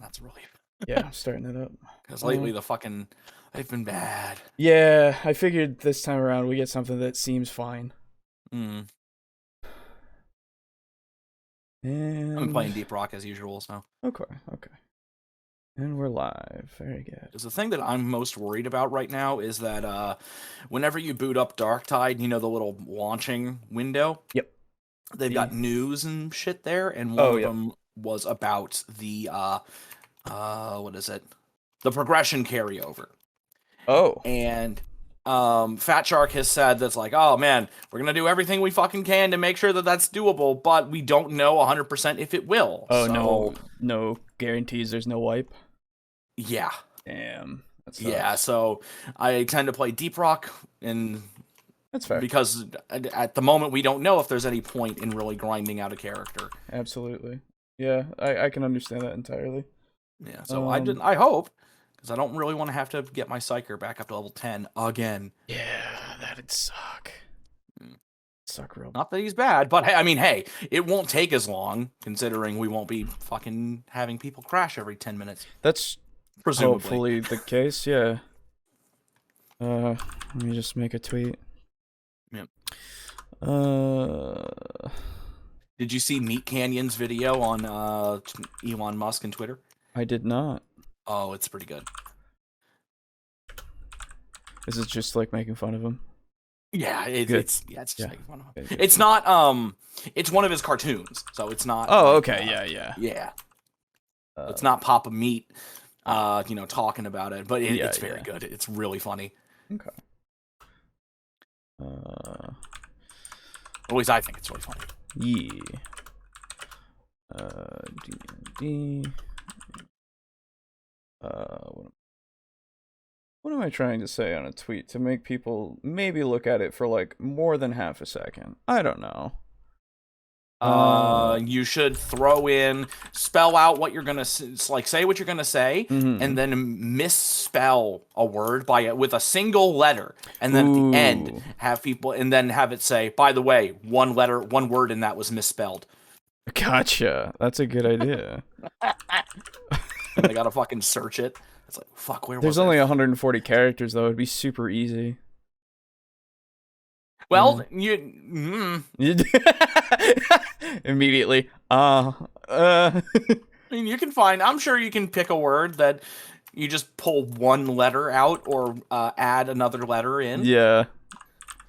That's really... Yeah, I'm starting it up. Because lately they've been bad. Yeah, I figured this time around we get something that seems fine. Mm. And... I'm playing Deep Rock as usual, so... Okay. And we're live. Very good. Because the thing that I'm most worried about right now is that whenever you boot up Darktide, you know, the little launching window? Yep. They've got news and shit there, and one of them was about the, what is it? The progression carryover. Oh. And Fat Shark has said that's like, oh man, we're going to do everything we fucking can to make sure that that's doable, but we don't know 100% if it will. Oh, so... no guarantees there's no wipe? Yeah. Damn. Yeah, so I tend to play Deep Rock, and that's fair. Because at the moment we don't know if there's any point in really grinding out a character. Absolutely. Yeah, I can understand that entirely. Yeah, so I hope, because I don't really want to have to get my Psyker back up to level 10 again. Yeah, that'd suck. Suck real. Not that he's bad, but I mean, hey, it won't take as long, considering we won't be fucking having people crash every 10 minutes. That's presumably hopefully the case, yeah. Let me just make a tweet. Yep. Did you see Meat Canyon's video on Elon Musk and Twitter? I did not. Oh, it's pretty good. Is it just like making fun of him? Yeah, it's just making fun of him. Good. It's not it's one of his cartoons, so it's not. Oh, okay, yeah. It's not Papa Meat, you know, talking about it, but it's very good. It's really funny. Okay. At least I think it's really funny. Yeah. D&D. What am I trying to say on a tweet to make people maybe look at it for like more than half a second? I don't know. You should spell out what you're gonna say what you're gonna say, and then misspell a word with a single letter, and then at the end have people, and then have it say, by the way, one word in that was misspelled. Gotcha. That's a good idea. And they gotta fucking search it. It's like, fuck, where was it? There's only 140 characters though. It'd be super easy. Well, immediately. I mean, you can find. I'm sure you can pick a word that you just pull one letter out or add another letter in. Yeah.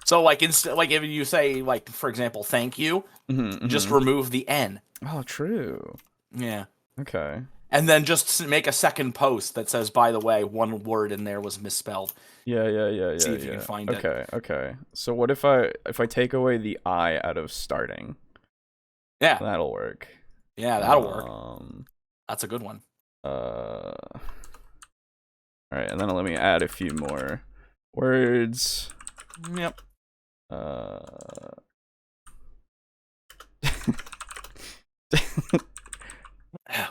So, like, if you say, like, for example, thank you, just remove the N. Oh, true. Yeah. Okay. And then just make a second post that says, by the way, one word in there was misspelled. Yeah. See if you can find it. Okay. So what if I take away the I out of starting? Yeah. That'll work. Yeah, that'll work. That's a good one. All right, and then let me add a few more words. Yep.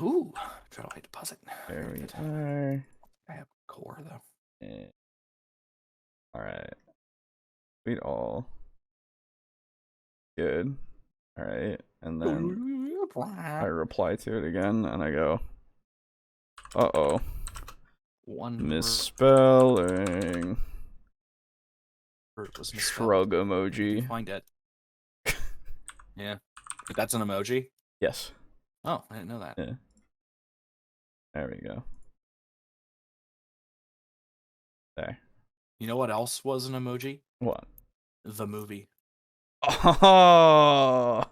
Ooh, satellite deposit. There we are. I have core though. All right. Read all. Good. All right, and then I reply to it again, and I go, uh-oh. One misspelling. Was shrug emoji. Find it. Yeah. That's an emoji? Yes. Oh, I didn't know that. Yeah. There we go. There. You know what else was an emoji? What? The movie. Oh,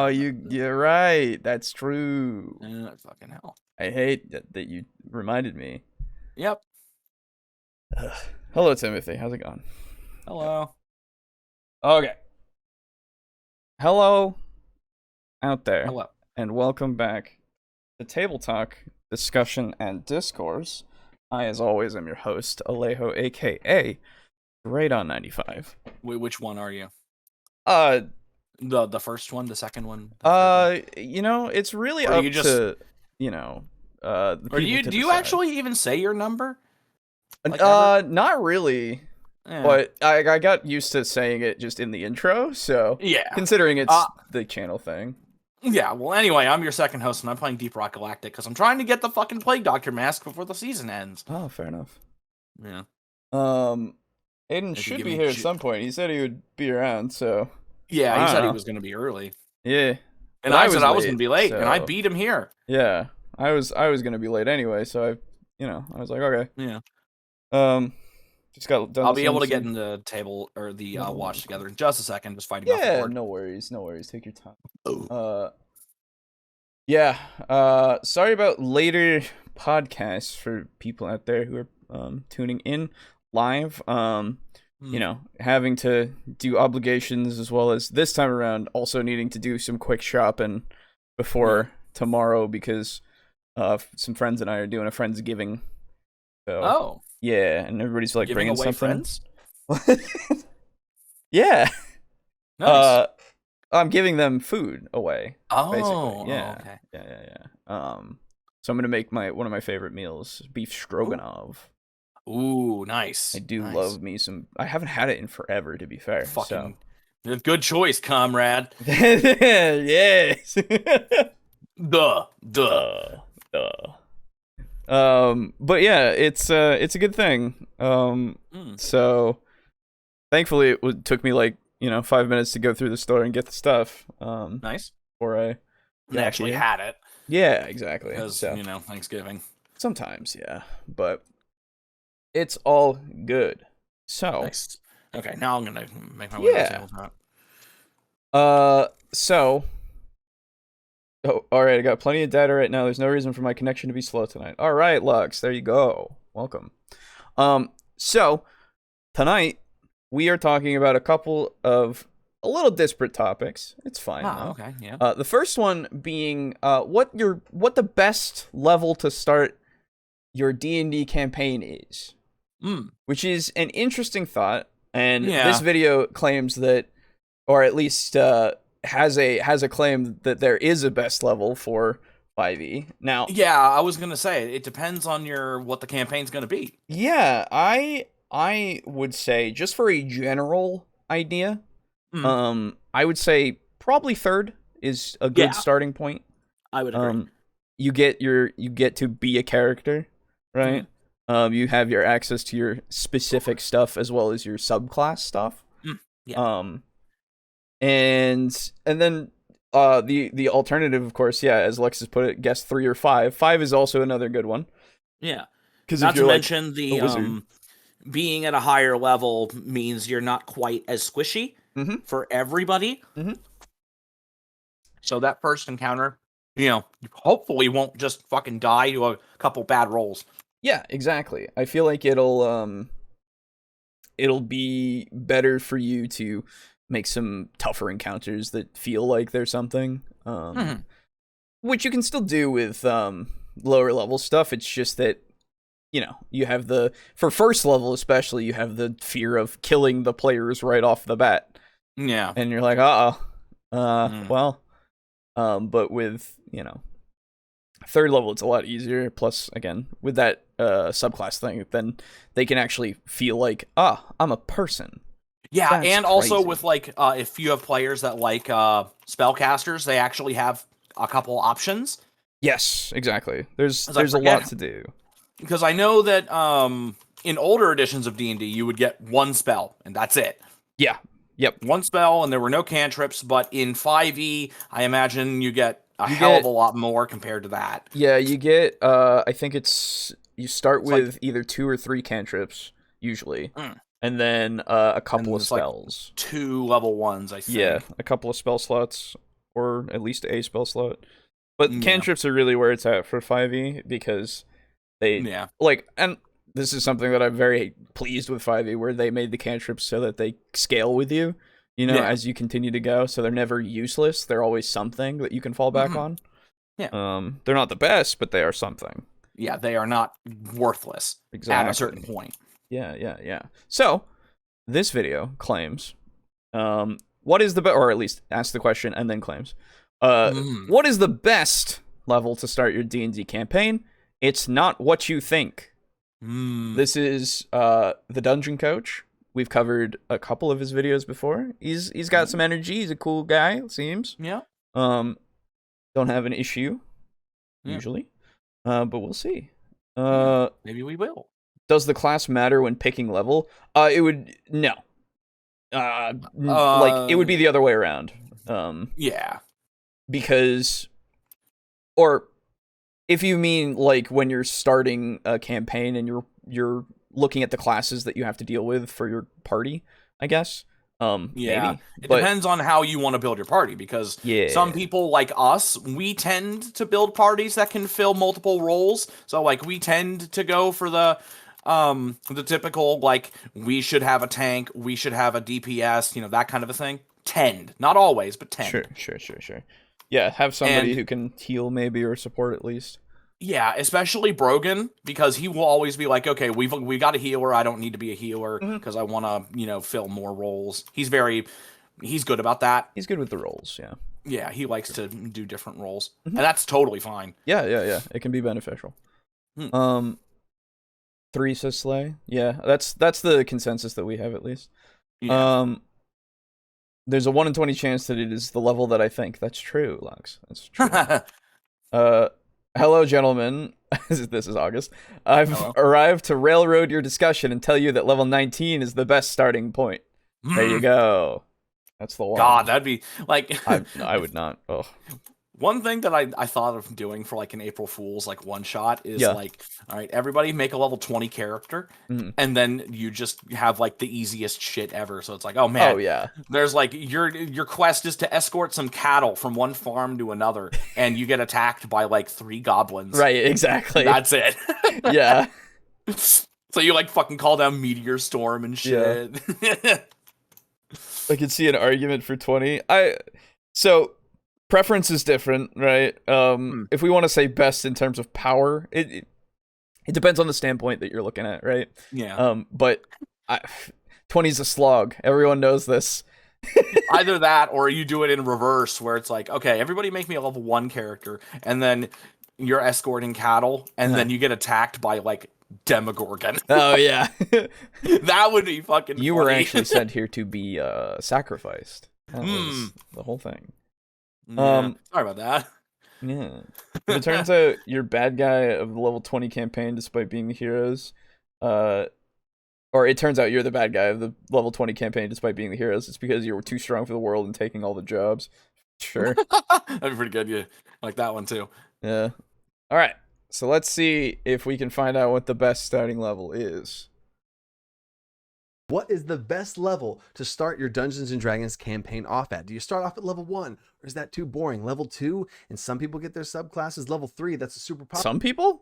you're right. That's true. Fucking hell. I hate that you reminded me. Yep. Hello, Timothy. How's it going? Hello. Okay. Hello out there. Hello. And welcome back to Table Talk, Discussion, and Discourse. I, as always, am your host, Alejo, a.k.a. Radon95. Wait, which one are you? The first one, the second one? You know, it's really up to, you know, the or do you actually even say your number? Like, not really. Yeah. But I got used to saying it just in the intro, so yeah. Considering it's the channel thing. Yeah, well, anyway, I'm your second host, and I'm playing Deep Rock Galactic because I'm trying to get the fucking Plague Doctor mask before the season ends. Oh, fair enough. Yeah. Aiden If you should give be me here at some point. He said he would be around, so Yeah, he I said don't he know. was going to be early. Yeah, And but I was said I was late, going to be late, and I so beat him here. yeah, I was gonna be late anyway, so I was like, okay. Yeah. Just got done. I'll be able to listening get in the table or the No. watch together in just a second, just fighting off the Yeah, board. no worries. Take your time. Oh. Yeah. Sorry about later podcasts for people out there who are tuning in live. You know, having to do obligations as well as this time around, also needing to do some quick shopping before tomorrow because some friends and I are doing a Friendsgiving. So yeah, and everybody's like Giving bringing away something. friends? Yeah. Nice. I'm giving them food away. Oh, basically. Yeah. Oh, okay. Yeah. So I'm gonna make one of my favorite meals, beef stroganoff. Ooh, nice. I do nice. love me some. I haven't had it in forever, to be fair. Fucking good choice, comrade. Yes. Duh. But yeah, it's a good thing. So thankfully it took me like 5 minutes to go through the store and get the stuff. Nice. Before I actually had it. Yeah, exactly. Because Thanksgiving. Sometimes, yeah, but it's all good. So nice. Okay, now I'm gonna make my way to the tabletop. So. Oh, alright, I got plenty of data right now. There's no reason for my connection to be slow tonight. Alright, Lux, there you go. Welcome. So, tonight, we are talking about a couple of a little disparate topics. It's fine. Okay, yeah. The first one being what the best level to start your D&D campaign is. Which is an interesting thought, and this video claims that, or at least has a claim that there is a best level for 5e. Now, yeah, I was gonna say it depends on what the campaign's gonna be. Yeah, I would say just for a general idea, I would say probably third is a good starting point. I would agree. You get to be a character, right? You have your access to your specific stuff as well as your subclass stuff. Yeah. And then the alternative, of course, as Alexis put it, guess 3 or 5. 5 is also another good one. Yeah. Because not to mention the being at a higher level means you're not quite as squishy for everybody. So that first encounter, you hopefully won't just fucking die to a couple bad rolls. Yeah, exactly. I feel like it'll be better for you to make some tougher encounters that feel like there's something. Which you can still do with lower level stuff. It's just that you have for first level especially, you have the fear of killing the players right off the bat. Yeah. And you're like, well, but with, third level, it's a lot easier. Plus, again, with that subclass thing, then they can actually feel like, I'm a person. Yeah, that's and crazy. Also with if you have players that like spellcasters, they actually have a couple options. Yes, exactly. There's a lot to do. Because I know that in older editions of D&D, you would get one spell, and that's it. Yeah. Yep. One spell, and there were no cantrips, but in 5e, I imagine you get hell of a lot more compared to that. Yeah, you get, I think you start with either 2 or 3 cantrips, usually, and then a couple of spells. 2 level 1s, I think. Yeah, a couple of spell slots, or at least a spell slot. But cantrips are really where it's at for 5e, because they, and this is something that I'm very pleased with 5e, where they made the cantrips so that they scale with you, as you continue to go, so they're never useless. They're always something that you can fall back on. Yeah. They're not the best, but they are something. Yeah, they are not worthless at a certain point. Yeah. So, this video claims, what is the or at least asks the question and then claims, what is the best level to start your D&D campaign? It's not what you think. This is the Dungeon Coach. We've covered a couple of his videos before. He's got some energy. He's a cool guy, it seems. Yeah. don't have an issue Yeah. usually, but we'll see. Maybe we will. Does the class matter when picking level? It would no. Like it would be the other way around. Yeah. Because, or if you mean like when you're starting a campaign and you're looking at the classes that you have to deal with for your party, I guess. Yeah, maybe. It But depends on how you want to build your party, because some people like us, we tend to build parties that can fill multiple roles. So like we tend to go for the typical, like, we should have a tank, we should have a DPS, you know, that kind of a thing. Tend, not always, but tend. Sure. Yeah, have somebody who can heal maybe or support at least. Yeah, especially Brogan, because he will always be like, okay, we got a healer. I don't need to be a healer because I want to, you know, fill more roles. He's good about that. He's good with the roles, yeah. Yeah, he likes to do different roles, and that's totally fine. Yeah. It can be beneficial. 3 says Slay. Yeah, that's the consensus that we have at least. Yeah. There's a 1 in 20 chance that it is the level that I think. That's true, Lux. That's true. Hello, gentlemen. This is August. I've arrived to railroad your discussion and tell you that level 19 is the best starting point. There you go. That's the one. God, that'd be like... I would not. Oh. One thing that I thought of doing for like an April Fool's like one shot is like, all right, everybody make a level 20 character, and then you just have like the easiest shit ever. So it's like, oh man, there's like your quest is to escort some cattle from one farm to another, and you get attacked by like 3 goblins. Right, exactly. That's it. Yeah. So you like fucking call down meteor storm and shit. Yeah. I could see an argument for 20. So preference is different, right? If we want to say best in terms of power, it depends on the standpoint that you're looking at, right? Yeah. But 20 is a slog. Everyone knows this. Either that, or you do it in reverse, where it's like, okay, everybody make me a level 1 character, and then you're escorting cattle, and then you get attacked by like Demogorgon. Oh yeah. That would be fucking You funny. were actually sent here to be sacrificed. That was the whole thing. Yeah. Sorry about that. Yeah. If it turns out you're bad guy of the level 20 campaign despite being the heroes, or it turns out you're the bad guy of the level 20 campaign despite being the heroes, it's because you were too strong for the world and taking all the jobs. Sure. That'd be pretty good. Yeah, like that one too. Yeah. All right. So let's see if we can find out what the best starting level is. What is the best level to start your Dungeons & Dragons campaign off at? Do you start off at level 1, or is that too boring? Level 2, and some people get their subclasses. Level 3, that's a super popular. Some people?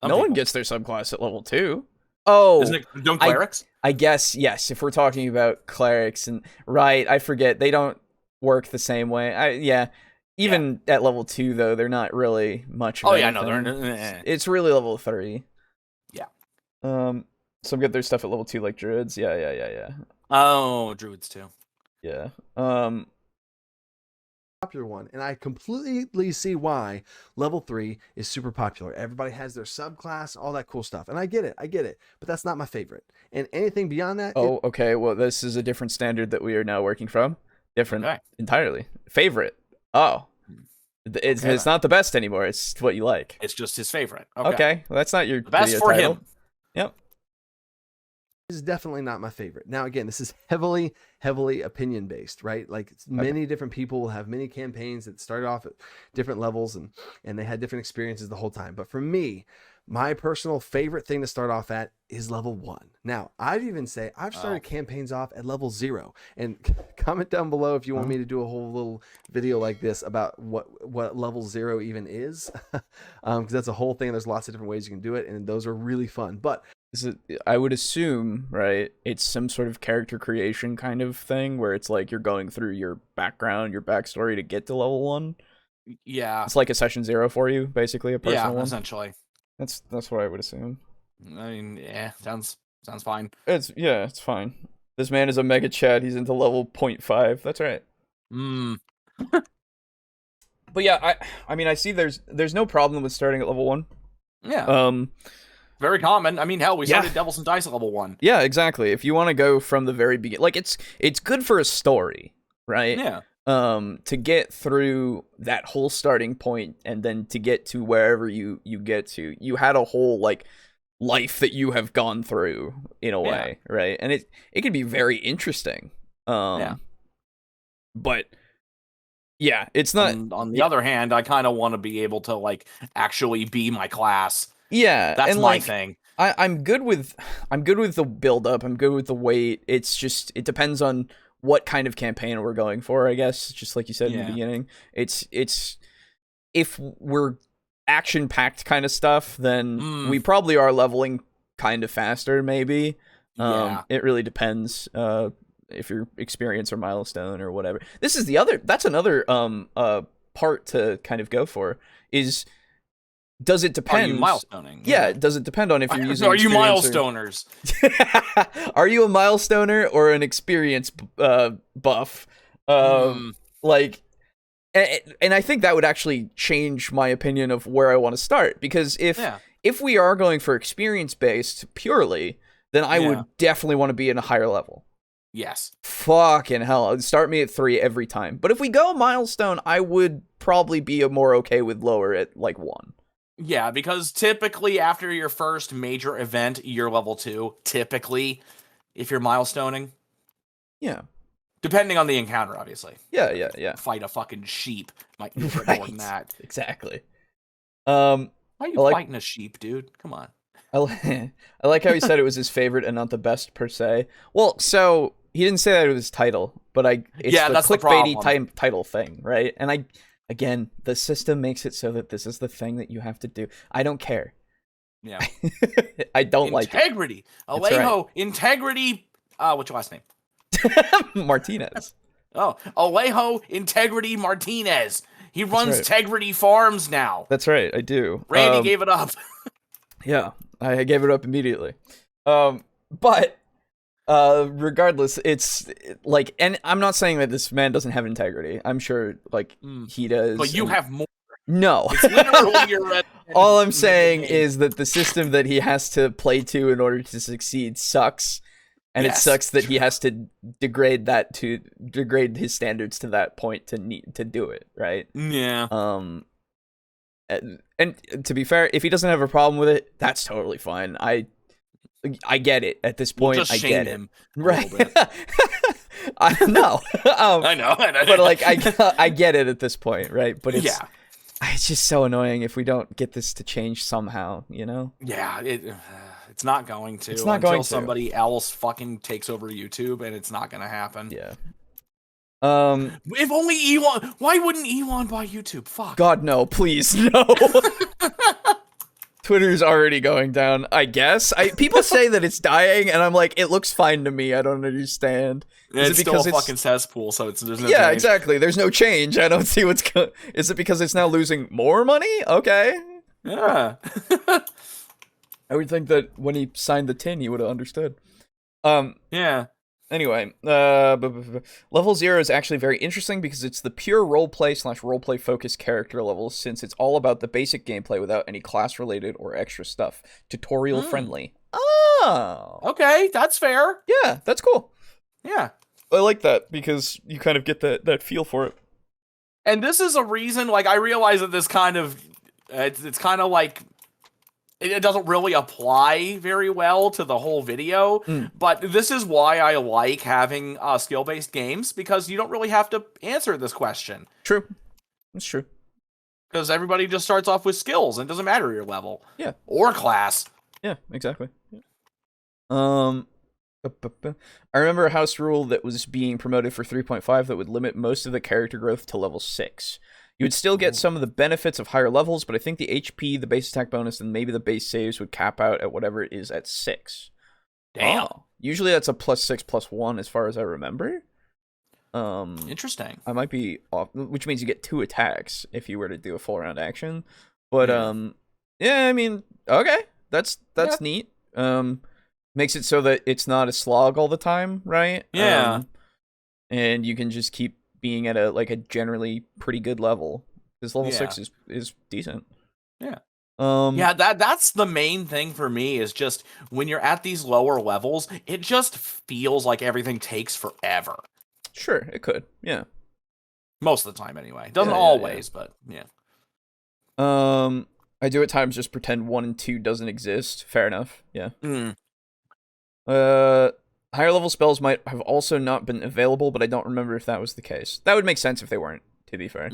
No one gets their subclass at level 2. Oh, don't clerics? I guess, yes, if we're talking about clerics, and right, I forget, they don't work the same way. Even at level 2, though, they're not really much of anything. It's really level 3. Yeah. Some get their stuff at level 2, like druids. Yeah. Oh, druids too. Yeah. Popular one, and I completely see why level 3 is super popular. Everybody has their subclass, all that cool stuff, and I get it, but that's not my favorite. And anything beyond that... okay, well, this is a different standard that we are now working from. Different entirely. Favorite. Oh. It's not the best anymore, it's what you like. It's just his favorite. Okay, well, that's not your the best for title. Him. Yep. This is definitely not my favorite. Now, again, this is heavily opinion based, right? Like many different people will have many campaigns that started off at different levels and they had different experiences the whole time. But for me, my personal favorite thing to start off at is level 1. Now, I'd even say I've started campaigns off at level 0. And comment down below if you want me to do a whole little video like this about what level 0 even is. Because that's a whole thing. There's lots of different ways you can do it, and those are really fun. But I would assume, right, it's some sort of character creation kind of thing where it's like you're going through your background, your backstory to get to level 1. Yeah. It's like a session 0 for you, basically, a personal one. Essentially. That's what I would assume. I mean, yeah, sounds fine. It's fine. This man is a mega Chad. He's into level 0.5. That's right. But yeah, I mean, I see there's no problem with starting at level 1. Yeah. Very common. I mean, hell, we started Devils and Dice at level 1. Yeah, exactly. If you want to go from the very beginning, like it's good for a story, right? Yeah. to get through that whole starting point and then to get to wherever you get to, you had a whole like life that you have gone through in a way, right? And it can be very interesting. But yeah, it's not. On the other hand, I kind of want to be able to like actually be my class. Yeah, that's and, my like, thing. I'm good with the build up. I'm good with the weight. It's just it depends on what kind of campaign we're going for, I guess. Just like you said in the beginning, it's if we're action packed kind of stuff, then we probably are leveling kind of faster. Maybe. It really depends. If you're experience or milestone or whatever. That's another part to kind of go for is. Does it depend? Are you milestoning? Yeah, does it depend on if you're using? Are you milestoners? Are you a milestoner or an experience buff? Like, and I think that would actually change my opinion of where I want to start, because if we are going for experience based purely, then I would definitely want to be in a higher level. Yes. Fucking hell, start me at 3 every time. But if we go milestone, I would probably be more okay with lower at like 1. Yeah, because typically after your first major event, you're level 2. Typically, if you're milestoning. Yeah. Depending on the encounter, obviously. Yeah. Fight a fucking sheep. Might be more than that. Exactly. Why are you fighting a sheep, dude? Come on. I like how he said it was his favorite and not the best per se. Well, so he didn't say that it was his title, but it's that's the clickbaity the title thing, right? And again, the system makes it so that this is the thing that you have to do. I don't care. Yeah. I don't like it. Integrity. Alejo, integrity. What's your last name? Martinez. Oh, Alejo Integrity Martinez. He runs Integrity Farms now. That's right, I do. Randy gave it up. Yeah, I gave it up immediately. But regardless, it's like, and I'm not saying that this man doesn't have integrity. I'm sure, like, he does. But you have more. No. It's literally your all I'm saying is that the system that he has to play to in order to succeed sucks. And it sucks that he has to degrade his standards to that point to do it, right? Yeah. And to be fair, if he doesn't have a problem with it, that's totally fine. I get it at this point. Just I shame get him it. Right. I know. I know. But like, I get it at this point, right? But it's just so annoying if we don't get this to change somehow, you know? Yeah, it's not going to. It's not going to. Somebody else fucking takes over YouTube, and it's not going to happen. Yeah. If only Elon. Why wouldn't Elon buy YouTube? Fuck. God, no, please, no. Twitter's already going down, I guess. People say that it's dying, and I'm like, it looks fine to me. I don't understand. It's still a fucking cesspool, so there's no yeah, change. Exactly. There's no change. I don't see what's going. Is it because it's now losing more money? Okay. Yeah. I would think that when he signed the tin, he would have understood. Yeah. Anyway, level 0 is actually very interesting because it's the pure roleplay focused character level, since it's all about the basic gameplay without any class related or extra stuff. Tutorial friendly. Oh. Okay, that's fair. Yeah, that's cool. Yeah. I like that because you kind of get that feel for it. And this is a reason, like, I realize that this kind of, it's kind of like, it doesn't really apply very well to the whole video, but this is why I like having skill-based games, because you don't really have to answer this question. True. It's true. Because everybody just starts off with skills, and it doesn't matter your level. Yeah. Or class. Yeah, exactly. I remember a house rule that was being promoted for 3.5 that would limit most of the character growth to level 6. You would still get some of the benefits of higher levels, but I think the HP, the base attack bonus, and maybe the base saves would cap out at whatever it is at 6. Damn. Oh. Usually that's a +6, +1 as far as I remember. Interesting. I might be off, which means you get 2 attacks if you were to do a full round action. But yeah, I mean, okay. That's neat. Makes it so that it's not a slog all the time, right? Yeah. And you can just keep being at a generally pretty good level. This level 6 is decent. Yeah. Yeah, that's the main thing for me, is just when you're at these lower levels, it just feels like everything takes forever. Sure, it could. Yeah. Most of the time, anyway. Doesn't Yeah, always, but yeah. I do at times just pretend 1 and 2 doesn't exist. Fair enough. Yeah. Mm. Higher level spells might have also not been available, but I don't remember if that was the case. That would make sense if they weren't, to be fair.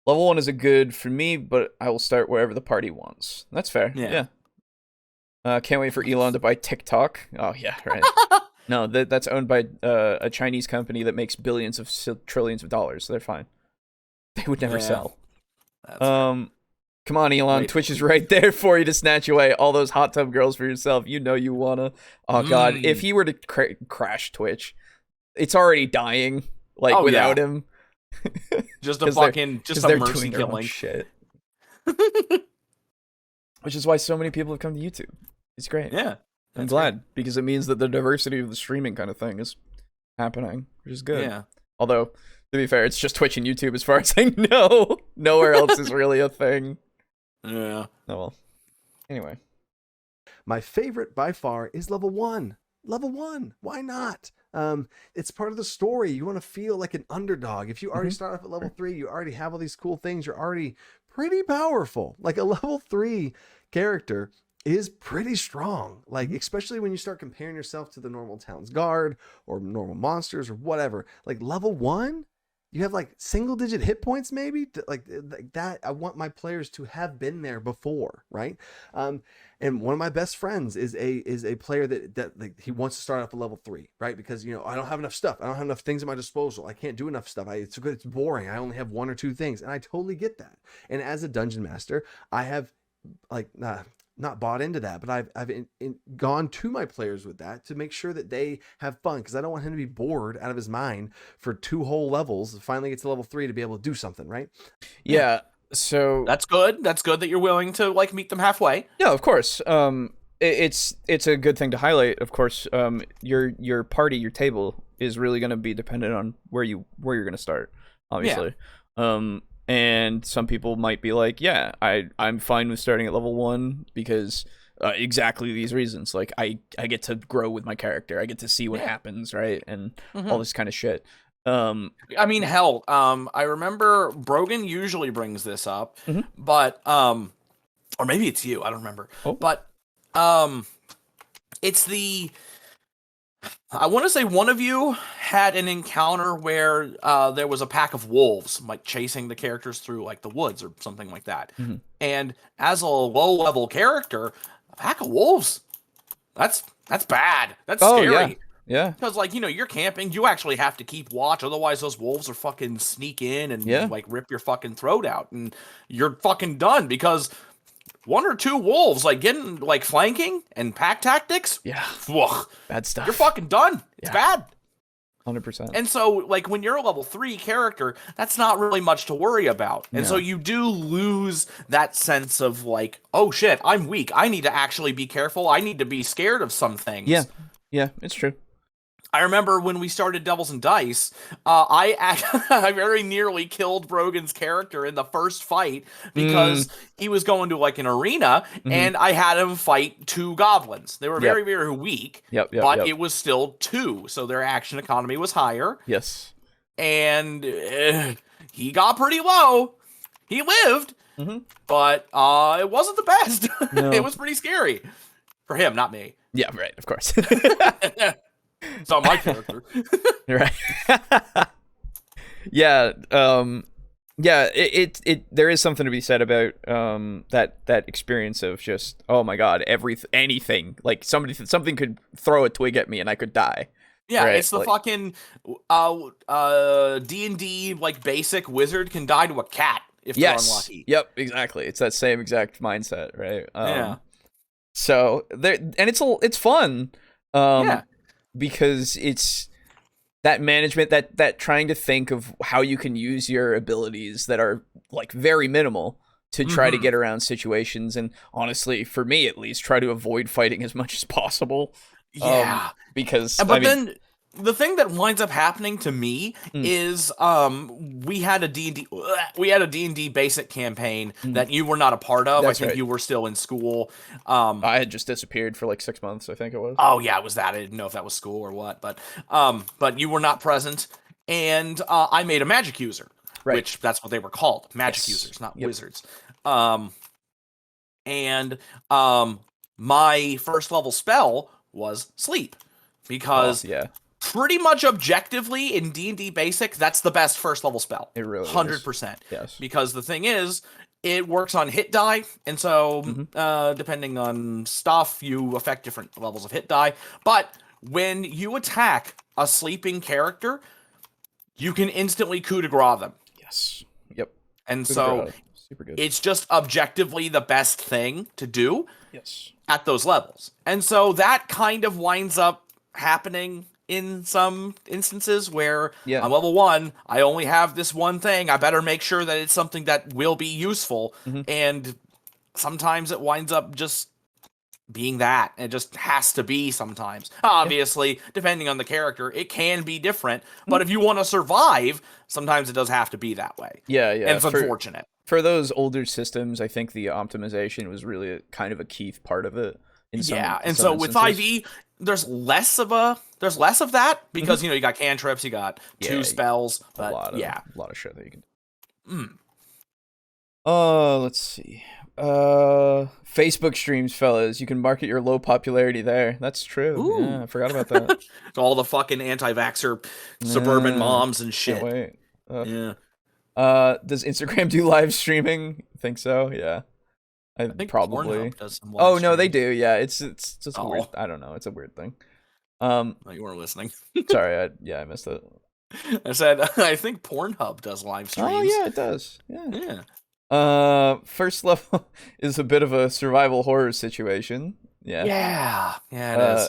Level 1 is a good for me, but I will start wherever the party wants. That's fair. Yeah. Can't wait for Elon to buy TikTok. Oh yeah, right. No, that's owned by a Chinese company that makes billions of trillions of dollars. So they're fine. They would never sell. That's Come on, Elon. Wait. Twitch is right there for you to snatch away all those hot tub girls for yourself. You know you wanna. Oh god, if he were to crash Twitch, it's already dying. Like without him. Just a fucking, just a mercy killing shit. Which is why so many people have come to YouTube. It's great. Yeah, I'm glad because it means that the diversity of the streaming kind of thing is happening, which is good. Yeah. Although, to be fair, it's just Twitch and YouTube as far as I know. Nowhere else is really a thing. Yeah. Oh well. Anyway. My favorite by far is level 1. Level 1. Why not? It's part of the story. You want to feel like an underdog. If you already start off at level 3, you already have all these cool things. You're already pretty powerful. Like a level 3 character is pretty strong. Like, especially when you start comparing yourself to the normal town's guard or normal monsters or whatever. Like level 1, you have like single digit hit points, maybe like that. I want my players to have been there before. Right. And one of my best friends is a player that like, he wants to start off at level 3, right? Because, you know, I don't have enough stuff. I don't have enough things at my disposal. I can't do enough stuff. It's good. It's boring. I only have 1 or 2 things. And I totally get that. And as a dungeon master, I have like, not bought into that, but I've gone to my players with that to make sure that they have fun, because I don't want him to be bored out of his mind for 2 whole levels. Finally get to level 3 to be able to do something, right? Yeah. So that's good. That's good that you're willing to like meet them halfway. Yeah, of course. It's a good thing to highlight. Of course, your party, your table is really going to be dependent on where you're going to start. Obviously. Yeah. And some people might be like, yeah, I'm fine with starting at level 1 because exactly these reasons. Like I get to grow with my character. I get to see what happens, right? And all this kind of shit. I mean, hell, I remember Brogan usually brings this up, but or maybe it's you, I don't remember. But it's I want to say one of you had an encounter where there was a pack of wolves like chasing the characters through like the woods or something like that. And as a low-level character, a pack of wolves, that's bad. That's scary. Yeah. Because, like, you know, you're camping, you actually have to keep watch, otherwise those wolves are fucking sneak in and, like, rip your fucking throat out, and you're fucking done, because 1 or 2 wolves, like, getting, like, flanking and pack tactics, bad stuff. You're fucking done. It's bad. 100%. And so, like, when you're a level 3 character, that's not really much to worry about. And so you do lose that sense of, like, oh, shit, I'm weak. I need to actually be careful. I need to be scared of some things. Yeah, it's true. I remember when we started Devils and Dice, I very nearly killed Brogan's character in the first fight because he was going to like an arena and I had him fight 2 goblins. They were very, very weak, but it was still 2, so their action economy was higher. Yes. And he got pretty low. He lived, but it wasn't the best. No. It was pretty scary. For him, not me. Yeah, right, of course. It's not my character. Right. Yeah, there is something to be said about that experience of just, oh my god, anything, like something could throw a twig at me and I could die. Yeah, right? It's the like, fucking D&D like basic wizard can die to a cat if they're unlucky. Yep, exactly. It's that same exact mindset, right? Yeah. So it's fun. Because it's that management, that trying to think of how you can use your abilities that are like very minimal to try to get around situations, and honestly, for me at least, try to avoid fighting as much as possible. Because then the thing that winds up happening to me is we had a D&D basic campaign that you were not a part of. That's I think right. you were still in school. I had just disappeared for like 6 months, I think it was. Oh yeah, it was that. I didn't know if that was school or what, but you were not present. and I made a magic user, which that's what they were called, magic users, not wizards. And my first level spell was sleep, because pretty much objectively in D&D Basic, that's the best first level spell. It really 100%. Yes. Because the thing is, it works on hit die, and so depending on stuff, you affect different levels of hit die. But when you attack a sleeping character, you can instantly coup de grace them. Yes. Yep. And so super good. It's just objectively the best thing to do. Yes. At those levels. And so that kind of winds up happening in some instances where on level 1, I only have this one thing. I better make sure that it's something that will be useful. And sometimes it winds up just being that. It just has to be sometimes. Obviously, depending on the character, it can be different. But if you want to survive, sometimes it does have to be that way. Yeah. And it's unfortunate. For those older systems, I think the optimization was really kind of a key part of it. In some so instances. with 5e, there's less of that because you got cantrips, you got 2 spells, but a lot of shit that you can do. Let's see. Facebook streams, fellas. You can market your low popularity there. That's true. Ooh. Yeah, I forgot about that. All the fucking anti-vaxxer suburban moms and shit. Wait. Does Instagram do live streaming? I think so. Yeah. I think probably. Does some live streaming. No, they do. Yeah, it's just weird. I don't know. It's a weird thing. No, you weren't listening. Sorry. I missed it. I said I think Pornhub does live streams. Oh yeah, it does. Yeah. First level is a bit of a survival horror situation. Yeah, it is.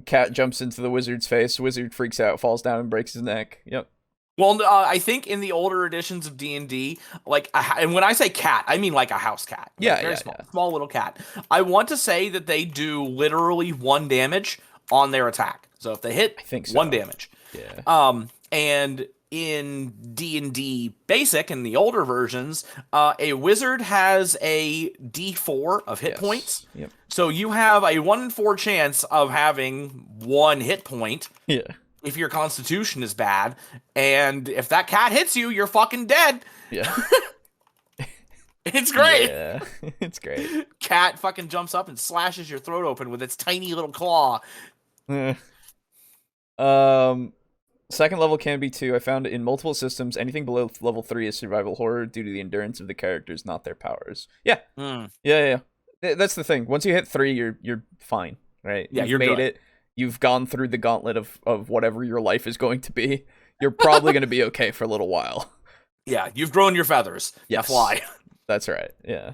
Cat jumps into the wizard's face. Wizard freaks out, falls down, and breaks his neck. Yep. Well, I think in the older editions of D&D, and when I say cat, I mean like a house cat. Very small little cat. I want to say that they do literally 1 damage on their attack. So if they hit, I think so. 1 damage. Yeah. And in D&D Basic, in the older versions, a wizard has a D4 of hit points. Yep. So you have a 1 in 4 chance of having 1 hit point. Yeah. If your constitution is bad, and if that cat hits you, you're fucking dead. Yeah. It's great. Yeah, it's great. Cat fucking jumps up and slashes your throat open with its tiny little claw. Second level can be 2. I found in multiple systems, anything below level 3 is survival horror due to the endurance of the characters, not their powers. Yeah. Yeah. That's the thing. Once you hit 3, you're fine, right? Yeah, you've made it. You've gone through the gauntlet of whatever your life is going to be. You're probably going to be okay for a little while. Yeah, you've grown your feathers. Yes. Now fly. That's right. Yeah.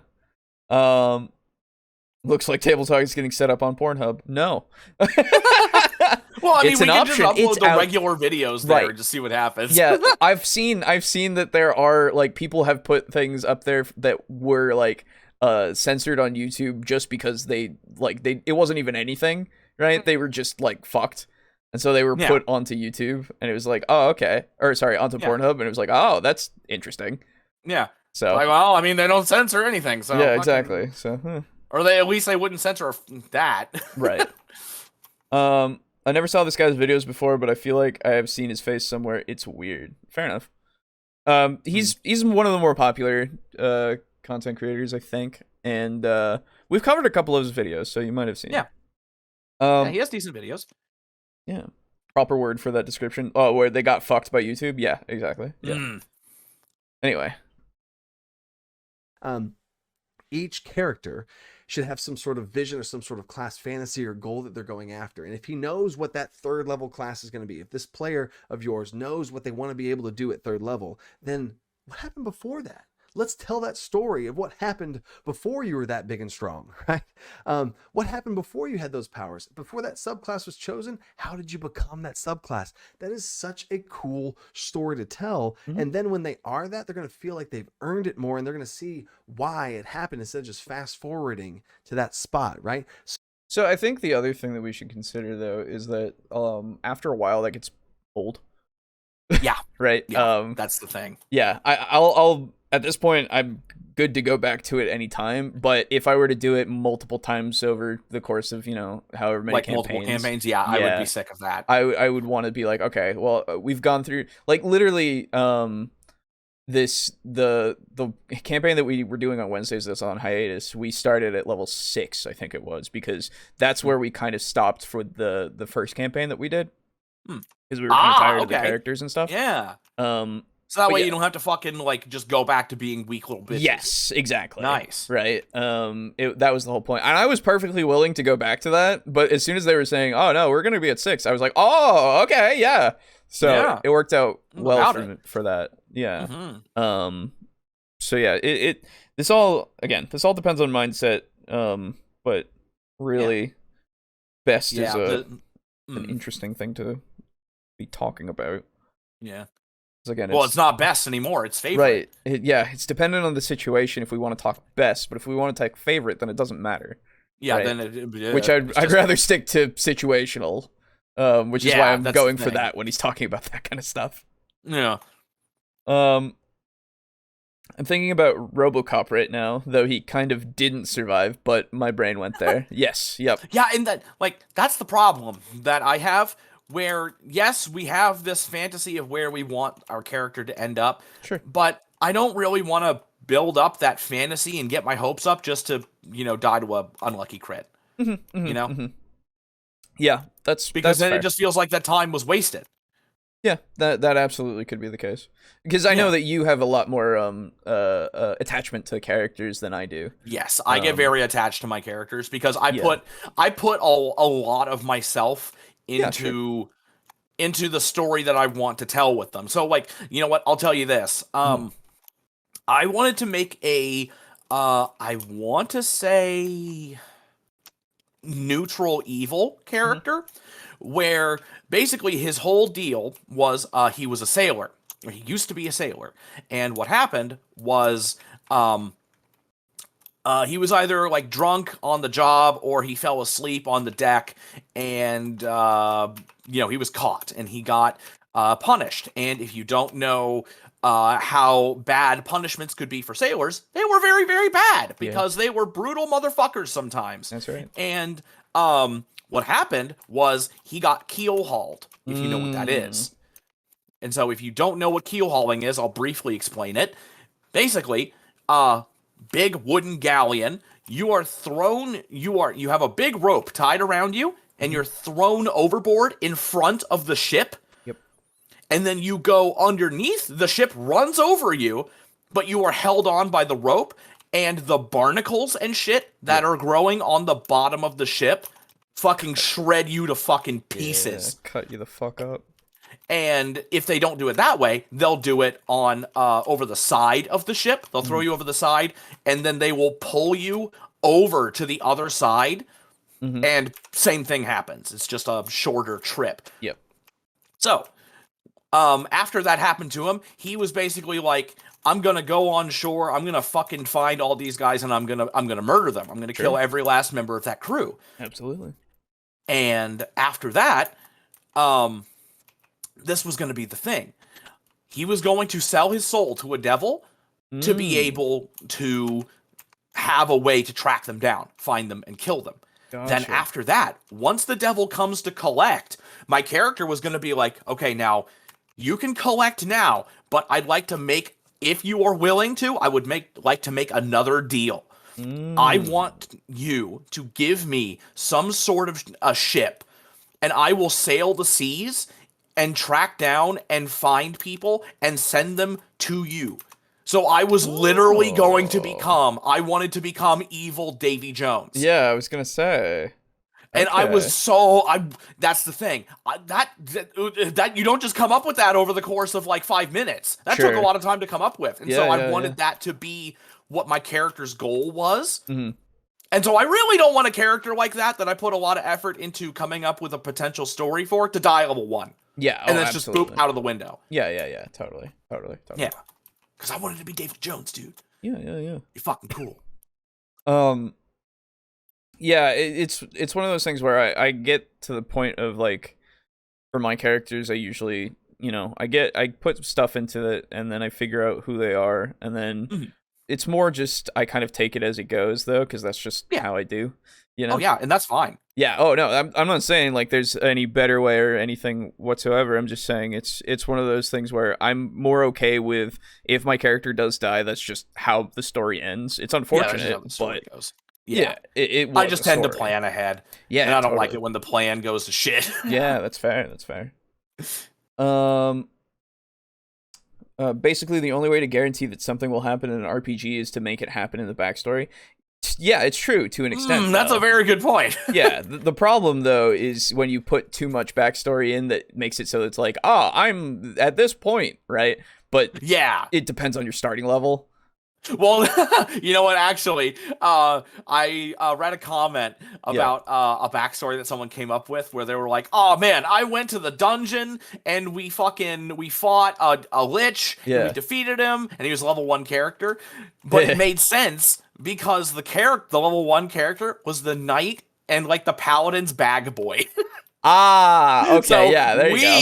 Looks like TableTalk is getting set up on Pornhub. No. Well, I mean, it's we an can option. just upload It's the out. regular videos there and just see what happens. Yeah, I've seen that there are people have put things up there that were censored on YouTube just because they it wasn't even anything, right? They were just fucked. And so they were put onto YouTube, and it was oh, okay. Or sorry, onto Pornhub, and it was oh, that's interesting. Yeah. So well, I mean, they don't censor anything, so yeah, exactly. So or at least they wouldn't censor that. Right. I never saw this guy's videos before, but I feel like I have seen his face somewhere. It's weird. Fair enough. He's one of the more popular content creators, I think, and we've covered a couple of his videos, so you might have seen. Yeah. Yeah, he has decent videos. Yeah. Proper word for that description. Oh, where they got fucked by YouTube? Yeah, exactly. Yeah. Anyway. Each character should have some sort of vision or some sort of class fantasy or goal that they're going after. And if he knows what that 3rd level class is going to be, if this player of yours knows what they want to be able to do at 3rd level, then what happened before that? Let's tell that story of what happened before you were that big and strong, right? What happened before you had those powers? Before that subclass was chosen, how did you become that subclass? That is such a cool story to tell. And then when they are that, they're going to feel like they've earned it more, and they're going to see why it happened instead of just fast forwarding to that spot, right? So I think the other thing that we should consider, though, is that after a while that gets old. Yeah. Right. Yeah, that's the thing. Yeah. I'll at this point, I'm good to go back to it anytime. But if I were to do it multiple times over the course of, however many Like multiple campaigns, yeah, I would be sick of that. I would want to be like, okay, well, we've gone through like literally the campaign that we were doing on Wednesdays that's on hiatus. We started at level 6, I think it was, because that's where we kind of stopped for the first campaign that we did. Because we were kind of tired of the characters and stuff. Yeah. So that way you don't have to fucking like just go back to being weak little bitches. Yes, exactly. Nice. Right. That was the whole point. And I was perfectly willing to go back to that, but as soon as they were saying, "Oh no, we're going to be at 6," I was like, "Oh, okay, yeah." So it worked out well for that. Yeah. Mm-hmm. So yeah, this all depends on mindset. But really best is an interesting thing to be talking about. Yeah. Again, well, it's not best anymore. It's favorite. Right. It's dependent on the situation if we want to talk best, but if we want to talk favorite, then it doesn't matter. Yeah, right? Then which I'd rather stick to situational, which is why I'm going for that when he's talking about that kind of stuff. Yeah. I'm thinking about RoboCop right now, though he kind of didn't survive, but my brain went there. Yes. Yep. Yeah, and that's the problem that I have. Where, yes, we have this fantasy of where we want our character to end up. Sure. But I don't really want to build up that fantasy and get my hopes up just to, die to a unlucky crit. Yeah, that's then fair. It just feels like that time was wasted. Yeah, that absolutely could be the case. Because I know that you have a lot more attachment to characters than I do. Yes, I get very attached to my characters because I put a lot of myself into the story that I want to tell with them. So you know what? I'll tell you this. I wanted to make I want to say neutral evil character where basically his whole deal was he was a sailor. Or he used to be a sailor. And what happened was he was either drunk on the job or he fell asleep on the deck and he was caught and he got punished. And if you don't know how bad punishments could be for sailors, they were very, very bad because they were brutal motherfuckers sometimes. That's right. And what happened was he got keel hauled, if you know what that is. And so if you don't know what keel hauling is, I'll briefly explain it. Basically, big wooden galleon, you have a big rope tied around you and you're thrown overboard in front of the ship. Yep. And then you go underneath, the ship runs over you, but you are held on by the rope, and the barnacles and shit that are growing on the bottom of the ship fucking shred you to fucking pieces. Yeah, cut you the fuck up. And if they don't do it that way, they'll do it on over the side of the ship. They'll throw you over the side, and then they will pull you over to the other side, and same thing happens. It's just a shorter trip. Yep. So, after that happened to him, he was basically like, I'm gonna go on shore, I'm gonna fucking find all these guys, and I'm gonna murder them. I'm gonna kill every last member of that crew. Absolutely. And after that, this was going to be the thing. He was going to sell his soul to a devil to be able to have a way to track them down, find them, and kill them. Gotcha. Then after that, once the devil comes to collect, my character was going to be like, okay, now, you can collect now, but I'd like to make, if you are willing to, I would like to make another deal. I want you to give me some sort of a ship, and I will sail the seas and track down and find people and send them to you. So I was literally going to I wanted to become evil Davy Jones. Yeah, I was going to say. And I was that's the thing. That you don't just come up with that over the course of 5 minutes. That took a lot of time to come up with. And so I wanted that to be what my character's goal was. And so I really don't want a character like that I put a lot of effort into coming up with a potential story for to die level 1. Yeah, and then just boop out of the window. Yeah, totally. Yeah, because I wanted to be David Jones, dude. Yeah. You're fucking cool. Yeah, it's one of those things where I get to the point of for my characters, I usually I put stuff into it, and then I figure out who they are, and then it's more just I kind of take it as it goes, though, because that's just how I do. Oh yeah, and that's fine. Yeah. Oh no, I'm not saying like there's any better way or anything whatsoever. I'm just saying it's one of those things where I'm more okay with if my character does die. That's just how the story ends. It's unfortunate, but goes. It I just tend to plan ahead. Yeah, and I don't like it when the plan goes to shit. Yeah, that's fair. That's fair. Basically, the only way to guarantee that something will happen in an RPG is to make it happen in the backstory. Yeah, it's true to an extent. That's a very good point. Yeah, the problem, though, is when you put too much backstory in that makes it so it's like, I'm at this point, right? But it depends on your starting level. Well, you know what? Actually, I read a comment about a backstory that someone came up with where they were like, "Oh man, I went to the dungeon and we fought a lich, and we defeated him, and he was a level 1 character." But it made sense because the level 1 character was the knight and like the paladin's bag boy. Okay, so yeah, there you go.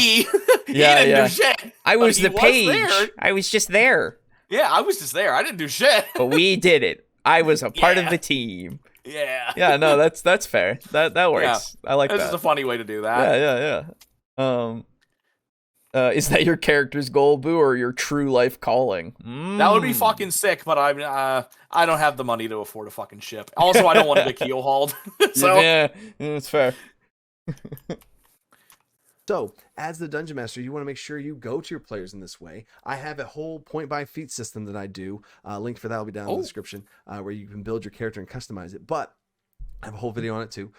He didn't do shit. I was the page. I was just there. Yeah, I was just there. I didn't do shit. But we did it. I was a part of the team. Yeah. Yeah, no, that's fair. That works. I like that. This is a funny way to do that. Yeah. Is that your character's goal, Boo, or your true life calling? That would be fucking sick, but I don't have the money to afford a fucking ship. Also, I don't want to get keel hauled. So yeah, that's fair. So, as the Dungeon Master, you want to make sure you go to your players in this way. I have a whole point-by-feat system that I do. Link for that will be down in the description, where you can build your character and customize it. But I have a whole video on it too.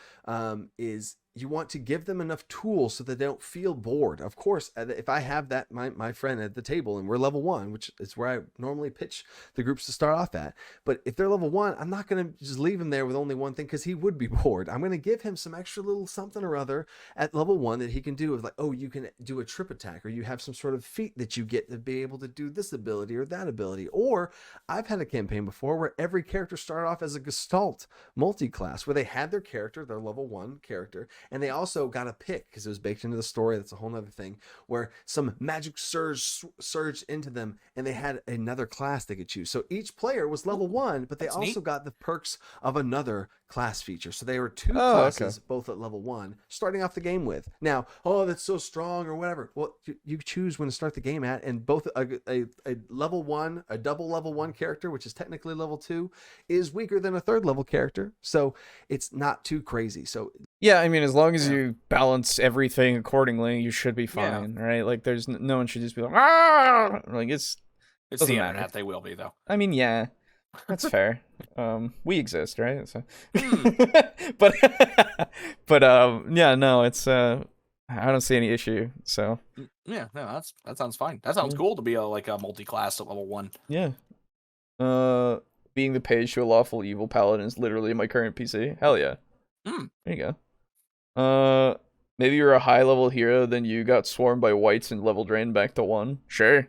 Is you want to give them enough tools so that they don't feel bored. Of course, if I have that my friend at the table and we're level 1, which is where I normally pitch the groups to start off at. But if they're level 1, I'm not going to just leave him there with only one thing because he would be bored. I'm going to give him some extra little something or other at level 1 that he can do. Of like, you can do a trip attack, or you have some sort of feat that you get to be able to do this ability or that ability. Or I've had a campaign before where every character started off as a Gestalt multi-class, where they had their character, their level 1 character, and they also got a pick because it was baked into the story. That's a whole nother thing where some magic surged into them and they had another class they could choose. So each player was level 1, but they also got the perks of another class feature. So they were 2 classes, both at level 1, starting off the game with. Now, that's so strong or whatever. Well, you choose when to start the game at, and both a level 1, a double level 1 character, which is technically level 2, is weaker than a 3rd level character. So it's not too crazy. So yeah, I mean, as long as you balance everything accordingly, you should be fine, right? Like, there's no one should just be like, like it's the internet. They will be though. I mean, yeah, that's fair. We exist, right? So, but yeah, no, it's I don't see any issue. So yeah, no, that sounds fine. That sounds cool to be a multi-class at level 1. Yeah. Being the page to a lawful evil paladin is literally my current PC. Hell yeah. There you go. Maybe you're a high level hero, then you got swarmed by whites and level drained back to 1. Sure.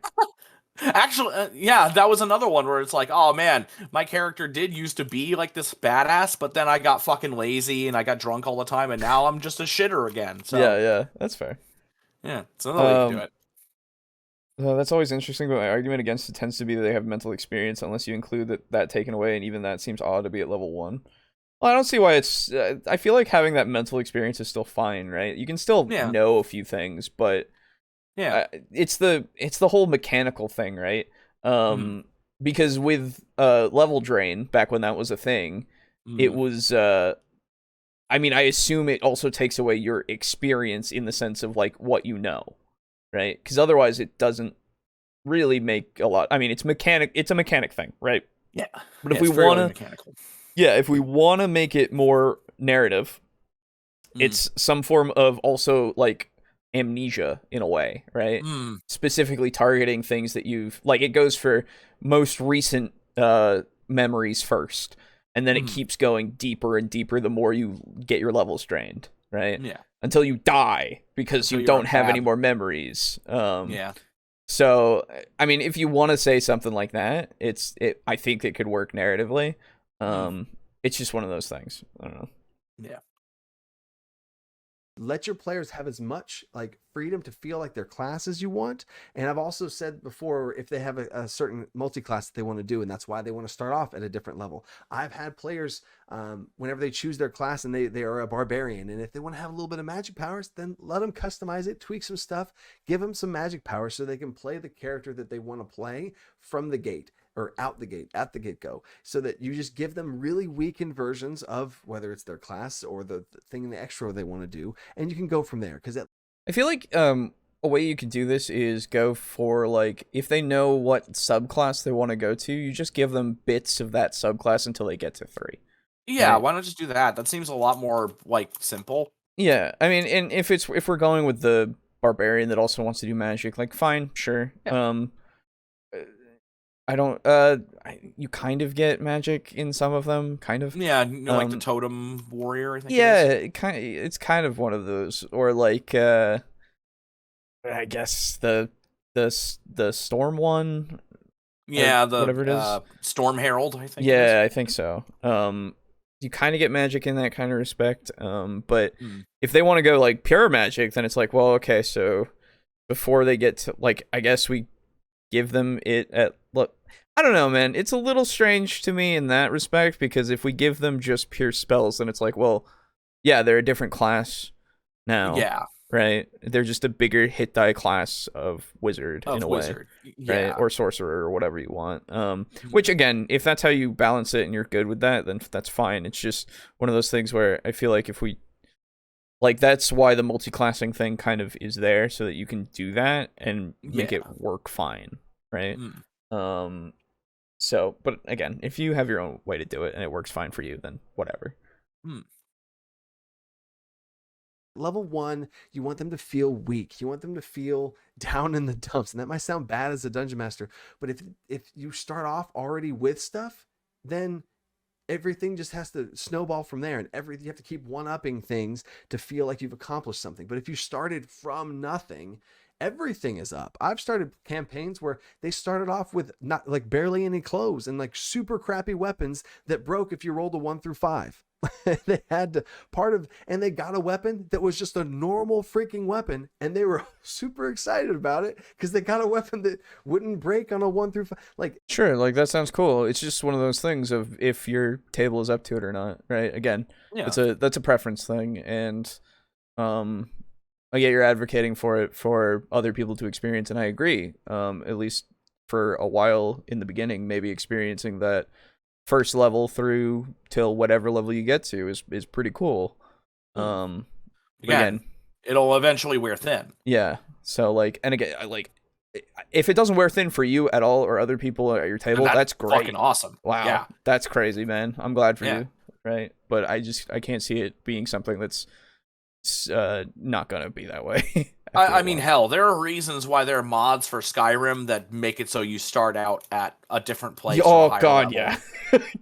Actually, that was another one where it's like, oh man, my character did used to be like this badass, but then I got fucking lazy and I got drunk all the time, and now I'm just a shitter again. So yeah, that's fair. Yeah, it's another way to do it. That's always interesting, but my argument against it tends to be that they have mental experience, unless you include that taken away, and even that seems odd to be at level 1. Well, I don't see why it's... I feel like having that mental experience is still fine, right? You can still know a few things, but... Yeah, it's the whole mechanical thing, right? Because with level drain, back when that was a thing, it was... I mean, I assume it also takes away your experience in the sense of, like, what you know, right? Because otherwise it doesn't really make a lot... I mean, it's a mechanic thing, right? Yeah. But if we want to... Yeah, if we want to make it more narrative, it's some form of also, like, amnesia in a way, right? Specifically targeting things that you've... Like, it goes for most recent memories first, and then it keeps going deeper and deeper the more you get your levels drained, right? Yeah. Until you die, because you don't have any more memories. Yeah. So, I mean, if you want to say something like that, I think it could work narratively. It's just one of those things. I don't know. Yeah. let your players have as much like freedom to feel like their class as you want. And I've also said before, if they have a certain multi-class that they want to do, and that's why they want to start off at a different level. I've had players, whenever they choose their class and they are a barbarian, and if they want to have a little bit of magic powers, then let them customize it, tweak some stuff, give them some magic powers so they can play the character that they want to play from the gate, or out the gate, at the get-go, so that you just give them really weakened versions of whether it's their class or the thing in the extra they want to do, and you can go from there. Because I feel like a way you could do this is go for, like, if they know what subclass they want to go to, you just give them bits of that subclass until they get to 3. Yeah, right? Why not just do that? That seems a lot more like simple. Yeah, I mean, and if we're going with the barbarian that also wants to do magic, like, fine, sure. Yeah. I don't you kind of get magic in some of them, kind of. Yeah, like the totem warrior, I think. Yeah, it's kind of one of those, or like I guess the storm one. Yeah, whatever it is. Storm Herald, I think. Yeah, I think so. You kind of get magic in that kind of respect. But if they want to go like pure magic, then it's like, well, okay, so before they get to, like, I guess we give them it at, look, I don't know, man. It's a little strange to me in that respect, because if we give them just pure spells, then it's like, well, yeah, they're a different class now. Yeah. Right? They're just a bigger hit die class of wizard in a way. Yeah. Right? Or sorcerer, or whatever you want. Which, again, if that's how you balance it and you're good with that, then that's fine. It's just one of those things where I feel like if we, like, that's why the multi-classing thing kind of is there, so that you can do that and make it work fine, right? So, but again, if you have your own way to do it and it works fine for you, then whatever. Level 1, you want them to feel weak. You want them to feel down in the dumps. And that might sound bad as a dungeon master, but if you start off already with stuff, then everything just has to snowball from there, and you have to keep one-upping things to feel like you've accomplished something. But if you started from nothing, everything is up. I've started campaigns where they started off with not like barely any clothes and like super crappy weapons that broke if you rolled a 1 through 5. They had to and they got a weapon that was just a normal freaking weapon, and they were super excited about it because they got a weapon that wouldn't break on a 1 through 5. Like, sure, like, that sounds cool. It's just one of those things of if your table is up to it or not, right? Again, that's a preference thing, and I get you're advocating for it for other people to experience, and I agree. At least for a while in the beginning, maybe experiencing that first level through till whatever level you get to is pretty cool. Again, it'll eventually wear thin. Yeah. So, like, and again, like, if it doesn't wear thin for you at all or other people at your table, that's great. Fucking awesome. Wow. Yeah. That's crazy, man. I'm glad for you. Right. But I can't see it being something that's not gonna be that way. I mean, hell, there are reasons why there are mods for Skyrim that make it so you start out at a different place. Oh god, yeah.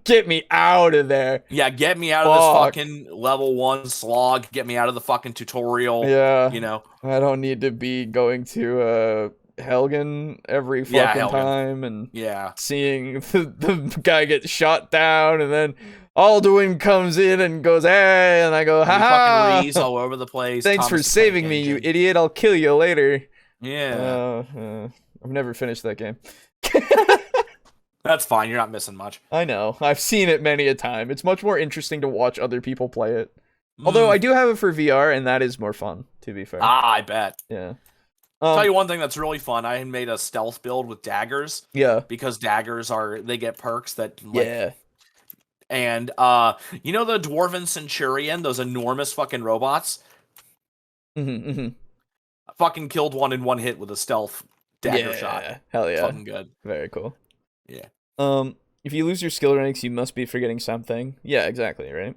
Get me out of there. Yeah, get me out of this fucking level 1 slog. Get me out of the fucking tutorial. Yeah. You know, I don't need to be going to Helgen every fucking time and seeing the guy get shot down, and then Alduin comes in and goes, hey, and I go, ha fucking all over the place. Thanks for saving me, you idiot. I'll kill you later. Yeah. I've never finished that game. That's fine. You're not missing much. I know. I've seen it many a time. It's much more interesting to watch other people play it. Although I do have it for VR, and that is more fun, to be fair. I bet. Yeah. I'll tell you one thing that's really fun. I made a stealth build with daggers. Yeah. Because daggers they get perks that, like, and you know the Dwarven Centurion, those enormous fucking robots? I fucking killed one in one hit with a stealth dagger shot. Hell yeah. Fucking good. Very cool. Yeah. If you lose your skill ranks, you must be forgetting something. Yeah, exactly, right?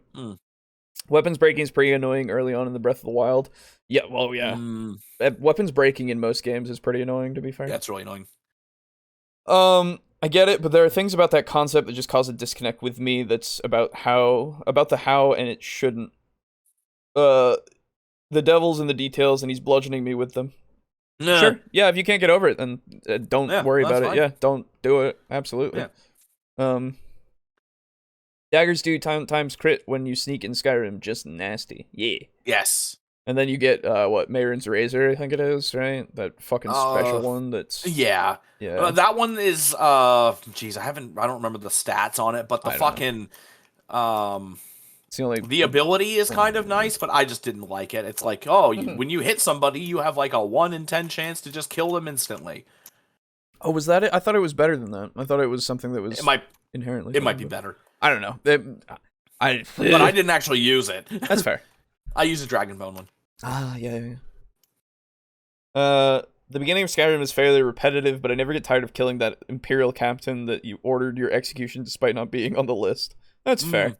Weapons breaking is pretty annoying early on in the Breath of the Wild. Yeah, well, yeah. Weapons breaking in most games is pretty annoying, to be fair. Yeah, it's really annoying. I get it, but there are things about that concept that just cause a disconnect with me. That's about the how, and it shouldn't. The devil's in the details, and he's bludgeoning me with them. No. Sure. Yeah, if you can't get over it, then don't worry about it. Fine. Yeah, don't do it. Absolutely. Yeah. Daggers do times crit when you sneak in Skyrim. Just nasty. Yeah. Yes. And then you get Mayron's Razor, I think it is, right? That fucking special one. That's yeah. That one is geez, I don't remember the stats on it, but the fucking it's the only the ability is kind of nice, but I just didn't like it. It's like, when you hit somebody, you have like a 1 in 10 chance to just kill them instantly. Oh, was that it? I thought it was better than that. I thought it was something that was inherently. It might be better. I don't know. But I didn't actually use it. That's fair. I used a Dragonbone one. Yeah. The beginning of Skyrim is fairly repetitive, but I never get tired of killing that Imperial captain that you ordered your execution despite not being on the list. That's fair.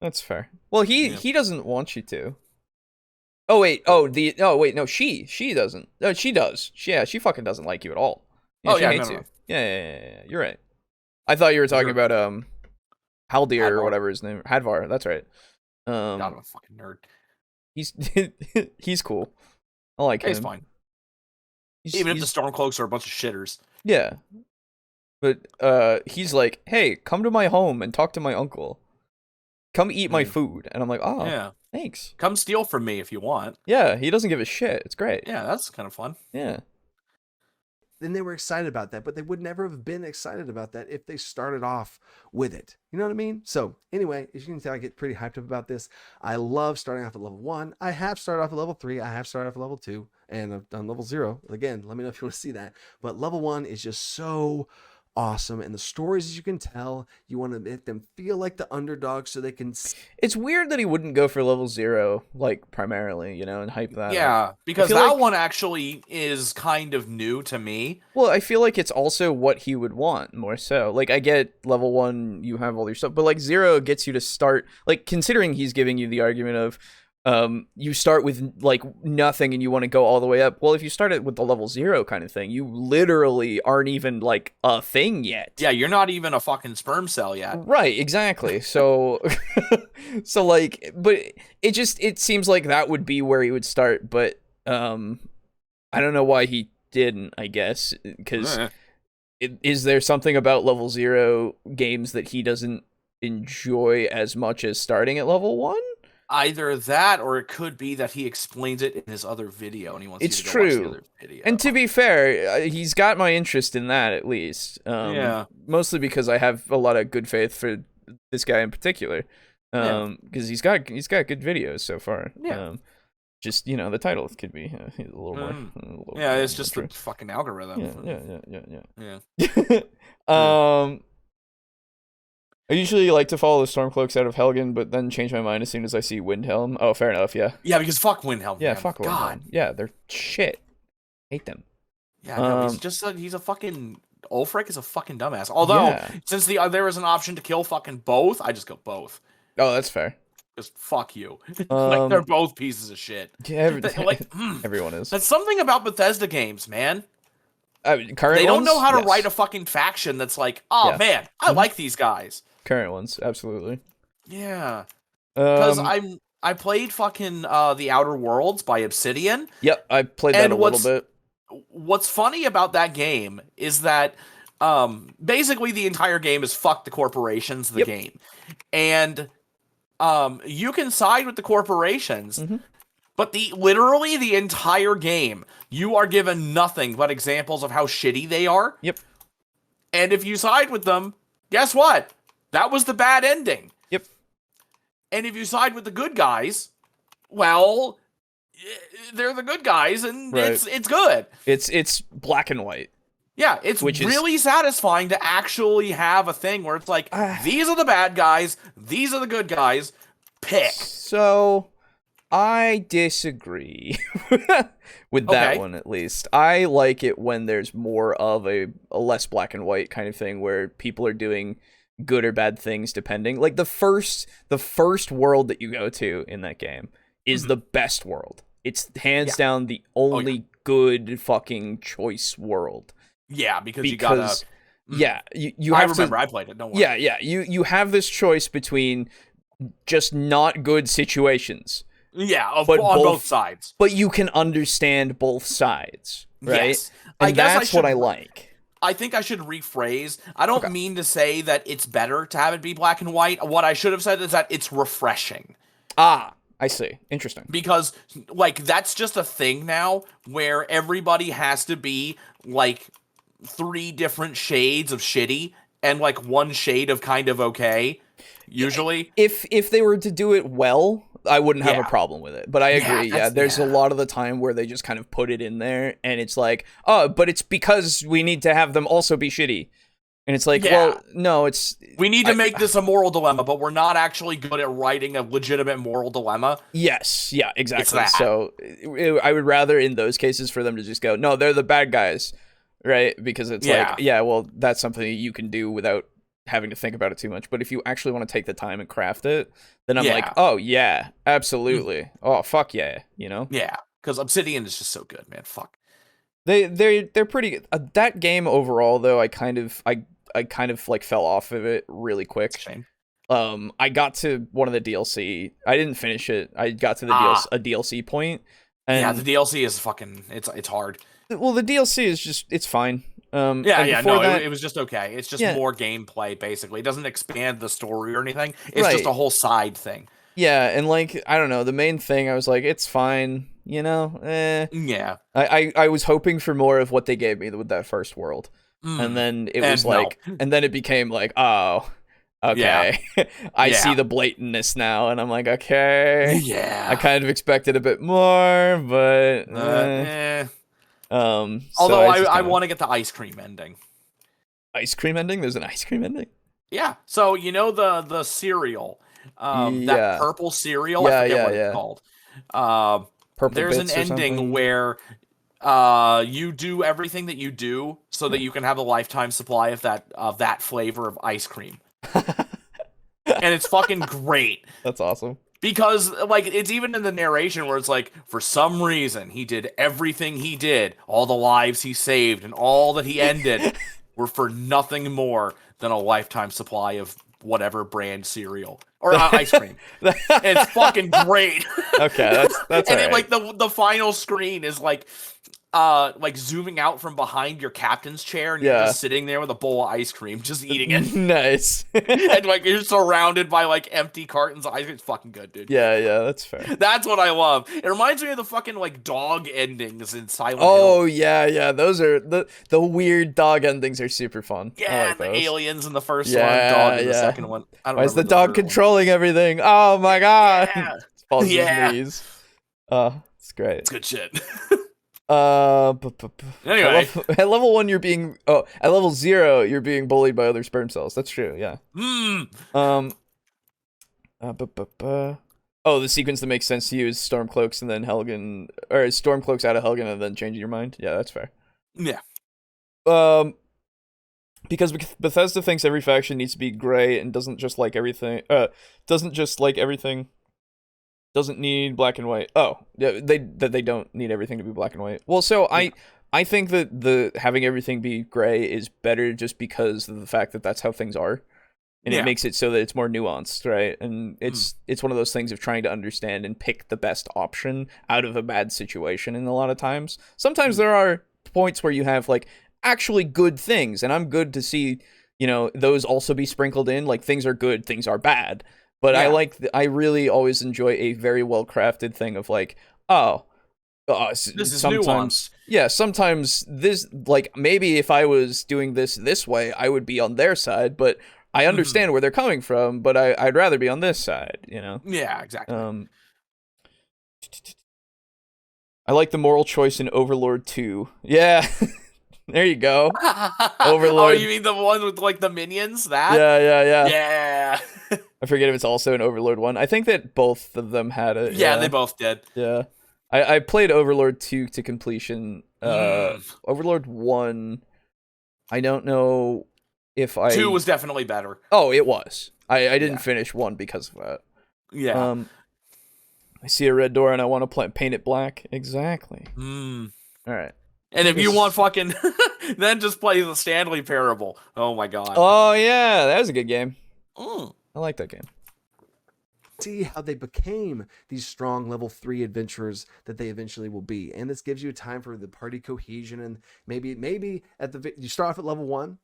That's fair. Well, he doesn't want you to. Oh wait. No, she doesn't. No, she does. She fucking doesn't like you at all. Yeah, she hates you. No. Yeah. You're right. I thought you were talking about Haldir or whatever his name. Hadvar. That's right. God, I'm a fucking nerd. He's cool. I like him. He's fine. Even if the Stormcloaks are a bunch of shitters. Yeah. But he's like, hey, come to my home and talk to my uncle. Come eat my food. And I'm like, oh, yeah. Thanks. Come steal from me if you want. Yeah, he doesn't give a shit. It's great. Yeah, that's kind of fun. Yeah. Then they were excited about that, but they would never have been excited about that if they started off with it. You know what I mean? So anyway, as you can tell, I get pretty hyped up about this. I love starting off at level 1. I have started off at level 3. I have started off at level 2, and I've done level 0. Again, let me know if you want to see that. But level 1 is just so awesome, and the stories, as you can tell, you want to make them feel like the underdog so they can. It's weird that he wouldn't go for level 0, like primarily, and hype that. Yeah, up. because that one actually is kind of new to me. Well, I feel like it's also what he would want more so. Like, I get level 1, you have all your stuff, but like 0 gets you to start. Like, considering he's giving you the argument of. You start with like nothing and you want to go all the way up. Well, if you start it with the level 0 kind of thing, you literally aren't even like a thing yet. Yeah, you're not even a fucking sperm cell yet. Right, exactly. So, but it seems like that would be where he would start. But I don't know why he didn't. I guess because is there something about level 0 games that he doesn't enjoy as much as starting at level 1? Either that, or it could be that he explains it in his other video, and he wants it's you to true. Go watch the other video. And to be fair, he's got my interest in that at least. Mostly because I have a lot of good faith for this guy in particular. Because he's got good videos so far. Yeah. Just the title could be a little more. It's just the fucking algorithm. Yeah. I usually like to follow the Stormcloaks out of Helgen, but then change my mind as soon as I see Windhelm. Oh, fair enough, yeah. Yeah, because fuck Windhelm. Yeah, man. fuck Windhelm. God. Yeah, they're shit. Hate them. Yeah, no, he's a fucking... Ulfric is a fucking dumbass. Although, since there was an option to kill fucking both, I just go both. Oh, that's fair. Just fuck you. Like, they're both pieces of shit. Yeah, everyone is. That's something about Bethesda games, man. Current they don't ones? know how to Yes. write a fucking faction that's like, oh man, I like these guys. Current ones, absolutely. Yeah, because I played fucking The Outer Worlds by Obsidian. Yep, I played that a little bit. What's funny about that game is that basically the entire game is fuck the corporations. The game, and you can side with the corporations. But literally the entire game, you are given nothing but examples of how shitty they are. Yep. And if you side with them, guess what? That was the bad ending. Yep. And if you side with the good guys, well, they're the good guys, and it's good. It's black and white. Yeah, it's really satisfying to actually have a thing where it's like, these are the bad guys, these are the good guys, pick. So... I disagree with that one, at least. I like it when there's more of a less black and white kind of thing where people are doing good or bad things depending. Like the first world that you go to in that game is the best world. It's hands down the only good fucking choice world. Yeah, because you gotta... Yeah, you have remember, I played it, don't worry. Yeah, you have this choice between just not good situations. Yeah, on both sides. But you can understand both sides, right? Yes. And that's what I like. I think I should rephrase. I don't mean to say that it's better to have it be black and white. What I should have said is that it's refreshing. I I see. Interesting. Because like that's just a thing now where everybody has to be like 3 different shades of shitty and like 1 shade of kind of okay usually. If they were to do it well, I wouldn't have a Yeah. problem with it. But I agree. Yeah, there's a lot of the time where they just kind of put it in there and it's like, oh, but it's because we need to have them also be shitty. And it's like, well, no, it's... We need to make this a moral dilemma, but we're not actually good at writing a legitimate moral dilemma. Yes, yeah, exactly. It's that. So I would rather in those cases for them to just go, no, they're the bad guys, right? Because it's like, yeah, well, that's something you can do without having to think about it too much. But if you actually want to take the time and craft it, then I'm like, oh, yeah, absolutely. Oh, fuck yeah, you know? Yeah, because Obsidian is just so good, man. Fuck. They're pretty good. That game overall, though, I kind of like fell off of it really quick. Shame. I got to one of the DLC. I didn't finish it. I got to the a DLC point. And yeah, the DLC is fucking. It's hard. Well, the DLC is just it's fine. It was just okay. It's just more gameplay basically. It doesn't expand the story or anything. It's just a whole side thing. Yeah, and like I don't know, the main thing I was like, it's fine, you know. Yeah. I was hoping for more of what they gave me with that first world. And then it was like, and then it became like, oh, okay. Yeah. I see the blatantness now, and I'm like, okay. Yeah. I kind of expected a bit more, but. Although I want to get the ice cream ending. Ice cream ending? There's an ice cream ending? Yeah. So you know the cereal, that purple cereal. I forget what it's called. Purple there's an ending where. You do everything that you do so that you can have a lifetime supply of that flavor of ice cream. And it's fucking great. That's awesome. Because, like, it's even in the narration where it's like, for some reason, he did everything he did, all the lives he saved, and all that he ended were for nothing more than a lifetime supply of whatever brand cereal. Or ice cream. It's fucking great. Okay, that's and all right. Like, the final screen is, like zooming out from behind your captain's chair, and you're just sitting there with a bowl of ice cream, just eating it. Nice. And like you're surrounded by like empty cartons of ice cream. It's fucking good, dude. Yeah, that's fair. That's what I love. It reminds me of the fucking like dog endings in Silent Hill. Hill. Yeah. Those are the weird dog endings are super fun. Yeah, like the aliens in the first one, dog in the second one. Why is the dog controlling everything? Oh my god. Falls to his knees. It's great. It's good shit. Anyway, at level 1 you're being at level 0 you're being bullied by other sperm cells. That's true. Yeah. The sequence that makes sense to you is Stormcloaks and then Helgen, or Stormcloaks out of Helgen and then changing your mind. Yeah, that's fair. Yeah. Because Bethesda thinks every faction needs to be gray and doesn't just like everything. Doesn't need black and white. Oh, yeah, they don't need everything to be black and white. Well, so I think that the having everything be gray is better just because of the fact that that's how things are, and it makes it so that it's more nuanced, right? And it's one of those things of trying to understand and pick the best option out of a bad situation. And a lot of times, sometimes there are points where you have like actually good things, and I'm good to see, you know, those also be sprinkled in. Like things are good, things are bad. But I really always enjoy a very well crafted thing of like, this is sometimes, sometimes this, like maybe if I was doing this way, I would be on their side, but I understand where they're coming from, but I'd rather be on this side, you know? Yeah, exactly. I like the moral choice in Overlord 2. Yeah. There you go. Overlord. Oh, you mean the one with like the minions? That? Yeah. Yeah. I forget if it's also an Overlord 1. I think that both of them had it. Yeah, they both did. Yeah. I played Overlord 2 to completion. Overlord 1, I don't know if 2 was definitely better. Oh, it was. I didn't finish 1 because of that. Yeah. I see a red door and I want to paint it black. Exactly. All right. And if you want fucking... then just play the Stanley Parable. Oh my god. Oh yeah, that was a good game. I like that game. See how they became these strong level 3 adventurers that they eventually will be. And this gives you time for the party cohesion, and maybe you start off at level 1.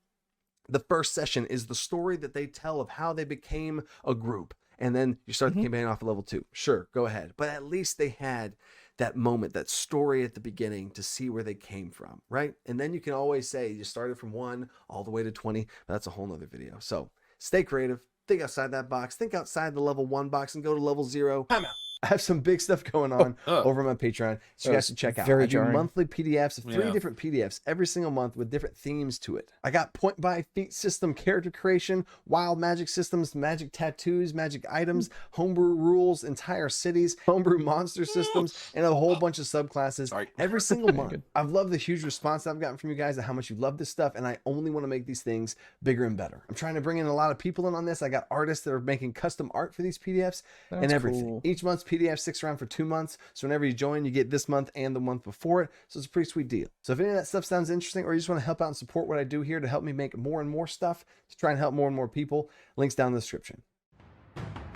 The first session is the story that they tell of how they became a group. and then you start the campaign off at level 2. Sure, go ahead. But at least they had that moment, that story at the beginning to see where they came from, right? And then you can always say you started from 1 all the way to 20. That's a whole nother video. So stay creative. Think outside that box. Think outside the level 1 box and go to level 0. I'm out. I have some big stuff going on over on my Patreon, so you guys should check out. I do monthly PDFs of 3 different PDFs every single month with different themes to it. I got point by feat system, character creation, wild magic systems, magic tattoos, magic items, homebrew rules, entire cities, homebrew monster systems, and a whole bunch of subclasses every single month. I've loved the huge response I've gotten from you guys and how much you love this stuff, and I only want to make these things bigger and better. I'm trying to bring in a lot of people in on this. I got artists that are making custom art for these PDFs and everything. Cool. Each month's PDF sticks around for 2 months, so whenever you join, you get this month and the month before it, so it's a pretty sweet deal. So if any of that stuff sounds interesting, or you just want to help out and support what I do here to help me make more and more stuff to try and help more and more people, links down in the description.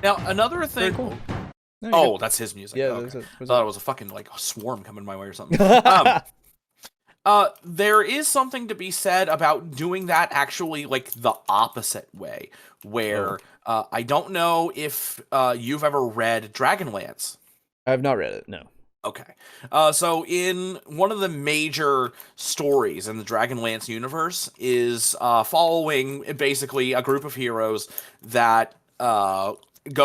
Now, another thing. Cool. Oh, that's his music. Yeah, okay. I thought it was a fucking like a swarm coming my way or something. There is something to be said about doing that actually like the opposite way, where I don't know if you've ever read Dragonlance. I have not read it, no. Okay. So in one of the major stories in the Dragonlance universe is following basically a group of heroes that go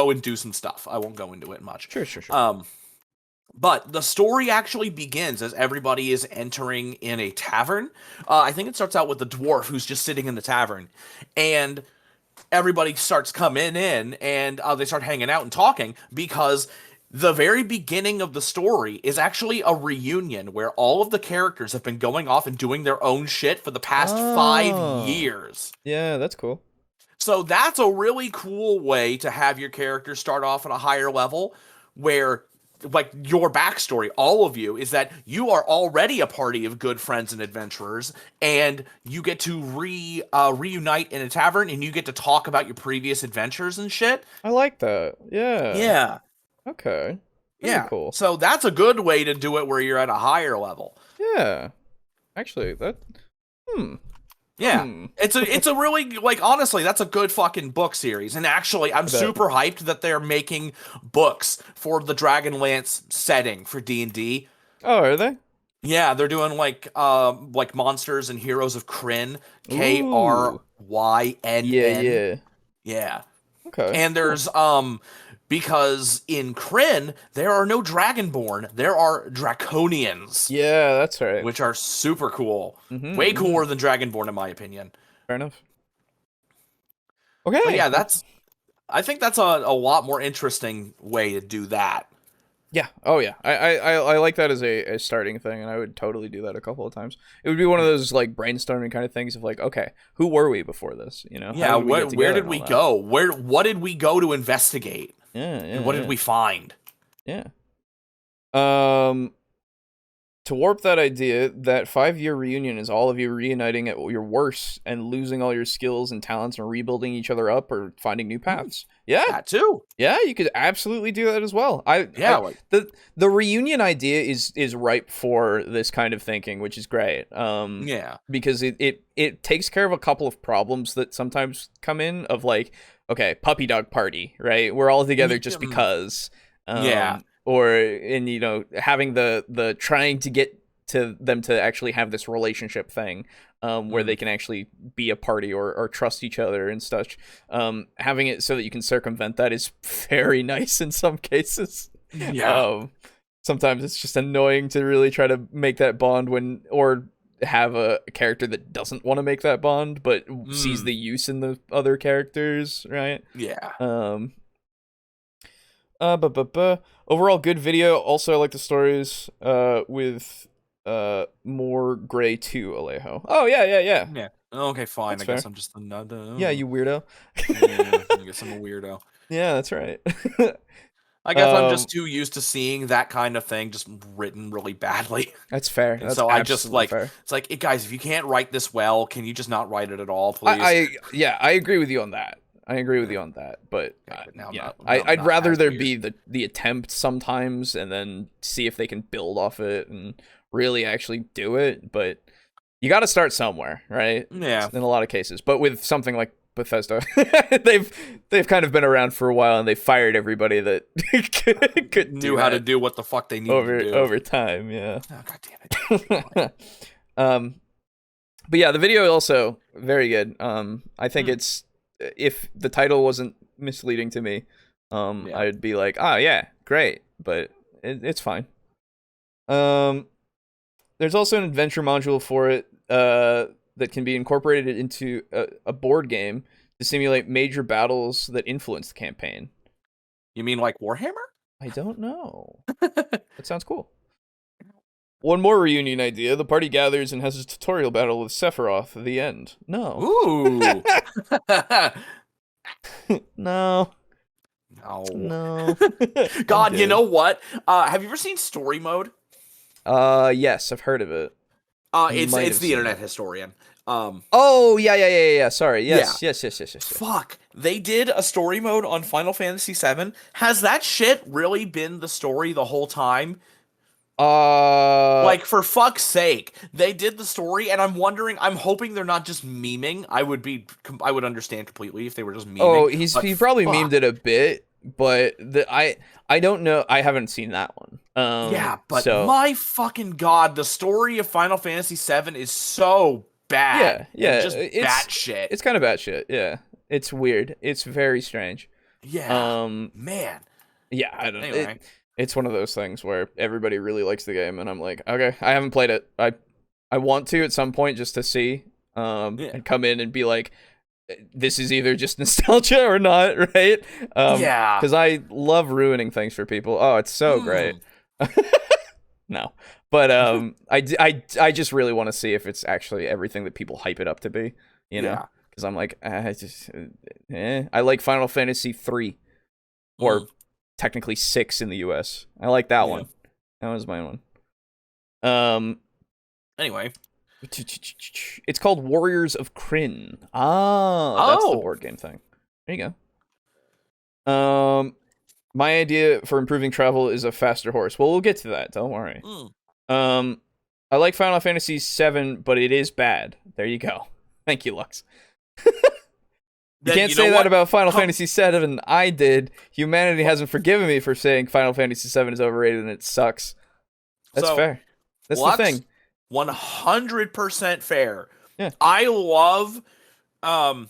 and do some stuff. I won't go into it much. Sure. But the story actually begins as everybody is entering in a tavern. I think it starts out with the dwarf who's just sitting in the tavern. And everybody starts coming in and they start hanging out and talking because the very beginning of the story is actually a reunion where all of the characters have been going off and doing their own shit for the past 5 years. Yeah, that's cool. So that's a really cool way to have your character start off at a higher level where, like, your backstory, all of you, is that you are already a party of good friends and adventurers, and you get to reunite in a tavern, and you get to talk about your previous adventures and shit. I like that. Yeah. Yeah. Okay. Yeah. Cool. So that's a good way to do it where you're at a higher level. Yeah. Actually, that... Yeah. It's a really, like, honestly, that's a good fucking book series. And actually, I'm super hyped that they're making books for the Dragonlance setting for D&D. Oh, are they? Yeah, they're doing like Monsters and Heroes of Krynn. Krynn. Yeah. Okay. And there's because in Krynn there are no Dragonborn, there are Draconians. Yeah, that's right. Which are super cool. Way cooler than Dragonborn in my opinion. Fair enough. Okay. But yeah, I think that's a lot more interesting way to do that. Yeah. Oh yeah. I like that as a starting thing, and I would totally do that a couple of times. It would be one of those like brainstorming kind of things of like, okay, who were we before this? You know? Yeah. Where did we go? What did we go to investigate? Yeah. And what did we find? Yeah. To warp that idea, that 5-year reunion is all of you reuniting at your worst and losing all your skills and talents and rebuilding each other up or finding new paths. Yeah, that too. Yeah, you could absolutely do that as well. The reunion idea is ripe for this kind of thinking, which is great. Yeah, because it takes care of a couple of problems that sometimes come in of like, okay, puppy dog party, right? We're all together just because. Yeah. Or you know, having the trying to get to them to actually have this relationship thing where they can actually be a party or trust each other and such. Having it so that you can circumvent that is very nice in some cases. Yeah. Sometimes it's just annoying to really try to make that bond or have a character that doesn't want to make that bond but sees the use in the other characters, right? Yeah. Overall, good video. Also, I like the stories with more gray too, Alejo. Oh, yeah. Yeah. Okay, fine. That's I guess fair. I'm just another... Yeah, you weirdo. Yeah, I guess I'm a weirdo. Yeah, that's right. I guess I'm just too used to seeing that kind of thing just written really badly. That's fair. And that's so I just like fair. It's like, hey, guys, if you can't write this well, can you just not write it at all, please? I agree with you on that. But I'd rather there be the attempt sometimes and then see if they can build off it and really actually do it. But you got to start somewhere, right? Yeah. In a lot of cases. But with something like Bethesda. they've kind of been around for a while, and they fired everybody that could knew how to do what the fuck they needed to do over time. Yeah. Oh, God damn it. But yeah, the video also very good. I think it's, if the title wasn't misleading to me, I'd be like, oh yeah, great, but it's fine. There's also an adventure module for it that can be incorporated into a board game to simulate major battles that influence the campaign. You mean like Warhammer? I don't know. That sounds cool. One more reunion idea. The party gathers and has a tutorial battle with Sephiroth at the end. No. Ooh. No. No. God, you know what? Have you ever seen Story Mode? Yes, I've heard of it. It's the Internet Historian. Oh, yeah. Sorry. Yes. Fuck. They did a story mode on Final Fantasy VII. Has that shit really been the story the whole time? Like, for fuck's sake, they did the story, and I'm hoping they're not just memeing. I would understand completely if they were just memeing. Oh, he probably memed it a bit, but I don't know. I haven't seen that one. My fucking God, the story of Final Fantasy VII is so bad. Yeah, just batshit. It's kind of batshit. Yeah, it's weird. It's very strange. Yeah. Man. Yeah, I don't know. Anyway. It's one of those things where everybody really likes the game, and I'm like, okay, I haven't played it. I want to at some point just to see, and come in and be like, this is either just nostalgia or not, right? Because I love ruining things for people. Oh, it's so great. No, but I just really want to see if it's actually everything that people hype it up to be, you know? Because I'm like, I like Final Fantasy 3, or technically 6 in the US. I like that one. That was my one. Anyway, it's called Warriors of Krynn. That's the board game thing. There you go. My idea for improving travel is a faster horse. Well, we'll get to that. Don't worry. I like Final Fantasy VII, but it is bad. There you go. Thank you, Lux. You can't say that about Final Fantasy VII. I did. Humanity hasn't forgiven me for saying Final Fantasy VII is overrated and it sucks. That's fair. That's Lux, the thing. 100% fair. Yeah. I love August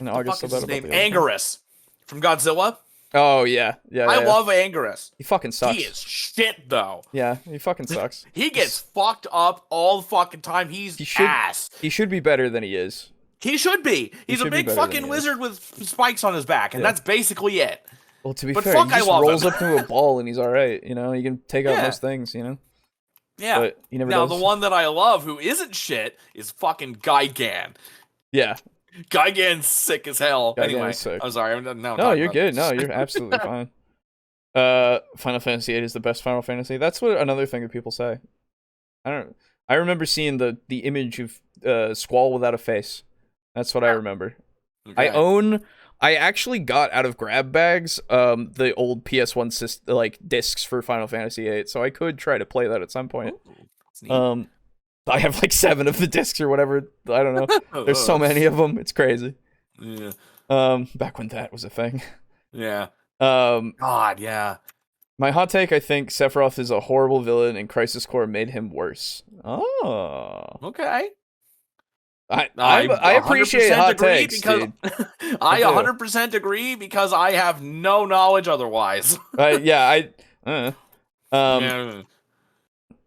what's his name? Anguirus from Godzilla. Oh yeah. I love Anguirus. He fucking sucks. He is shit though. Yeah, he fucking sucks. He gets fucked up all the fucking time. He's ass. He should be better than he is. He should be. He's a big fucking lizard with spikes on his back, and that's basically it. Well, to be fair, he just rolls up to a ball and he's all right. You know, he can take out most things. You know. Yeah. But he never does. The one that I love, who isn't shit, is fucking Gigan. Yeah. Gigan's sick as hell. Anyway, sick. I'm sorry. No, you're good. No, you're absolutely fine. Final Fantasy VIII is the best Final Fantasy. That's what another thing that people say. I remember seeing the image of Squall without a face. That's what I remember. Okay. I actually got out of grab bags the old PS1 discs for Final Fantasy VIII, so I could try to play that at some point. I have like 7 of the discs or whatever. I don't know. There's so many of them. It's crazy. Yeah. Back when that was a thing. Yeah. God, yeah. My hot take, I think Sephiroth is a horrible villain and Crisis Core made him worse. Oh. Okay. I appreciate hot takes, dude. I 100% agree because I have no knowledge otherwise.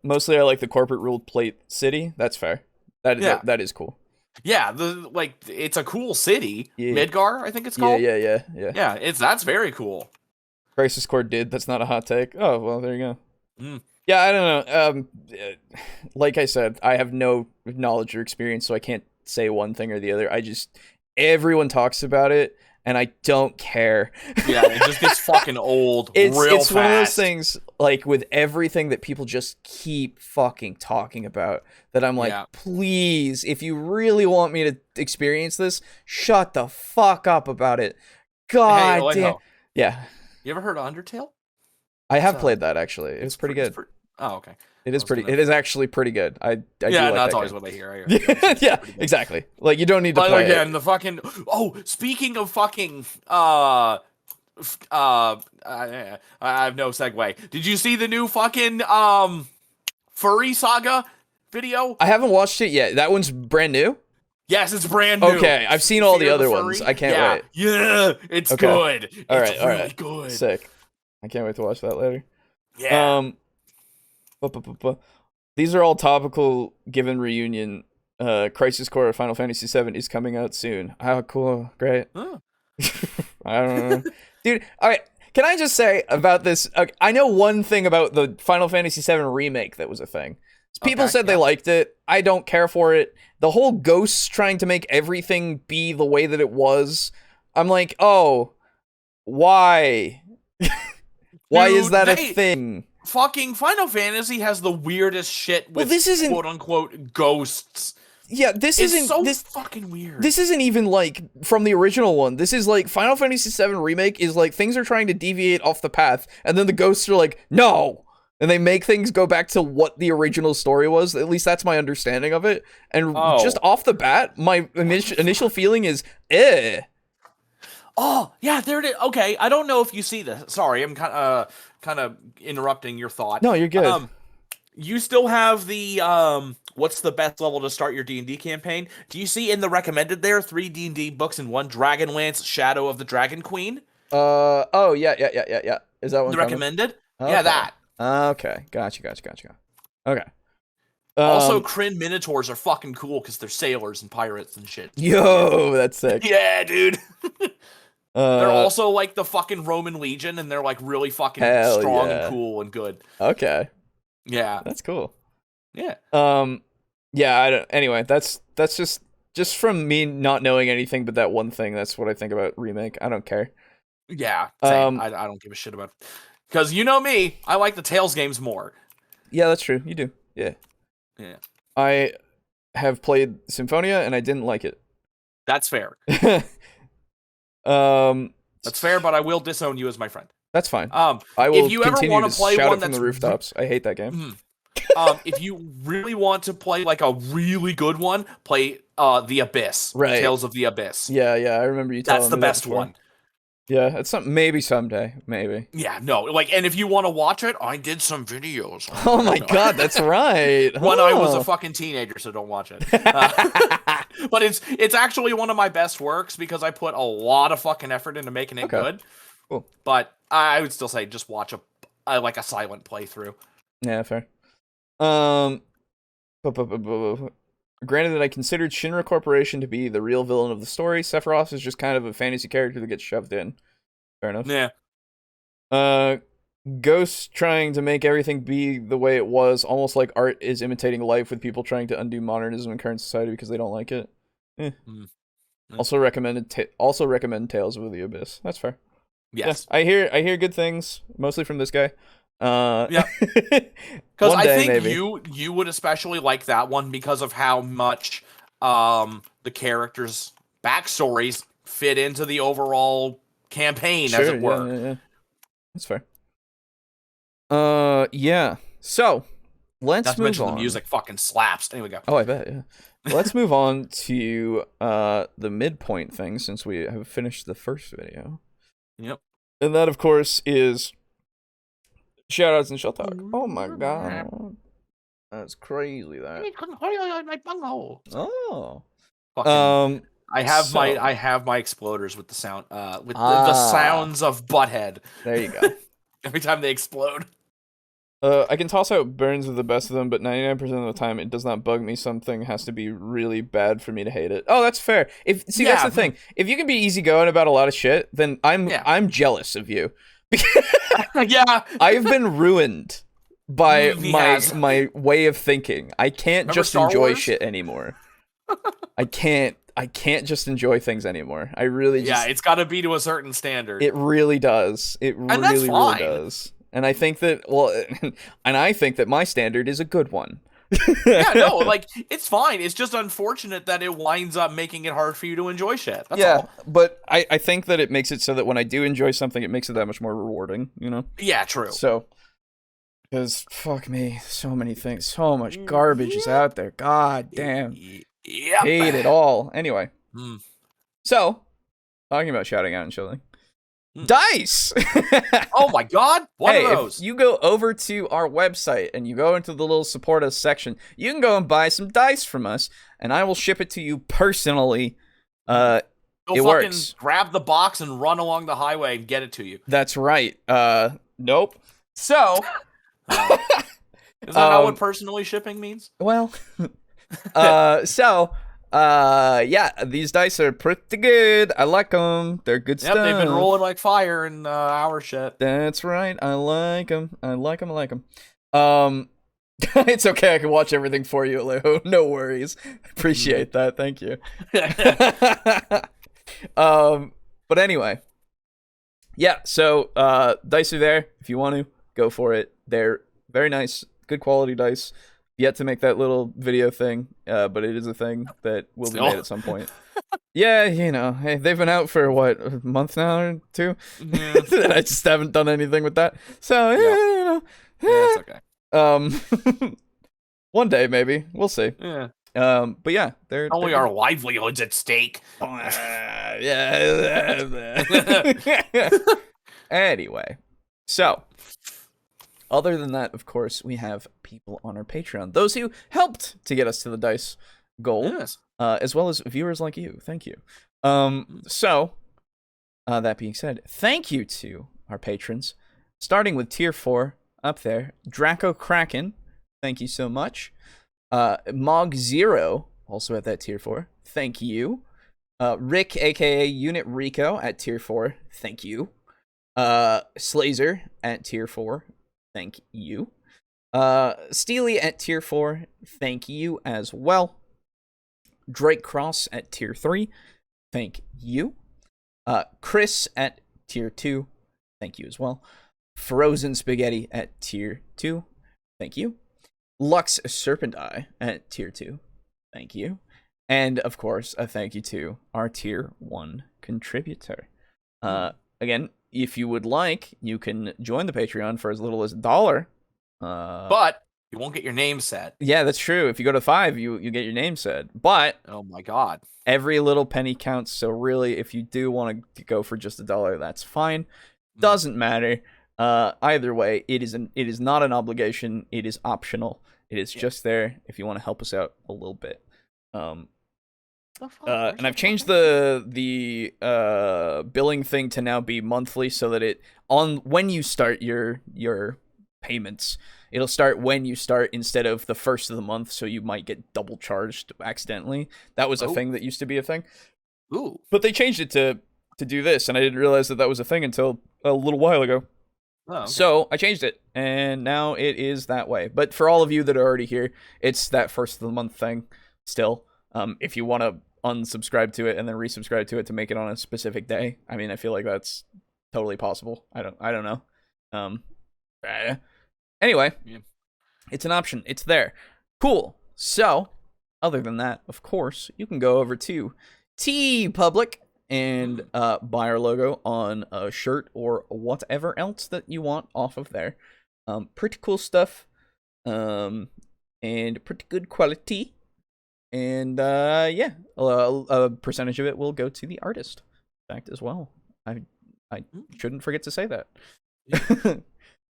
Mostly I like the corporate ruled plate city. That's fair. That is cool. Yeah, it's a cool city. Yeah. Midgar, I think it's called. Yeah. Yeah, that's very cool. Crisis Core did. That's not a hot take. Oh, well, there you go. Yeah, I don't know. Like I said, I have no knowledge or experience, so I can't say one thing or the other. Everyone talks about it, and I don't care. Yeah, it just gets fucking old real fast. It's one of those things, like, with everything that people just keep fucking talking about, that I'm like, please, if you really want me to experience this, shut the fuck up about it. God damn. Yeah. You ever heard of Undertale? I have played that, actually. It was pretty good. Oh, okay. It is pretty. It is actually pretty good. I do like that's that always game. what I hear. Yeah, exactly. Like you don't need to But play again, it. the fucking. Oh, speaking of fucking. I have no segue. Did you see the new fucking furry saga video? I haven't watched it yet. That one's brand new. Yes, it's brand new. Okay, I've seen all the Fear other Furry? ones. I can't yeah. wait. Yeah, it's Okay. good. It's All really right. good. Sick. I can't wait to watch that later. Yeah. These are all topical given reunion. Crisis Core Final Fantasy VII is coming out soon. Oh, cool. Great. Oh. I don't know. Dude, all right. Can I just say about this? I know one thing about the Final Fantasy VII remake that was a thing. People said they liked it. I don't care for it. The whole ghosts trying to make everything be the way that it was. I'm like, oh, why? Why is that a thing? Fucking Final Fantasy has the weirdest shit with this isn't quote unquote ghosts. Yeah, this isn't so this fucking weird. This isn't even like from the original one. This is like Final Fantasy VII remake is like things are trying to deviate off the path, and then the ghosts are like, no, and they make things go back to what the original story was. At least that's my understanding of it. And just off the bat, my initial feeling is, eh. Oh yeah, there it is. Okay, I don't know if you see this. Sorry, I'm kind of interrupting your thought. No, you're good. You still have the what's the best level to start your D&D campaign? Do you see in the recommended there 3 D&D books and 1 Dragonlance Shadow of the Dragon Queen? Oh yeah. Is that one the recommended? Okay. Yeah, that. Okay, gotcha. Okay. Also, Kryn Minotaurs are fucking cool because they're sailors and pirates and shit. Yo, that's sick. Yeah, dude. They're also like the fucking Roman Legion, and they're like really fucking strong and cool and good. Okay. Yeah, that's cool. Yeah. Yeah. I don't. Anyway, that's just from me not knowing anything but that one thing. That's what I think about remake. I don't care. Yeah. Same. I don't give a shit about. Because you know me, I like the Tales games more. Yeah, that's true. You do. Yeah. Yeah. I have played Symphonia and I didn't like it. That's fair. That's fair, but I will disown you as my friend. That's fine. I will if you ever continue want to play shout one it from that's the rooftops. I hate that game. If you really want to play like a really good one, play The Abyss. Right. Tales of the Abyss. Yeah, I remember you telling me that's the best one. Yeah, it's maybe someday, maybe. Yeah, no, like, and if you want to watch it, I did some videos. Oh my god, that's right. When I was a fucking teenager, so don't watch it. But it's actually one of my best works because I put a lot of fucking effort into making it good. Cool. But I would still say just watch a silent playthrough. Yeah, fair. Granted that I considered Shinra Corporation to be the real villain of the story, Sephiroth is just kind of a fantasy character that gets shoved in. Fair enough. Yeah. Ghosts trying to make everything be the way it was, almost like art is imitating life with people trying to undo modernism in current society because they don't like it. Also recommend Tales of the Abyss. That's fair. Yes. Yeah, I hear good things, mostly from this guy. Yeah. Because I think maybe. you would especially like that one because of how much the characters' backstories fit into the overall campaign, as it were. Yeah. That's fair. Yeah. So let's move on. The music fucking slaps. Anyway, go. Oh, I bet. Yeah. Let's move on to the midpoint thing since we have finished the first video. Yep. And that, of course, is shoutouts and shell talk. Oh my god, that's crazy. That. Oh. Fucking, I have my exploders with the sound with the sounds of Butthead. There you go. Every time they explode. I can toss out burns with the best of them, but 99% of the time it does not bug me. Something has to be really bad for me to hate it. Oh, that's fair. That's the thing. If you can be easygoing about a lot of shit, then I'm jealous of you. Yeah. I've been ruined by my way of thinking. I can't just enjoy shit anymore. I can't just enjoy things anymore. I really just... Yeah, it's got to be to a certain standard. It really does. It really does. And I think that my standard is a good one. Yeah, no, like, it's fine. It's just unfortunate that it winds up making it hard for you to enjoy shit. That's all. But I think that it makes it so that when I do enjoy something, it makes it that much more rewarding, you know? Yeah, true. So, Because, fuck me, so many things, so much garbage is out there. God damn. Yep. Hate it all. Anyway. Mm. So, talking about shouting out and chilling. Dice! Oh my god, what hey, are those? If you go over to our website and you go into the little support us section, you can go and buy some dice from us, and I will ship it to you personally. Go it fucking works. grab the box and run along the highway and get it to you. That's right. Nope. So... Is that not what personally shipping means? Well, yeah, these dice are pretty good. I like them. They're good stuff. Yep, they've been rolling like fire in our shit. That's right. I like them. I like them. I like them. It's okay. I can watch everything for you, Alejo. No worries. Appreciate that. Thank you. But anyway, yeah. So, dice are there. If you want to, go for it. They're very nice, good quality dice. Yet to make that little video thing, but it is a thing that will be made at some point. Yeah, you know, hey, they've been out for what, a month now or two? Yeah. And I just haven't done anything with that. So, yeah, you know. Yeah, it's okay. One day maybe. We'll see. Yeah. But yeah, Only our livelihoods at stake. Anyway, so other than that, of course, we have people on our Patreon, those who helped to get us to the dice goal, Yes. As well as viewers like you. Thank you. So that being said, thank you to our patrons, starting with tier 4 up there, Draco Kraken. Thank you so much. Mog Zero, also at that tier 4. Thank you. Rick, aka Unit Rico, at tier 4. Thank you. Slazer at tier 4. Thank you. Steely at tier 4. Thank you as well. Drake Cross at tier 3. Thank you. Chris at tier 2. Thank you as well. Frozen Spaghetti at tier 2. Thank you. Lux Serpent Eye at tier 2. Thank you. And, of course, a thank you to our tier 1 contributor. Again, if you would like, you can join the Patreon for as little as $1. But you won't get your name said. Yeah, that's true. If you go to 5, you get your name said. But oh my god, every little penny counts. So really, if you do want to go for just $1, that's fine. Doesn't matter. Either way, it is not an obligation. It is optional. It is just there if you want to help us out a little bit. And I've changed the billing thing to now be monthly, so that when you start your payments, it'll start when you start instead of the first of the month, so you might get double charged accidentally. That was a thing that used to be a thing. Ooh. But they changed it to do this, and I didn't realize that was a thing until a little while ago. Oh, okay. So I changed it, and now it is that way. But for all of you that are already here, it's that first of the month thing still. If you want to unsubscribe to it and then resubscribe to it to make it on a specific day, I mean, I feel like that's totally possible. I don't know. Anyway, It's an option. It's there. Cool. So, other than that, of course, you can go over to TeePublic and buy our logo on a shirt or whatever else that you want off of there. Pretty cool stuff. And pretty good quality. And yeah, a percentage of it will go to the artist, in fact, as well. I shouldn't forget to say that.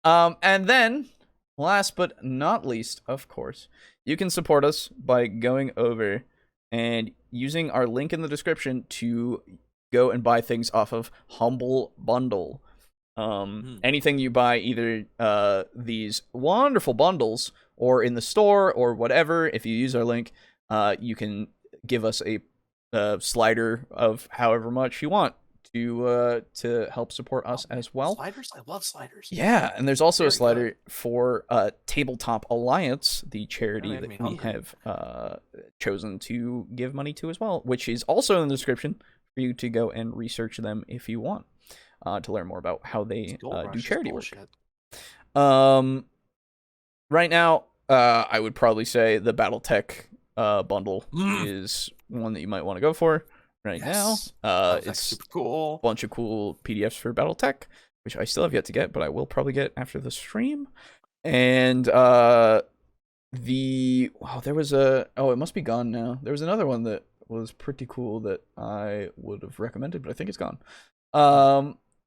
And then, last but not least, of course, you can support us by going over and using our link in the description to go and buy things off of Humble Bundle. Anything you buy, either these wonderful bundles or in the store or whatever, if you use our link, you can give us a slider of however much you want to help support us as well. Sliders? I love sliders. Yeah, and there's also a slider for Tabletop Alliance, the charity That made that me we hungry. have chosen to give money to as well, which is also in the description for you to go and research them if you want to learn more about how they do charity work. Right now, I would probably say the BattleTech bundle is one that you might want to go for. Right now, it's super cool. A bunch of cool PDFs for BattleTech, which I still have yet to get, but I will probably get after the stream. And there was it must be gone now. There was another one that was pretty cool that I would have recommended, but I think it's gone.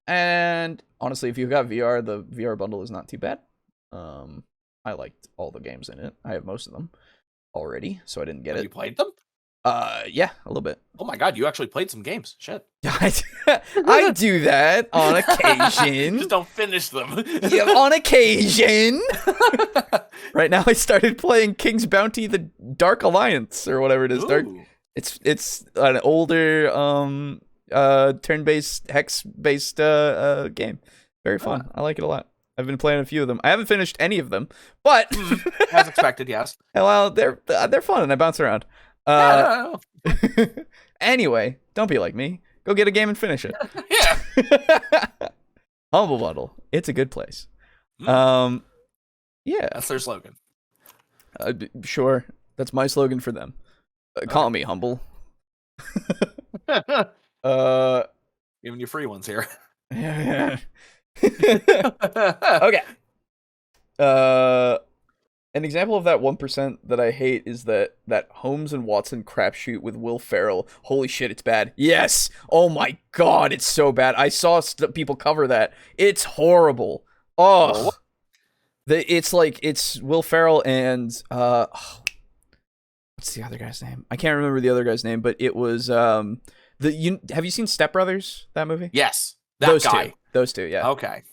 And honestly, if you've got VR, the VR bundle is not too bad. I liked all the games in it. I have most of them already, so I didn't get it. You played them? Yeah, a little bit. Oh my god, you actually played some games. Shit. I do that on occasion. Just don't finish them. Yeah, on occasion. Right now I started playing King's Bounty: The Dark Alliance, or whatever it is. Ooh. It's an older turn-based, hex-based game. Very fun. I like it a lot. I've been playing a few of them. I haven't finished any of them, but as expected, yes. Well, they're fun and I bounce around. Anyway, don't be like me. Go get a game and finish it. Yeah. Humble Bundle. It's a good place. Mm. Yeah. That's their slogan. Sure. That's my slogan for them. Call me humble. Giving you free ones here. Okay. An example of that 1% that I hate is that Holmes and Watson crapshoot with Will Ferrell. Holy shit, it's bad. Yes. Oh my god, it's so bad. I saw people cover that. It's horrible. Oh. It's Will Ferrell and what's the other guy's name? I can't remember the other guy's name, but it was have you seen Step Brothers, that movie? Yes. Those two, yeah. Okay.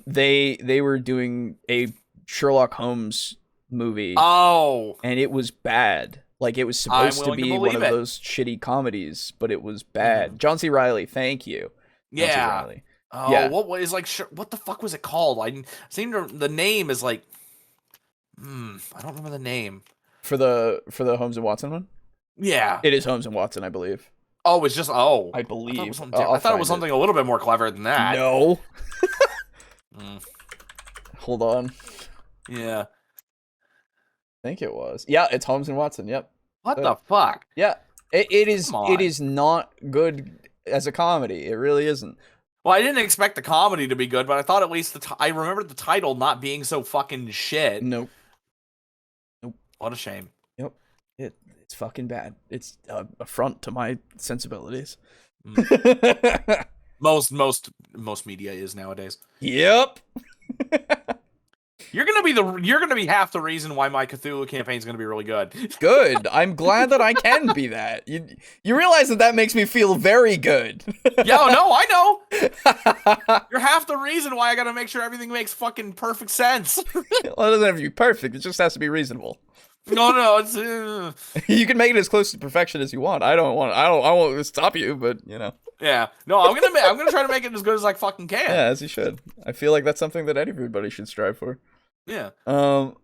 They were doing a Sherlock Holmes movie. Oh. And it was bad. Like, it was supposed to be one of those shitty comedies, but it was bad. John C. Reilly, thank you. Yeah. John C. Reilly. Oh, yeah. What is what the fuck was it called? I seem to the name is like I don't remember the name. For the Holmes and Watson one? Yeah. It is Holmes and Watson, I believe. Oh, it's just I believe. I thought it was something a little bit more clever than that. No. Hold on. Yeah. I think it was. Yeah, it's Holmes and Watson. Yep. What the fuck? Yeah. It is not good as a comedy. It really isn't. Well, I didn't expect the comedy to be good, but I thought at least I remembered the title not being so fucking shit. Nope. What a shame. Yep. It's fucking bad. It's an affront to my sensibilities. Most media is nowadays. Yep. You're gonna be half the reason why my Cthulhu campaign is gonna be really good. Good. I'm glad that I can be that. You realize that makes me feel very good. Yeah, no, I know. You're half the reason why I gotta make sure everything makes fucking perfect sense. Well, it doesn't have to be perfect. It just has to be reasonable. No, it's you can make it as close to perfection as you want. I won't stop you, but you know. Yeah. No, I'm gonna try to make it as good as I fucking can. Yeah, as you should. I feel like that's something that everybody should strive for. Yeah.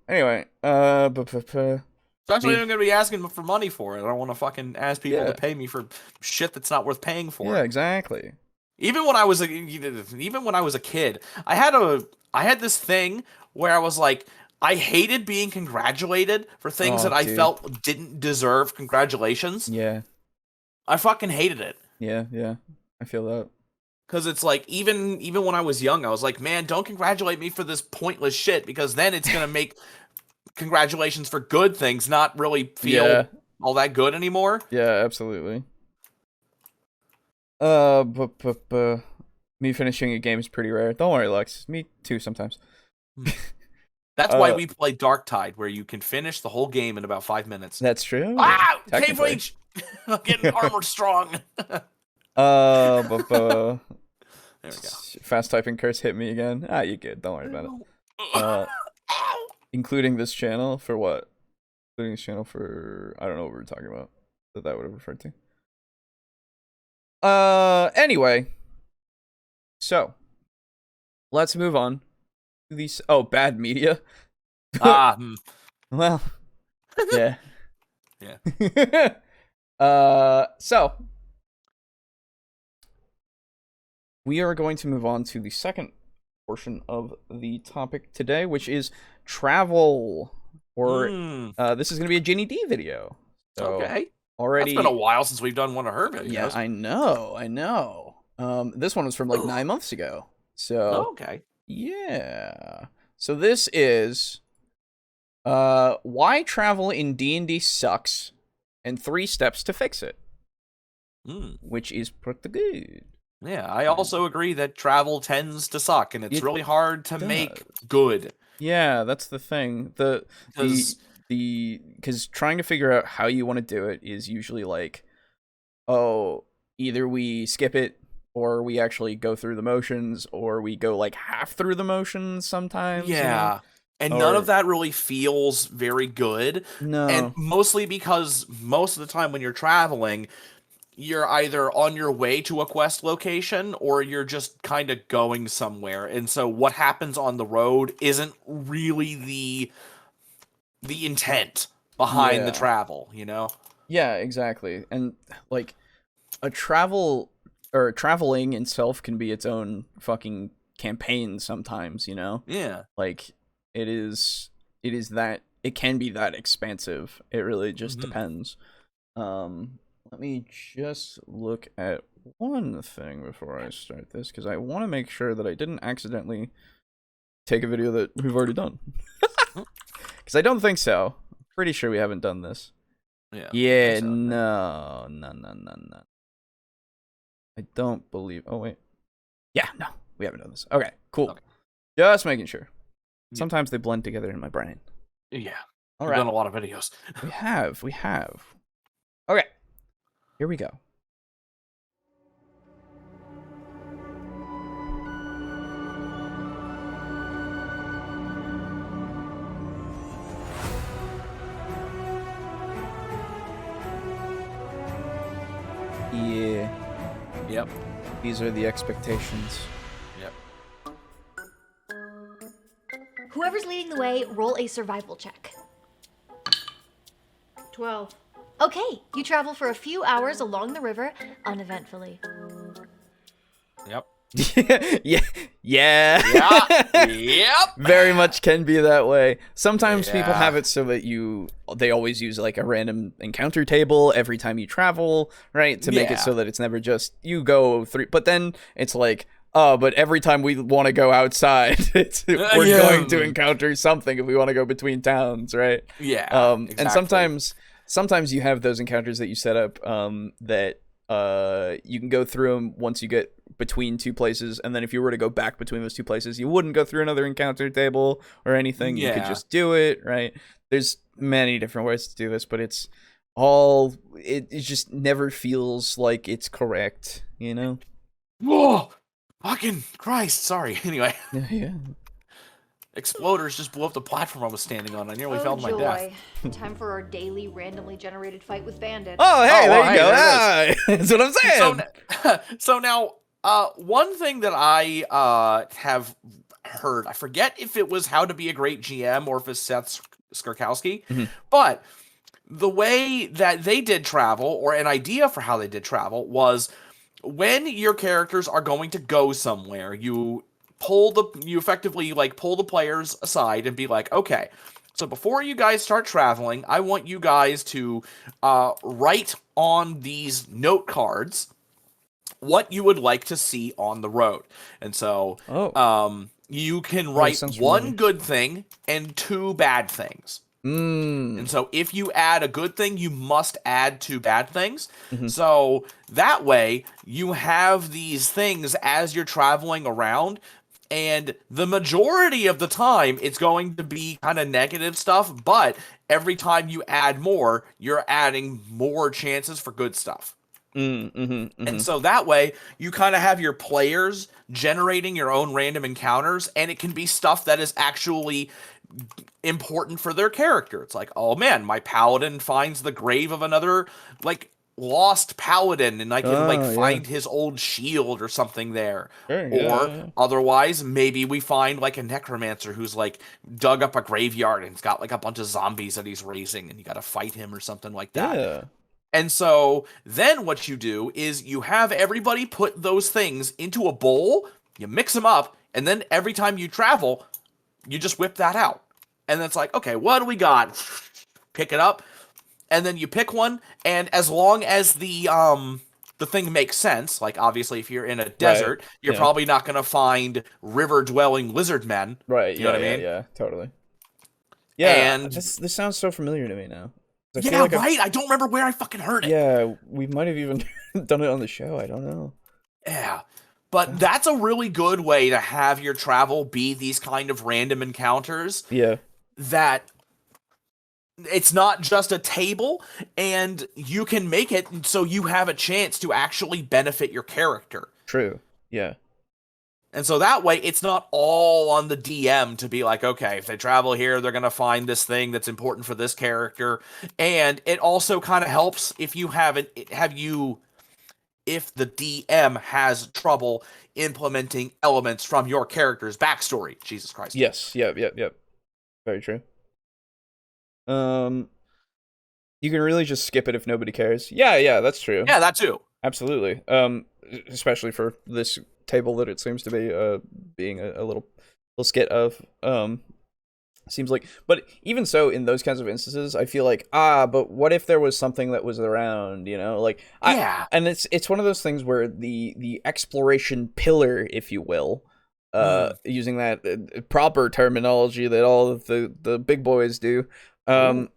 Anyway. Especially if I'm gonna be asking for money for it. I don't want to fucking ask people to pay me for shit that's not worth paying for. Yeah, exactly. Even when I was a kid, I had this thing where I was like, I hated being congratulated for things that I felt didn't deserve congratulations. Yeah. I fucking hated it. Yeah. I feel that. Because it's like, even when I was young, I was like, man, don't congratulate me for this pointless shit, because then it's going to make congratulations for good things not really feel all that good anymore. Yeah, absolutely. Me finishing a game is pretty rare. Don't worry, Lex. Me too sometimes. That's why we play Dark Tide, where you can finish the whole game in about 5 minutes. That's true. Ah! Cave Reach! I'm getting armored strong. There we go. Fast typing curse hit me again. You're good. Don't worry about it. Including this channel for what? Including this channel for... I don't know what we were talking about. That would have referred to. Anyway. So. Let's move on. These bad media. Well, yeah. So we are going to move on to the second portion of the topic today, which is travel. Or this is going to be a Ginny D video. So okay. Already, it's been a while since we've done one of her videos. Yeah, I know. This one was from like 9 months ago. So okay. Yeah. So this is why travel in D&D sucks and 3 steps to fix it. Which is pretty good. Yeah, I also agree that travel tends to suck, and it's really hard to make good. Yeah, that's the thing. Because trying to figure out how you want to do it is usually like, oh, either we skip it, or we actually go through the motions, or we go like half through the motions sometimes. Yeah. And none of that really feels very good. No. And mostly because most of the time when you're traveling, you're either on your way to a quest location or you're just kind of going somewhere. And so what happens on the road isn't really the intent behind the travel, you know? Yeah, exactly. And like traveling itself can be its own fucking campaign sometimes, you know? Yeah. Like it can be that expansive. It really just depends. Let me just look at one thing before I start this, because I want to make sure that I didn't accidentally take a video that we've already done. Because I don't think so. I'm pretty sure we haven't done this. Yeah, no. I don't believe... Oh, wait. Yeah, no, we haven't done this. Okay, cool. Okay. Just making sure. Sometimes they blend together in my brain. Yeah. All We've done a lot of videos. We have. Okay. Here we go. Yeah. Yep. These are the expectations. Yep. Whoever's leading the way, roll a survival check. 12. Okay, you travel for a few hours along the river uneventfully. Yep. Yeah. Yep. Very much can be that way. Sometimes people have it so that they always use like a random encounter table every time you travel, right? To make it so that it's never just you go through. But then it's like, oh, but every time we want to go outside, we're going to encounter something if we want to go between towns, right? Yeah. Exactly. And sometimes you have those encounters that you set up that you can go through them once you get between 2 places, and then if you were to go back between those 2 places, you wouldn't go through another encounter table or anything. You could just do it, right? There's many different ways to do this, but it just never feels like it's correct, you know? Whoa! Fucking Christ, sorry. Anyway. Yeah. Exploders just blew up the platform I was standing on. I nearly fell to my death. Time for our daily randomly generated fight with bandits. Oh, hey, there you go. That's what I'm saying. So now, one thing that I have heard, I forget if it was How to Be a Great GM or if it's Seth Skarkowski, but the way that they did travel, or an idea for how they did travel, was when your characters are going to go somewhere, you effectively like pull the players aside and be like, okay, so before you guys start traveling, I want you guys to write on these note cards what you would like to see on the road. And so you can write one good thing and 2 bad things. And so if you add a good thing, you must add 2 bad things. So that way you have these things as you're traveling around, and the majority of the time it's going to be kind of negative stuff, but every time you add more, you're adding more chances for good stuff. And so that way you kind of have your players generating your own random encounters, and it can be stuff that is actually important for their character. It's like, oh man, my paladin finds the grave of another like lost paladin, and I can find his old shield or something there. Otherwise, maybe we find like a necromancer who's like dug up a graveyard and he's got like a bunch of zombies that he's raising, and you got to fight him or something like that. And so then what you do is you have everybody put those things into a bowl, you mix them up, and then every time you travel, you just whip that out. And it's like, okay, what do we got? Pick it up. And then you pick one, and as long as the the thing makes sense. Like, obviously, if you're in a desert, you're yeah. probably not going to find river-dwelling lizard men. Right. You know what I mean? Yeah. Totally. Yeah. And This sounds so familiar to me now. I yeah, feel like right. I don't remember where I fucking heard it. Yeah, we might have even done it on the show. I don't know. Yeah. But that's a really good way to have your travel be these kind of random encounters. Yeah. That it's not just a table, and you can make it so you have a chance to actually benefit your character. True. Yeah. And so that way, it's not all on the DM to be like, okay, if they travel here, they're going to find this thing that's important for this character. And it also kind of helps if you if the DM has trouble implementing elements from your character's backstory. Jesus Christ. Yes. Yep. Very true. You can really just skip it if nobody cares. Yeah, that's true. Yeah, that too. Absolutely. Especially for this table that it seems to be being a little skit of. Seems like, but even so, in those kinds of instances, I feel like but what if there was something that was around, like and it's one of those things where the exploration pillar, if you will, using that proper terminology that all of the big boys do, that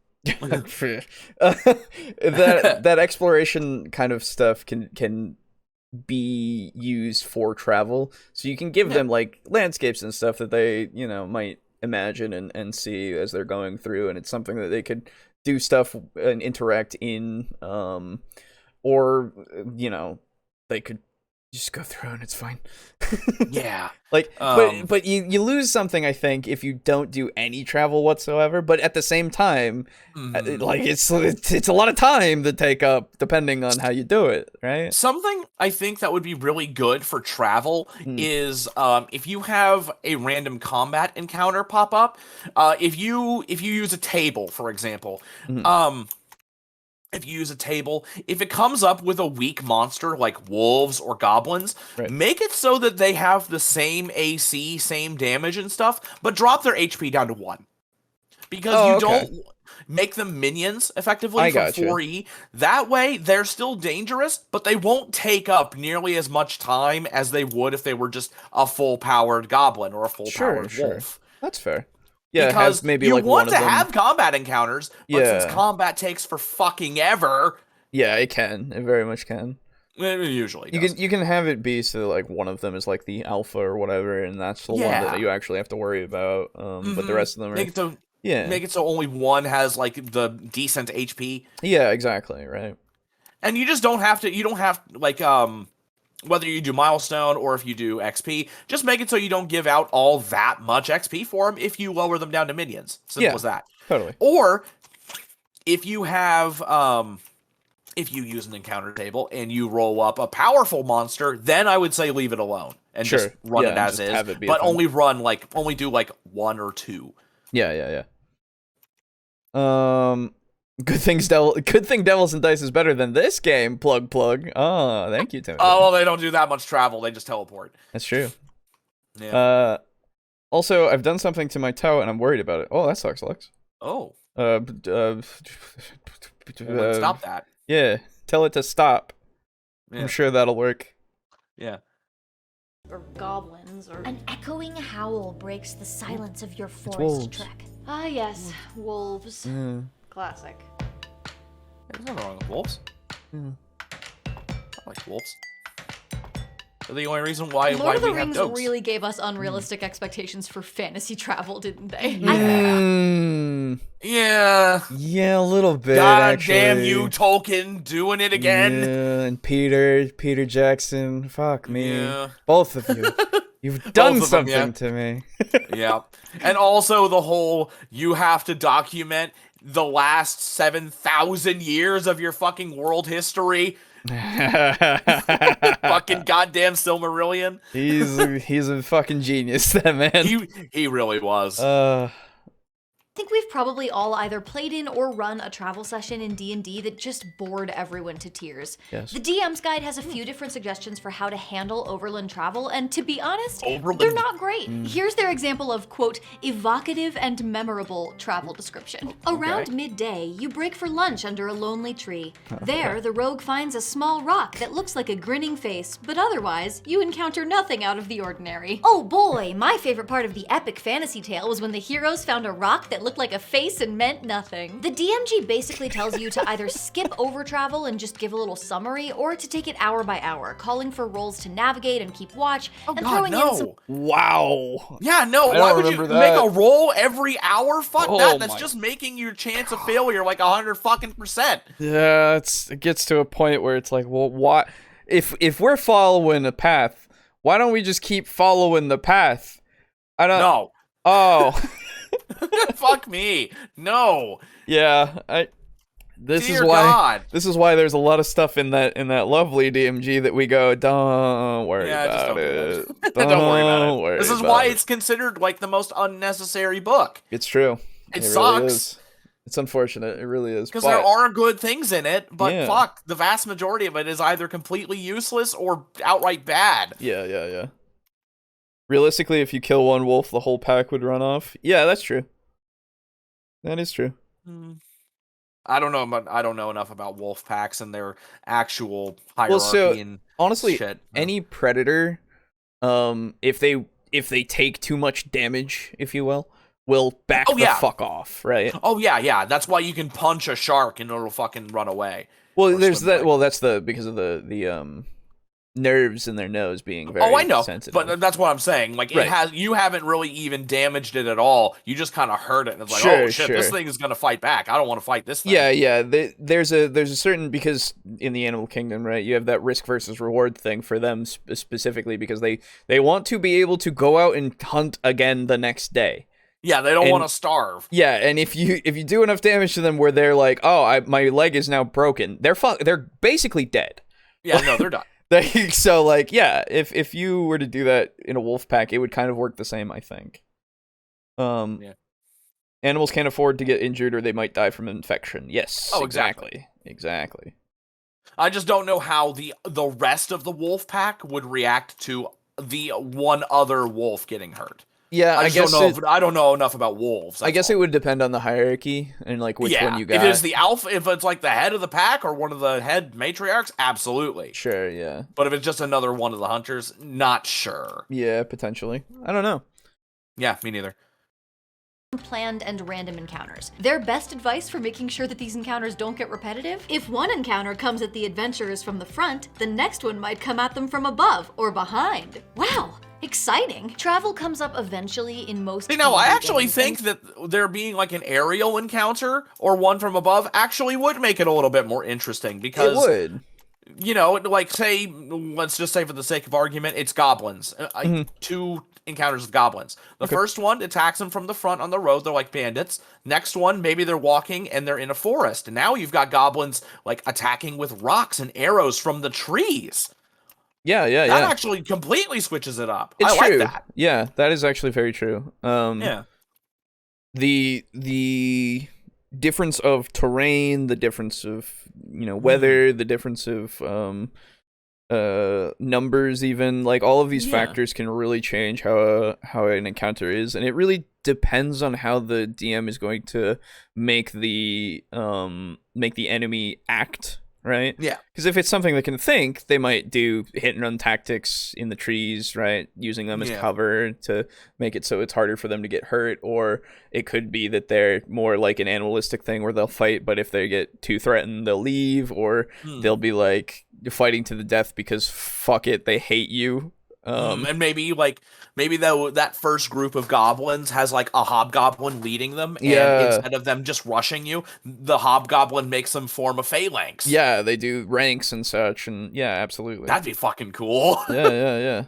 exploration kind of stuff can be used for travel, so you can give them like landscapes and stuff that they might imagine and see as they're going through, and it's something that they could do stuff and interact in, or they could just go through and it's fine. Yeah. Like, but you lose something, I think, if you don't do any travel whatsoever. But at the same time, like it's a lot of time to take up, depending on how you do it, right? Something I think that would be really good for travel is if you have a random combat encounter pop up. If you use a table, for example, if you use a table, if it comes up with a weak monster like wolves or goblins, make it so that they have the same AC, same damage and stuff, but drop their HP down to 1. Because don't make them minions, effectively, from 4E. That way, they're still dangerous, but they won't take up nearly as much time as they would if they were just a full-powered goblin or a full-powered wolf. That's fair. Yeah, because maybe you like want one to of them. have combat encounters, but since combat takes for fucking ever, it can. It very much can. It usually you can have it be so like one of them is like the alpha or whatever, and that's the one that you actually have to worry about. But the rest of them are make it so only one has like the decent HP. Yeah, exactly. Right. And you just don't have to. You don't have like whether you do milestone or if you do XP, just make it so you don't give out all that much XP for them if you lower them down to minions. Simple as that. Totally. Or if you have if you use an encounter table and you roll up a powerful monster, then I would say leave it alone and just run it as is. But only do like 1 or 2. Yeah. Good thing Devils and Dice is better than this game. Plug. Oh, thank you, Timothy. Oh, well, they don't do that much travel. They just teleport. That's true. Yeah. Also, I've done something to my toe, and I'm worried about it. Oh, that sucks, Lex. Oh. Stop that. Yeah, tell it to stop. Yeah. I'm sure that'll work. Yeah. Or goblins, or... An echoing howl breaks the silence of your wolves. forest trek. Ah, yes. Wolves. Classic. There's nothing wrong with wolves. I like wolves. They're the only reason why Lord of the we Rings have goats. really gave us unrealistic expectations for fantasy travel, didn't they? Yeah. Yeah, a little bit. God actually. damn you, Tolkien, doing it again. Yeah, and Peter Jackson. Fuck me. Yeah. Both of you. You've done something to me. Yeah. And also the whole, you have to document the last 7,000 years of your fucking world history. Fucking goddamn Silmarillion. He's a fucking genius, that man. He really was. I think we've probably all either played in or run a travel session in D&D that just bored everyone to tears. Yes. The DM's guide has a few different suggestions for how to handle overland travel, and to be honest, Overland? they're not great. Here's their example of, quote, evocative and memorable travel description. Around midday, you break for lunch under a lonely tree. There, the rogue finds a small rock that looks like a grinning face, but otherwise, you encounter nothing out of the ordinary. Oh boy, my favorite part of the epic fantasy tale was when the heroes found a rock that looked like a face and meant nothing. The DMG basically tells you to either skip over travel and just give a little summary, or to take it hour by hour, calling for rolls to navigate and keep watch, and throwing in some... Wow. Yeah, no, I why don't would you remember make that. a roll every hour? Fuck Oh that. That's my just making your chance of failure like 100%. Yeah, it gets to a point where it's like, well, why? If we're following a path, why don't we just keep following the path? I don't. No. Oh. Fuck me. No. Yeah. This Dear is why. God. This is why there's a lot of stuff in that lovely DMG that we go, don't worry Yeah, just about don't do it. it. Don't worry about it. This is about why it. it's considered like the most unnecessary book. It's true. It really sucks. is. It's unfortunate. It really is. Because But- there are good things in it, but Yeah. fuck, the vast majority of it is either completely useless or outright bad. Yeah. Realistically, if you kill one wolf, the whole pack would run off. Yeah, that's true. That is true. I don't know enough about wolf packs and their actual hierarchy Well, so and honestly, shit. any predator, if they take too much damage, if you will back Oh, the yeah. fuck off, right? Oh yeah. That's why you can punch a shark and it'll fucking run away. Well, or there's swim that. away. Well, that's because of the nerves in their nose being very Oh, I know, sensitive. but that's what I'm saying. Like Right. you haven't really even damaged it at all. You just kind of hurt it, and it's like, Sure, oh shit, this sure. thing is gonna fight back. I don't want to fight this thing. Yeah. There's a certain, because in the animal kingdom, right, you have that risk versus reward thing for them specifically because they want to be able to go out and hunt again the next day. Yeah, they don't And- want to starve. Yeah, and if you do enough damage to them where they're like, oh, my leg is now broken, they're basically dead. Yeah, no, they're done. So like, yeah, if you were to do that in a wolf pack, it would kind of work the same, I think. Yeah. Animals can't afford to get injured or they might die from infection. Yes. Oh, Exactly. I just don't know how the rest of the wolf pack would react to the one other wolf getting hurt. Yeah, I guess I don't know enough about wolves. I guess it would depend on the hierarchy and like which one you got. If it's the alpha, if it's like the head of the pack or one of the head matriarchs, absolutely. Sure, yeah. But if it's just another one of the hunters, not sure. Yeah, potentially. I don't know. Yeah, me neither. planned and random encounters. Their best advice for making sure that these encounters don't get repetitive? If one encounter comes at the adventurers from the front, the next one might come at them from above or behind. Wow! Exciting. Travel comes up eventually in most You know, I D&D actually games, think that there being like an aerial encounter or one from above actually would make it a little bit more interesting because It would. you know, like say, let's just say for the sake of argument, it's goblins. Two encounters with goblins. The first one attacks them from the front on the road. They're like bandits. Next one, maybe they're walking and they're in a forest. And now you've got goblins like attacking with rocks and arrows from the trees. Yeah. That actually completely switches it up. It's I true. like that. Yeah, that is actually very true. Yeah. The difference of terrain, the difference of weather, the difference of numbers, even like all of these factors can really change how an encounter is, and it really depends on how the DM is going to make the enemy act. Right? Yeah. Because if it's something that can think, they might do hit and run tactics in the trees, right? Using them as cover to make it so it's harder for them to get hurt. Or it could be that they're more like an animalistic thing where they'll fight, but if they get too threatened, they'll leave. Or they'll be like fighting to the death because fuck it, they hate you. And maybe that first group of goblins has like a hobgoblin leading them, and instead of them just rushing you, the hobgoblin makes them form a phalanx. Yeah, they do ranks and such, and yeah, absolutely. That'd be fucking cool. Yeah.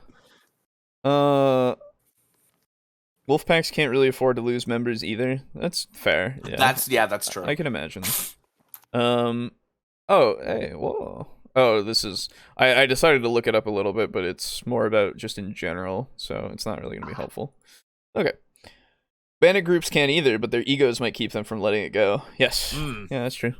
Wolf packs can't really afford to lose members either. That's fair. Yeah. That's true. I can imagine. Oh, hey, whoa. Oh, this is... I decided to look it up a little bit, but it's more about just in general, so it's not really going to be helpful. Okay. Bandit groups can't either, but their egos might keep them from letting it go. Yes. Yeah, that's true.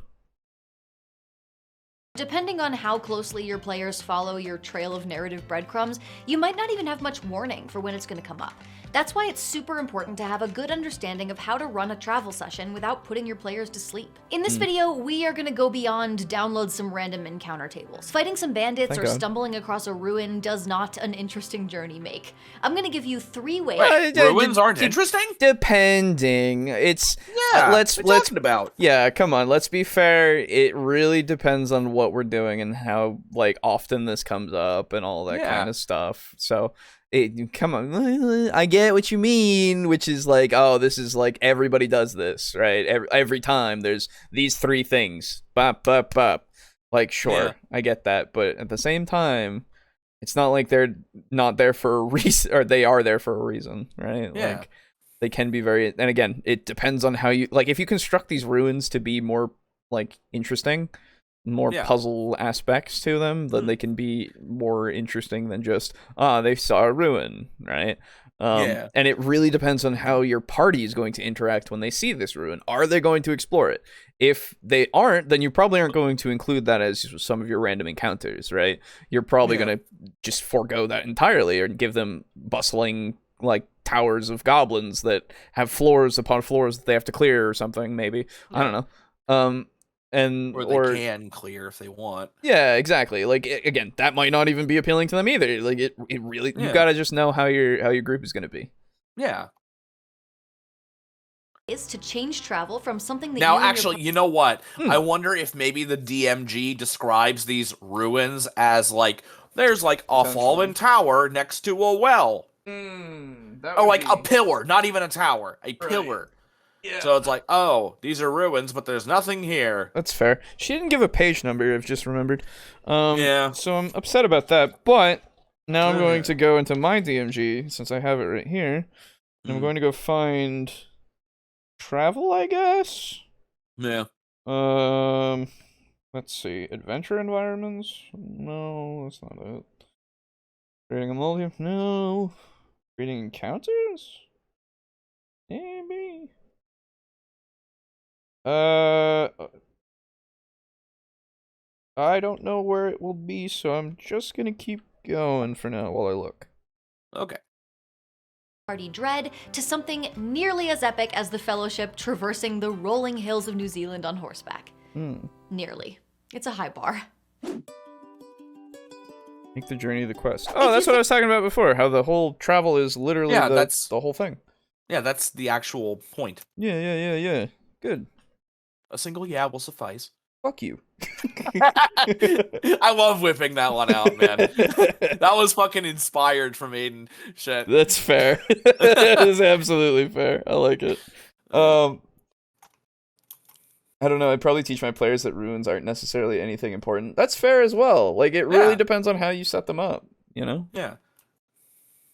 Depending on how closely your players follow your trail of narrative breadcrumbs, you might not even have much warning for when it's going to come up. That's why it's super important to have a good understanding of how to run a travel session without putting your players to sleep. In this video, we are going to go beyond download some random encounter tables. Fighting some bandits or stumbling across a ruin does not an interesting journey make. I'm going to give you 3 ways. Ruins aren't interesting? Depending. It's let's talking about. Yeah, come on. Let's be fair. It really depends on what we're doing and how like often this comes up and all that kind of stuff. So come on, I get what you mean, which is like, oh, this is like everybody does this, right? Every time there's these 3 things. Bop, bop, bop. Like, sure, I get that, but at the same time, it's not like they're not there for a reason, or they are there for a reason, right? Yeah. Like, they can be very, and again, it depends on how you, like, if you construct these ruins to be more, like, interesting, more puzzle aspects to them, then they can be more interesting than just they saw a ruin, right? And it really depends on how your party is going to interact when they see this ruin. Are they going to explore it? If they aren't, then you probably aren't going to include that as some of your random encounters, right? You're probably going to just forego that entirely, or give them bustling like towers of goblins that have floors upon floors that they have to clear or something, maybe. I don't know. Or they can clear if they want. Yeah, exactly. Like, again, that might not even be appealing to them either. Like, it really, you gotta just know how your group is gonna be. Yeah. Is to change travel from something that now, actually, you know what? I wonder if maybe the DMG describes these ruins as like there's like a fallen tower next to a well, or like a pillar, not even a tower, a pillar. Yeah. So it's like, oh, these are ruins, but there's nothing here. That's fair. She didn't give a page number, I've just remembered. Yeah. So I'm upset about that, but now I'm going to go into my DMG, since I have it right here. And I'm going to go find travel, I guess? Yeah. Let's see. Adventure environments? No, that's not it. Creating a multi... No. Creating encounters? Maybe. I don't know where it will be, so I'm just gonna keep going for now while I look. Okay. Party dread to something nearly as epic as the Fellowship traversing the rolling hills of New Zealand on horseback. Nearly. It's a high bar. Make the journey of the quest. Oh, that's what I was talking about before, how the whole travel is literally that's the whole thing. Yeah, that's the actual point. Yeah. Good. A single yeah will suffice. Fuck you. I love whipping that one out, man. That was fucking inspired from Aiden. Shit. That's fair. That is absolutely fair. I like it. I don't know. I'd probably teach my players that ruins aren't necessarily anything important. That's fair as well. Like, it really depends on how you set them up, you know? Yeah.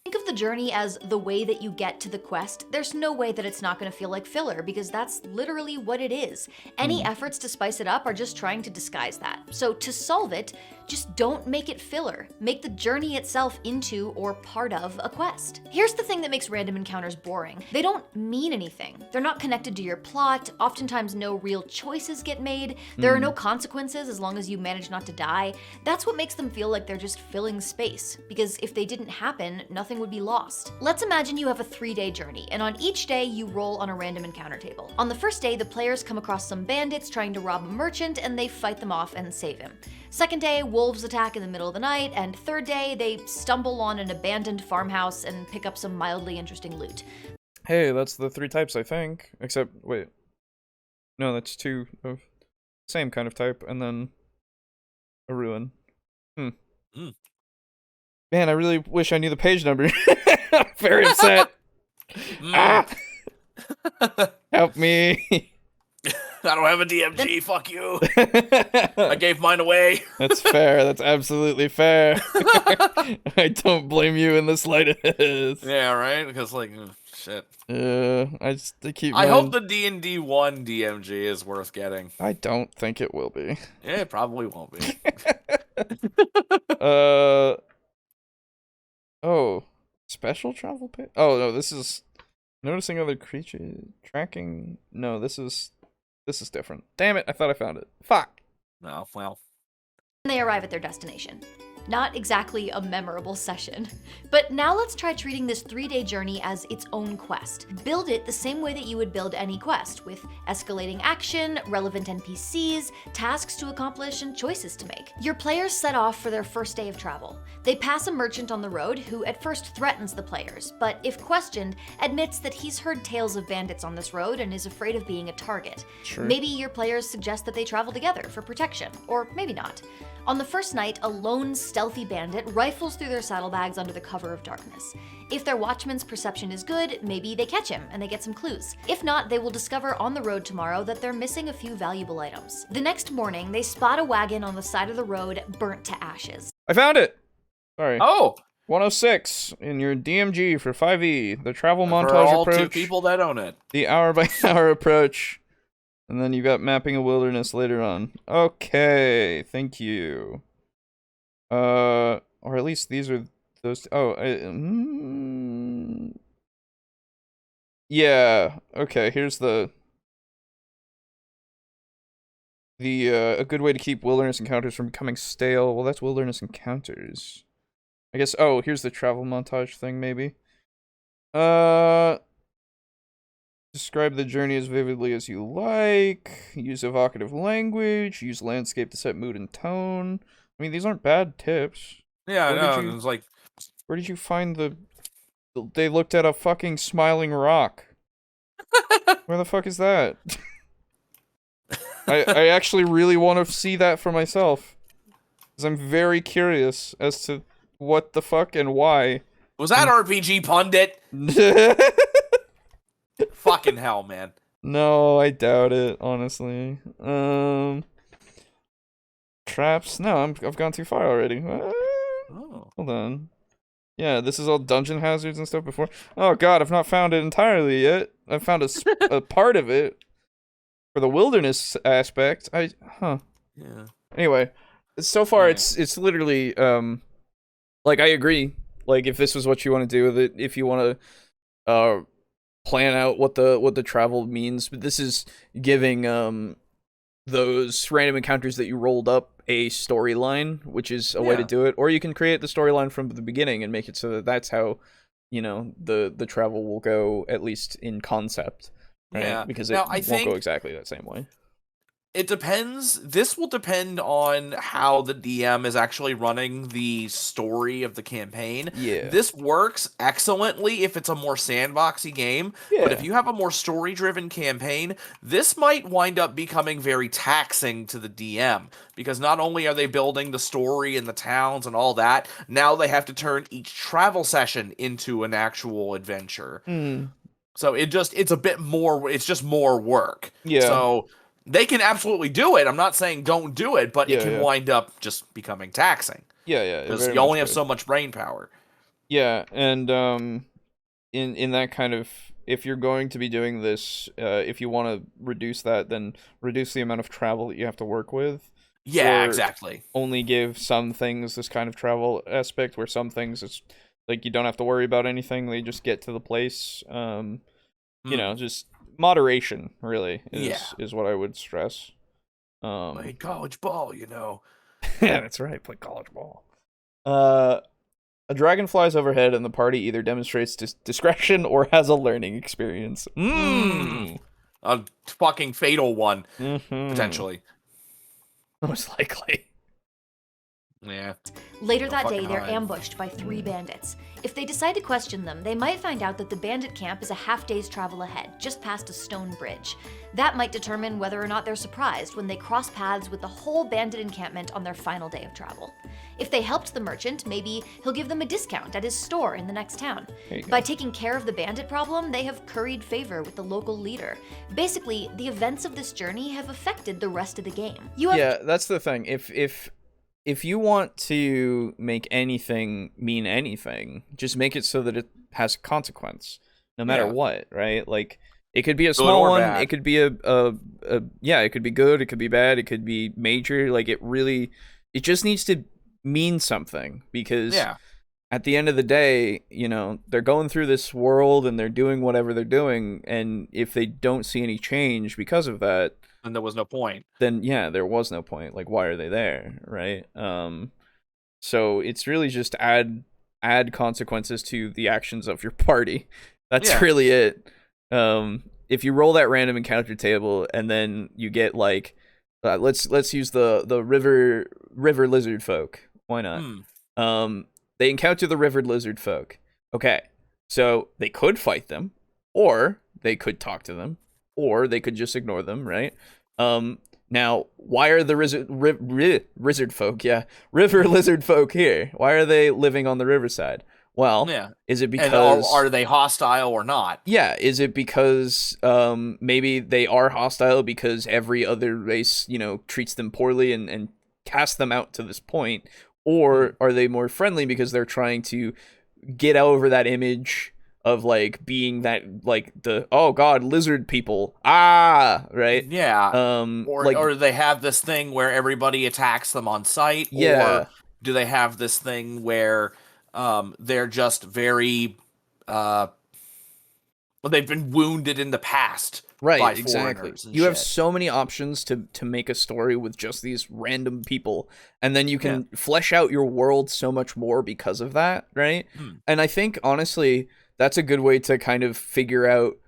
Think of the journey as the way that you get to the quest. There's no way that it's not going to feel like filler, because that's literally what it is. Any efforts to spice it up are just trying to disguise that. So to solve it, just don't make it filler. Make the journey itself into or part of a quest. Here's the thing that makes random encounters boring. They don't mean anything. They're not connected to your plot. Oftentimes no real choices get made. There are no consequences as long as you manage not to die. That's what makes them feel like they're just filling space, because if they didn't happen, nothing would be lost. Let's imagine you have a 3-day journey, and on each day you roll on a random encounter table. On the first day, the players come across some bandits trying to rob a merchant, and they fight them off and save him. Second day, wolves attack in the middle of the night, and third day, they stumble on an abandoned farmhouse and pick up some mildly interesting loot. Hey, that's the 3 types, I think. Except, wait. No, that's 2 of same kind of type, and then a ruin. Man, I really wish I knew the page number. I'm very upset. Help me. I don't have a DMG, fuck you. I gave mine away. That's fair, that's absolutely fair. I don't blame you in the slightest. Yeah, right? Because, like, shit. I hope the D&D 1 DMG is worth getting. I don't think it will be. Yeah, it probably won't be. Oh, special travel page? Oh, no, this is Noticing other creatures. Tracking. No, this is different. Damn it! I thought I found it. Fuck. No, well. They arrive at their destination. Not exactly a memorable session. But now let's try treating this 3-day journey as its own quest. Build it the same way that you would build any quest, with escalating action, relevant NPCs, tasks to accomplish, and choices to make. Your players set off for their first day of travel. They pass a merchant on the road who at first threatens the players, but if questioned, admits that he's heard tales of bandits on this road and is afraid of being a target. Sure. Maybe your players suggest that they travel together for protection, or maybe not. On the first night, a lone, stealthy bandit rifles through their saddlebags under the cover of darkness. If their watchman's perception is good, maybe they catch him and they get some clues. If not, they will discover on the road tomorrow that they're missing a few valuable items. The next morning, they spot a wagon on the side of the road burnt to ashes. I found it. Sorry. Oh, 106 in your DMG for 5e. The travel for montage all approach. 2 people that own it. The hour-by-hour approach. And then you got mapping a wilderness later on. Okay, thank you. Or at least these are those. Yeah. Okay. Here's the a good way to keep wilderness encounters from becoming stale. Well, that's wilderness encounters. I guess. Oh, here's the travel montage thing. Maybe. Describe the journey as vividly as you like. Use evocative language. Use landscape to set mood and tone. I mean, these aren't bad tips. Yeah, I Where know. did you- It's like, Where did you find the... They looked at a fucking smiling rock. Where the fuck is that? I actually really want to see that for myself. Because I'm very curious as to what the fuck and why. was that RPG Pundit? Fucking hell, man. No, I doubt it, honestly. Traps? No, I've gone too far already. Oh. Hold on. Yeah, this is all dungeon hazards and stuff before. Oh god, I've not found it entirely yet. I've found a part of it for the wilderness aspect. Yeah. Anyway, so far Yeah. it's literally like I agree. Like if this was what you want to do with it, if you want to plan out what the travel means, but this is giving those random encounters that you rolled up a storyline, which is a way to do it. Or you can create the storyline from the beginning and make it so that that's how, you know, the travel will go, at least in concept, right? Yeah. Because it Now, I won't think go exactly that same way. it depends. This will depend on how the DM is actually running the story of the campaign. Yeah. This works excellently if it's a more sandboxy game, but if you have a more story-driven campaign, this might wind up becoming very taxing to the DM, because not only are they building the story and the towns and all that, now they have to turn each travel session into an actual adventure. So it's a bit more, it's just more work. Yeah. So they can absolutely do it. I'm not saying don't do it, but it can wind up just becoming taxing. Yeah. Because you only have so much brain power. Yeah, and in that kind of, if you're going to be doing this, if you want to reduce that, then reduce the amount of travel that you have to work with. Yeah, Or exactly. Only give some things this kind of travel aspect, where some things it's like you don't have to worry about anything; they just get to the place. You know, just moderation really is what I would stress. Play college ball, you know. Yeah, that's right. Play college ball. A dragon flies overhead, and the party either demonstrates discretion or has a learning experience. A fucking fatal one, potentially. Most likely. Yeah. Later No that day, fucking they're hide. ambushed by 3 bandits. If they decide to question them, they might find out that the bandit camp is a half-day's travel ahead, just past a stone bridge. That might determine whether or not they're surprised when they cross paths with the whole bandit encampment on their final day of travel. If they helped the merchant, maybe he'll give them a discount at his store in the next town. By taking care of the bandit problem, they have curried favor with the local leader. Basically, the events of this journey have affected the rest of the game. Yeah, that's the thing. If you want to make anything mean anything, just make it so that it has consequence, no matter what, right? Like, it could be a small one, bad. it could be it could be good, it could be bad, it could be major. Like, it just needs to mean something, because at the end of the day, you know, they're going through this world and they're doing whatever they're doing, and if they don't see any change because of that, And there was no point. then yeah, there was no point. Like, why are they there, right? So it's really just add consequences to the actions of your party. That's really it. If you roll that random encounter table and then you get like, let's use the river lizard folk. Why not? They encounter the river lizard folk. Okay, so they could fight them, or they could talk to them, or they could just ignore them, right? Now, why are the lizard folk, river lizard folk here? Why are they living on the riverside? Well, is it because... And are they hostile or not? Yeah, is it because maybe they are hostile because every other race, you know, treats them poorly and casts them out to this point? Or are they more friendly because they're trying to get over that image of like being that like the oh god lizard people right? Or they have this thing where everybody attacks them on sight, or do they have this thing where they're just very they've been wounded in the past, by exactly. And you have so many options to make a story with just these random people, and then you can flesh out your world so much more because of that, right? And I think honestly that's a good way to kind of figure out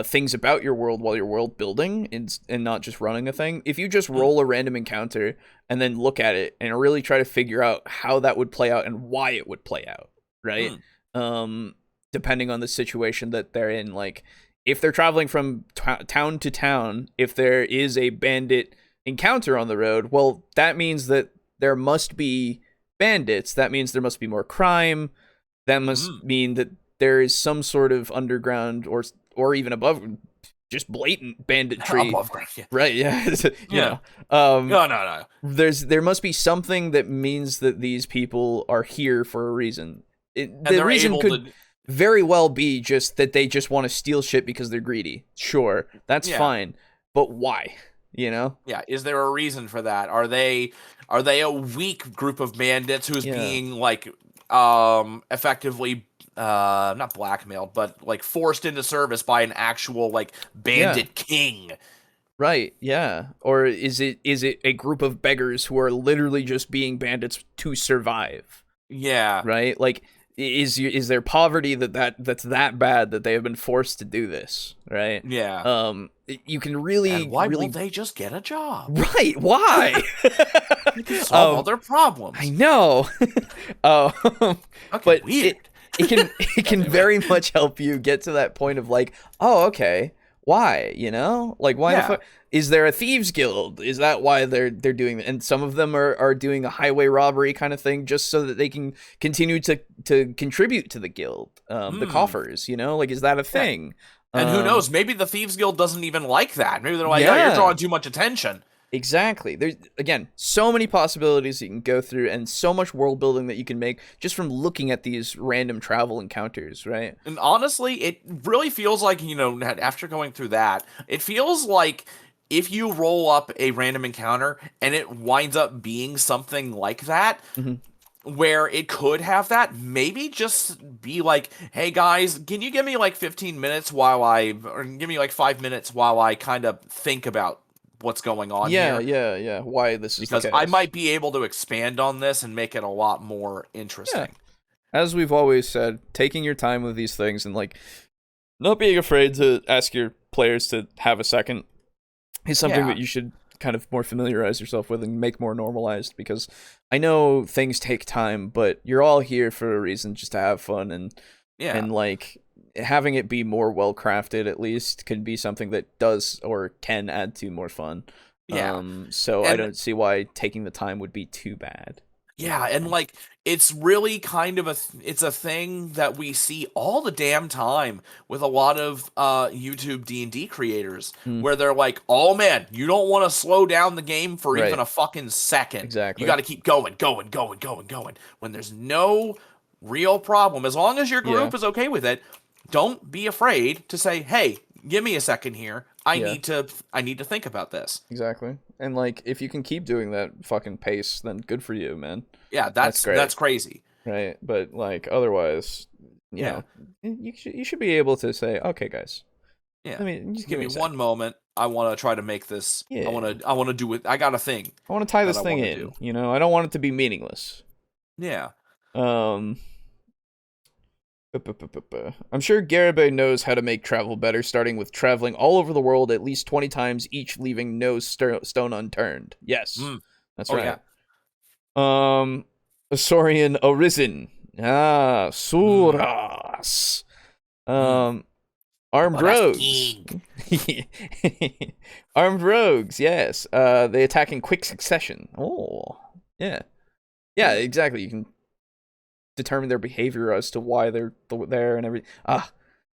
things about your world while you're world building and not just running a thing. If you just roll a random encounter and then look at it and really try to figure out how that would play out and why it would play out, right? Depending on the situation that they're in. Like, if they're traveling from town to town, if there is a bandit encounter on the road, well, that means that there must be bandits. That means there must be more crime. That must mean that there is some sort of underground or even above, just blatant banditry. Above ground, right? Yeah, you know. No. There must be something that means that these people are here for a reason. The reason could very well be just that they just want to steal shit because they're greedy. Sure, that's fine, but why? You know? Yeah. Is there a reason for that? Are they a weak group of bandits who's being like effectively not blackmailed, but like forced into service by an actual like bandit king? Right, yeah. Or is it a group of beggars who are literally just being bandits to survive? Yeah. Right? Like, is there poverty that's that bad that they have been forced to do this, right? Yeah. You can really... And why won't they just get a job? Right, why? Solve all their problems. I know. But weird. It can very much help you get to that point of like, oh, okay, why? You know, like why the fuck is there a thieves guild? Is that why they're doing that? And some of them are doing a highway robbery kind of thing just so that they can continue to contribute to the guild, the coffers. You know, like is that a thing? And who knows? Maybe the thieves guild doesn't even like that. Maybe they're like, oh, you're drawing too much attention. Exactly. There's, again, so many possibilities you can go through and so much world building that you can make just from looking at these random travel encounters, right? And honestly, it really feels like, you know, after going through that, it feels like if you roll up a random encounter and it winds up being something like that, where it could have that, maybe just be like, hey guys, can you give me like 15 minutes or give me like 5 minutes while I kind of think about what's going on here. Yeah. Why this is because the case. I might be able to expand on this and make it a lot more interesting. Yeah. As we've always said, taking your time with these things and like not being afraid to ask your players to have a second is something that you should kind of more familiarize yourself with and make more normalized, because I know things take time, but you're all here for a reason, just to have fun, and like having it be more well crafted at least can be something that does or can add to more fun. So I don't see why taking the time would be too bad. Yeah, and like it's really kind of it's a thing that we see all the damn time with a lot of YouTube D&D creators where they're like, "Oh man, you don't want to slow down the game for even a fucking second. Exactly. You got to keep going when there's no real problem. As long as your group is okay with it, don't be afraid to say, "Hey, give me a second here. I need to think about this." Exactly. And like if you can keep doing that fucking pace, then good for you, man. Yeah, that's crazy. right? But like otherwise, you know, you should be able to say, okay, guys. Yeah. I mean, just give me one moment. I want to try to make this. Yeah. I want to do it. I got a thing. I want to tie this thing in. You know, I don't want it to be meaningless. Yeah. I'm sure Garibay knows how to make travel better, starting with traveling all over the world at least 20 times each, leaving no stone unturned. Yes, that's right. Yeah. Saurian Arisen. Suras. Armed rogues. Armed rogues, yes. They attack in quick succession. Oh, yeah. Yeah, exactly. You can determine their behavior as to why they're there and everything.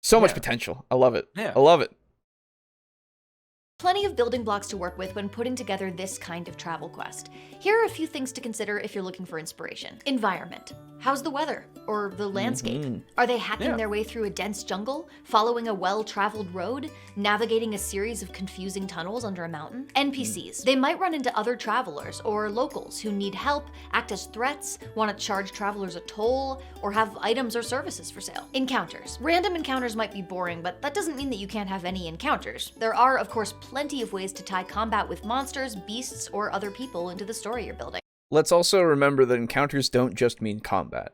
So much potential. I love it. Yeah. I love it. Plenty of building blocks to work with when putting together this kind of travel quest. Here are a few things to consider if you're looking for inspiration. Environment. How's the weather? Or the landscape? Are they hacking their way through a dense jungle? Following a well-traveled road? Navigating a series of confusing tunnels under a mountain? NPCs. They might run into other travelers or locals who need help, act as threats, want to charge travelers a toll, or have items or services for sale. Encounters. Random encounters might be boring, but that doesn't mean that you can't have any encounters. There are, of course, plenty of ways to tie combat with monsters, beasts, or other people into the story you're building. Let's also remember that encounters don't just mean combat.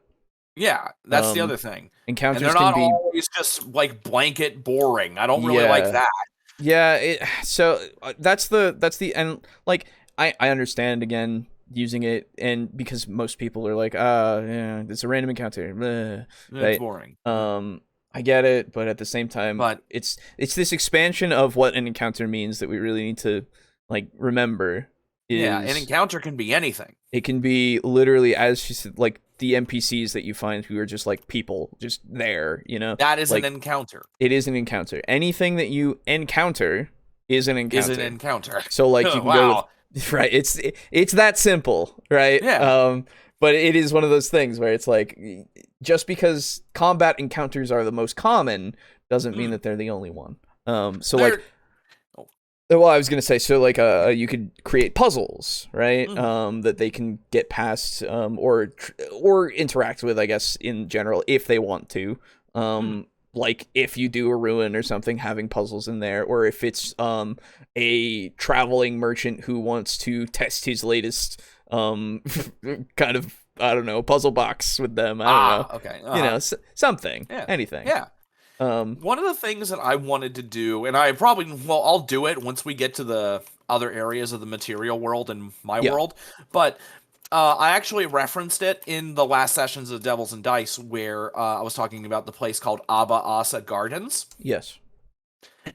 Yeah, that's the other thing. Encounters and they're not can be always just like blanket boring. I don't really like that. Yeah, that's the and like I understand again using it, and because most people are like, yeah, it's a random encounter. Right? It's boring. I get it, but at the same time, it's this expansion of what an encounter means that we really need to like remember. An encounter can be anything. It can be literally, as she said, like the NPCs that you find who are just like people just there, you know? That is like, an encounter. It is an encounter. Anything that you encounter is an encounter. Is an encounter. So like you can go with, right, it's that simple, right? Yeah. But it is one of those things where it's like, just because combat encounters are the most common doesn't mean that they're the only one. Well, I was gonna say, so like, you could create puzzles, right? That they can get past, or interact with, I guess, in general, if they want to. Like if you do a ruin or something, having puzzles in there, or if it's a traveling merchant who wants to test his latest kind of, I don't know, puzzle box with them. I don't know. Okay. You know, something, anything. Yeah. One of the things that I wanted to do, and I'll do it once we get to the other areas of the material world and my world, but I actually referenced it in the last sessions of Devils and Dice where I was talking about the place called Abba Asa Gardens. Yes.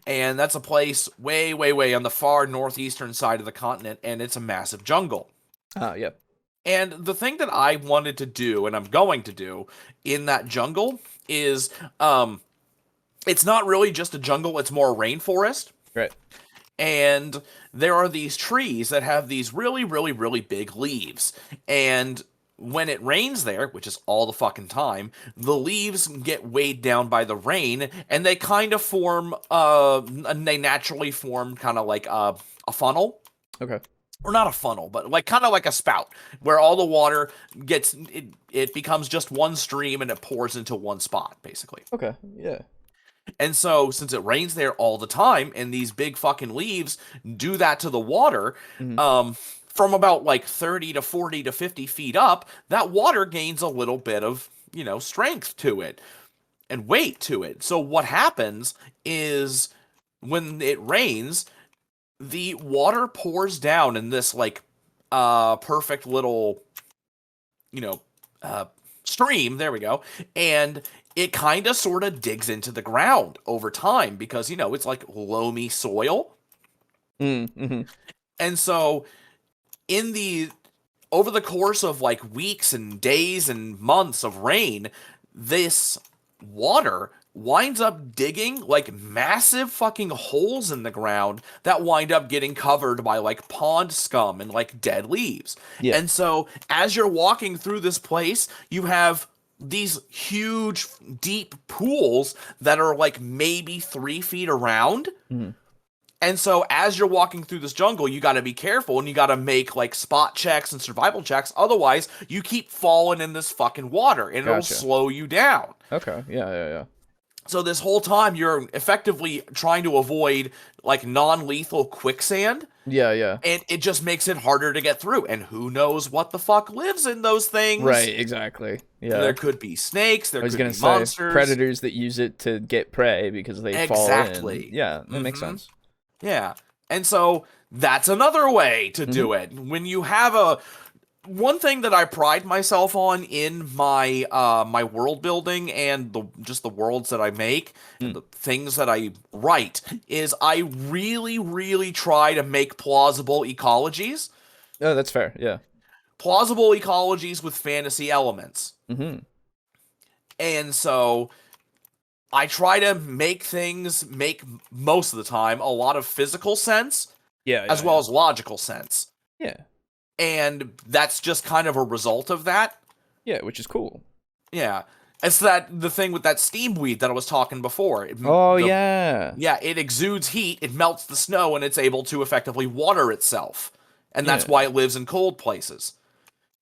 And that's a place way, way, way on the far northeastern side of the continent, and it's a massive jungle. Yeah. And the thing that I wanted to do, and I'm going to do, in that jungle is... it's not really just a jungle, it's more a rainforest. Right. And there are these trees that have these really, really, really big leaves. And when it rains there, which is all the fucking time, the leaves get weighed down by the rain, and they kind of form, they naturally form kind of like a funnel. Okay. Or not a funnel, but like kind of like a spout, where all the water gets, it becomes just one stream and it pours into one spot, basically. Okay, yeah. And so, since it rains there all the time, and these big fucking leaves do that to the water, from about like 30 to 40 to 50 feet up, that water gains a little bit of, strength to it and weight to it. So what happens is when it rains, the water pours down in this like perfect little, stream. There we go. And it kind of sort of digs into the ground over time because, it's like loamy soil. Mm-hmm. And so over the course of like weeks and days and months of rain, this water winds up digging like massive fucking holes in the ground that wind up getting covered by like pond scum and like dead leaves. Yeah. And so as you're walking through this place, you have these huge deep pools that are like maybe 3 feet around. And so as you're walking through this jungle, you got to be careful and you got to make like spot checks and survival checks. Otherwise, you keep falling in this fucking water and it'll slow you down. Okay. Yeah. So this whole time you're effectively trying to avoid like non-lethal quicksand. Yeah. And it just makes it harder to get through. And who knows what the fuck lives in those things. Right, exactly. Yeah. There could be snakes, there could be say, monsters. Predators that use it to get prey because they fall in. Yeah, that makes sense. Yeah. And so that's another way to do it. When you have one thing that I pride myself on in my my world building and just the worlds that I make, and the things that I write, is I really, really try to make plausible ecologies. Oh, that's fair. Yeah. Plausible ecologies with fantasy elements. And so I try to make things make most of the time a lot of physical sense, as well as logical sense. Yeah. And that's just kind of a result of that. Yeah, which is cool. Yeah. It's the thing with that steam weed that I was talking before. Yeah, it exudes heat, it melts the snow, and it's able to effectively water itself. And that's why it lives in cold places.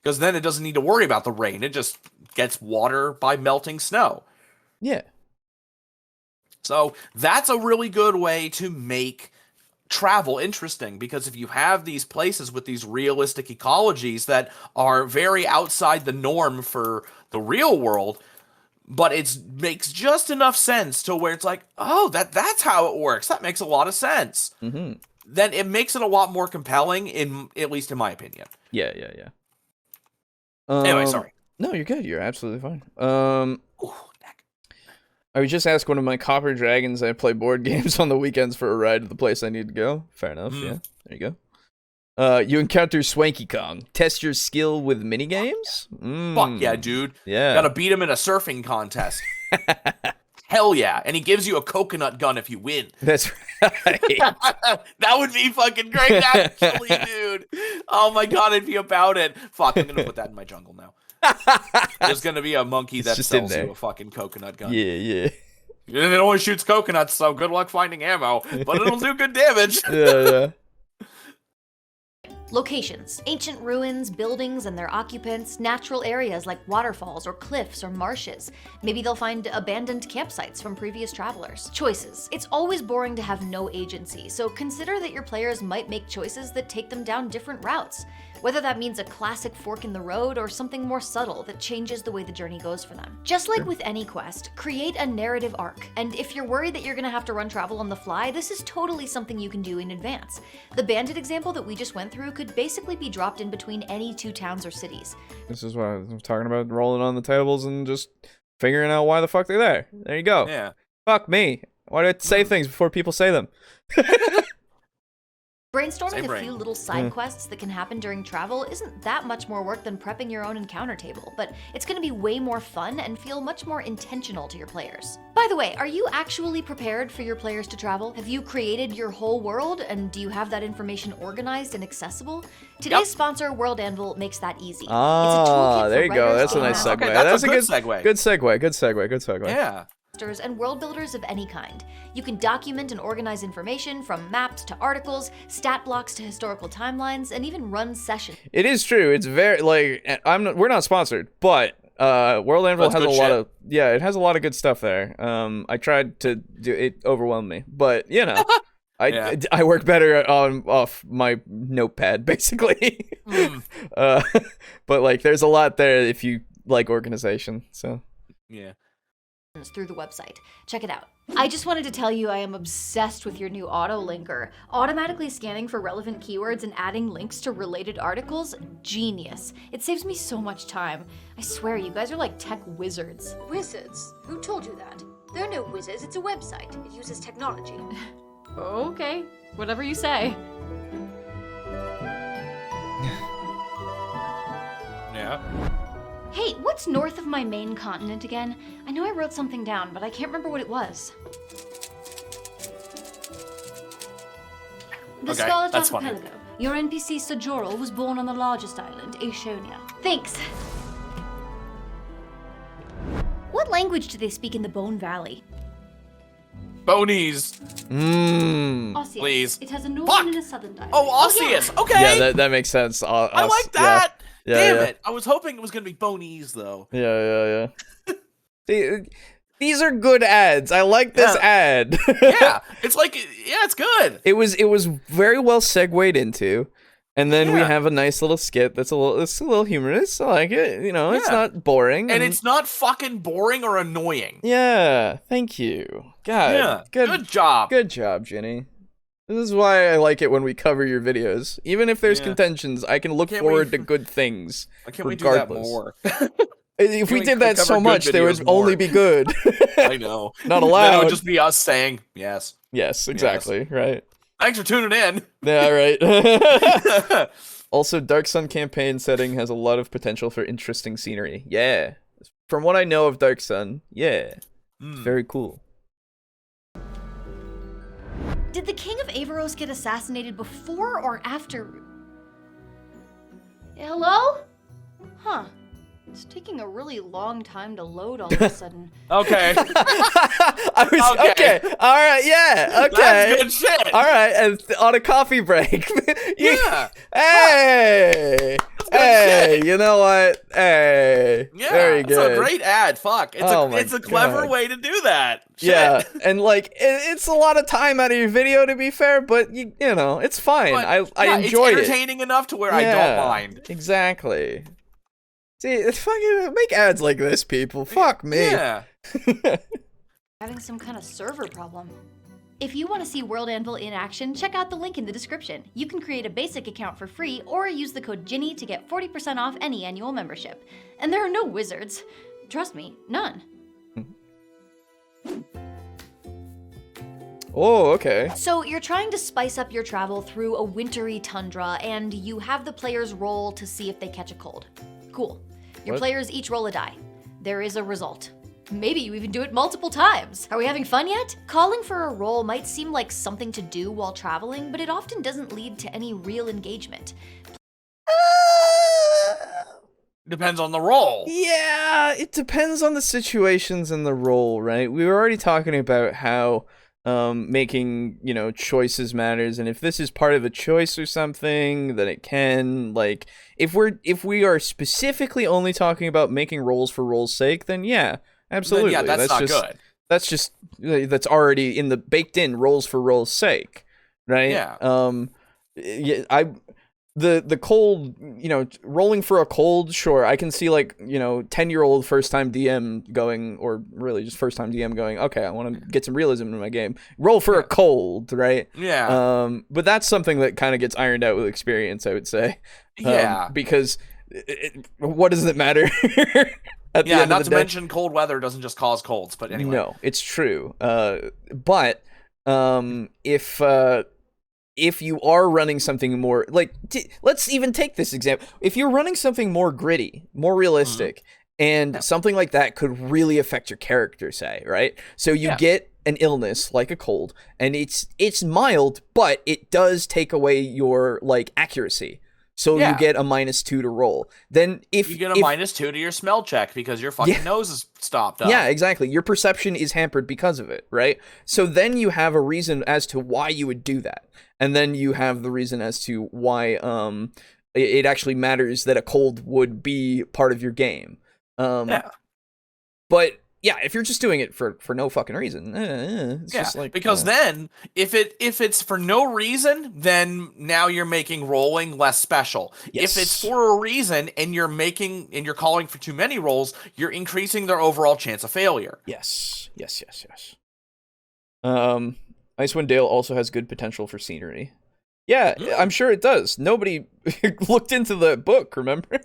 Because then it doesn't need to worry about the rain. It just gets water by melting snow. Yeah. So that's a really good way to make travel interesting, because if you have these places with these realistic ecologies that are very outside the norm for the real world, but it makes just enough sense to where it's like, oh, that's how it works. That makes a lot of sense. Then it makes it a lot more compelling, at least in my opinion. Yeah. Anyway, sorry. No, you're good. You're absolutely fine. I would just ask one of my copper dragons I play board games on the weekends for a ride to the place I need to go. Fair enough, yeah. There you go. You encounter Swanky Kong. Test your skill with minigames? Fuck yeah, dude. Yeah. Gotta beat him in a surfing contest. Hell yeah. And he gives you a coconut gun if you win. That's right. That would be fucking great, actually, dude. Oh my god, I'd be about it. Fuck, I'm gonna put that in my jungle now. There's gonna be a monkey that sells you a fucking coconut gun. Yeah. It only shoots coconuts, so good luck finding ammo, but it'll do good damage. Yeah. Locations: ancient ruins, buildings and their occupants, natural areas like waterfalls or cliffs or marshes. Maybe they'll find abandoned campsites from previous travelers. Choices: it's always boring to have no agency, so consider that your players might make choices that take them down different routes. Whether that means a classic fork in the road or something more subtle that changes the way the journey goes for them. Just like with any quest, create a narrative arc. And if you're worried that you're gonna have to run travel on the fly, this is totally something you can do in advance. The bandit example that we just went through could basically be dropped in between any two towns or cities. This is what I was talking about, rolling on the tables and just figuring out why the fuck they're there. There you go. Yeah. Fuck me. Why do I say things before people say them? Brainstorming a few little side quests that can happen during travel isn't that much more work than prepping your own encounter table, but it's going to be way more fun and feel much more intentional to your players. By the way, are you actually prepared for your players to travel? Have you created your whole world, and do you have that information organized and accessible? Today's sponsor, World Anvil, makes that easy. It's a toolkit there you for go. writers, That's a nice segue. Okay, that's a good segue. Good segue. Yeah. And world builders of any kind. You can document and organize information from maps to articles, stat blocks to historical timelines, and even run sessions. It is true. It's very we're not sponsored, but World Anvil has a lot of it has a lot of good stuff there. I tried to do it, overwhelmed me, but you know, I work better off my notepad basically. But like, there's a lot there if you like organization. So yeah. Through the website. Check it out. I just wanted to tell you I am obsessed with your new auto linker. Automatically scanning for relevant keywords and adding links to related articles, genius. It saves me so much time. I swear, you guys are like tech wizards. Wizards? Who told you that? They're no wizards, it's a website. It uses technology. Okay, whatever you say. Yeah. Hey, what's north of my main continent again? I know I wrote something down, but I can't remember what it was. The Scarlet Archipelago. Your NPC Sojoral was born on the largest island, Aesonia. Thanks. What language do they speak in the Bone Valley? Bonies. Osseous. Please. It has a northern Fuck. and a southern dialect. Oh, Osseous. Okay. Yeah, that makes sense. I like that. Yeah, Damn yeah. it. I was hoping it was going to be Bonies, though. Yeah. These are good ads. I like this ad. Yeah. It's like, yeah, it's good. It was very well segued into. And then we have a nice little skit it's a little humorous. I like it. You know, it's not boring. And it's not fucking boring or annoying. Yeah, thank you. God. Yeah. Good job. Good job, Jenny. This is why I like it when we cover your videos. Even if there's contentions, I can look forward to good things. Why can't we do that more? If we did that so much, they would only be good. I know. Not allowed. Then it would just be us saying, yes. Yes, exactly. Yes. Right. Thanks for tuning in. Yeah, right. Also, Dark Sun campaign setting has a lot of potential for interesting scenery. Yeah. From what I know of Dark Sun, it's very cool. Did the king of Averos get assassinated before or after? Hello? Huh. It's taking a really long time to load all of a sudden. Okay. Okay. All right. Yeah. Okay. That's good shit. All right. And on a coffee break. Yeah. Hey. Hey. You know what? Hey. Yeah. Very good. It's a great ad. Fuck. It's a clever way to do that. Shit. Yeah. And like, it's a lot of time out of your video, to be fair, but you know, it's fine. But, I enjoy it. It's entertaining enough to where I don't mind. Exactly. See, it's fucking make ads like this, people. Fuck me. Yeah. Having some kind of server problem. If you want to see World Anvil in action, check out the link in the description. You can create a basic account for free or use the code Ginny to get 40% off any annual membership. And there are no wizards. Trust me, none. Oh, okay. So you're trying to spice up your travel through a wintry tundra, and you have the players roll to see if they catch a cold. Cool. Your players each roll a die. There is a result. Maybe you even do it multiple times. Are we having fun yet? Calling for a roll might seem like something to do while traveling, but it often doesn't lead to any real engagement. Depends on the role. Yeah, it depends on the situations and the role, right? We were already talking about how making, you know, choices matters, and if this is part of a choice or something, then it can, like, if we are specifically only talking about making rolls for roll's sake, then yeah, absolutely. Then, yeah, that's not good. That's already in the baked in rolls for roll's sake, right? Yeah. The cold, you know, rolling for a cold, sure, I can see, like, you know, 10-year-old first-time DM going, or really just first-time DM going, okay, I want to get some realism in my game. Roll for a cold, right? Yeah. But that's something that kind of gets ironed out with experience, I would say. Yeah. Because what does it matter? Yeah, not to mention cold weather doesn't just cause colds, but anyway. No, it's true. But if you are running something more, like, let's even take this example. If you're running something more gritty, more realistic, and something like that could really affect your character, say, right? So you get an illness like a cold, and it's mild, but it does take away your, like, accuracy. So you get a -2 to roll. Then if you get a -2 to your smell check because your fucking nose is stopped up. Yeah, exactly. Your perception is hampered because of it, right? So then you have a reason as to why you would do that. And then you have the reason as to why it actually matters that a cold would be part of your game. But yeah, if you're just doing it for no fucking reason, it's just like, because then if it's for no reason, then now you're making rolling less special. Yes. If it's for a reason and you're calling for too many rolls, you're increasing their overall chance of failure. Yes. Icewind Dale also has good potential for scenery. Yeah, I'm sure it does. Nobody looked into the book, remember?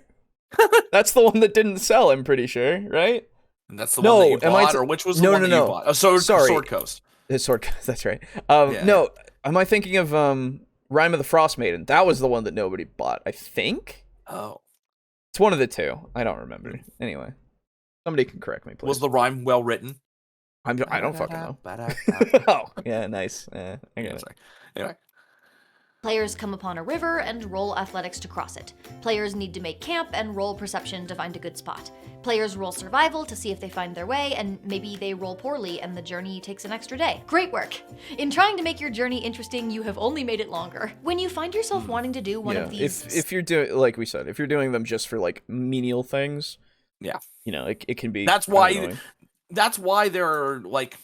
That's the one that didn't sell, I'm pretty sure, right? And that's the one that you bought, or which was the one that you bought? Oh, Sword Coast. Sword Coast, that's right. No, am I thinking of Rime of the Frost Maiden? That was the one that nobody bought, I think? Oh. It's one of the two. I don't remember. Anyway, somebody can correct me, please. Was the rhyme well written? I don't fucking know. Oh, yeah, nice. I get it. Anyway. Players come upon a river and roll athletics to cross it. Players need to make camp and roll perception to find a good spot. Players roll survival to see if they find their way, and maybe they roll poorly and the journey takes an extra day. Great work! In trying to make your journey interesting, you have only made it longer. When you find yourself wanting to do one of these... If you're doing, like we said, if you're doing them just for, like, menial things, it can be That's annoying. why there are, like,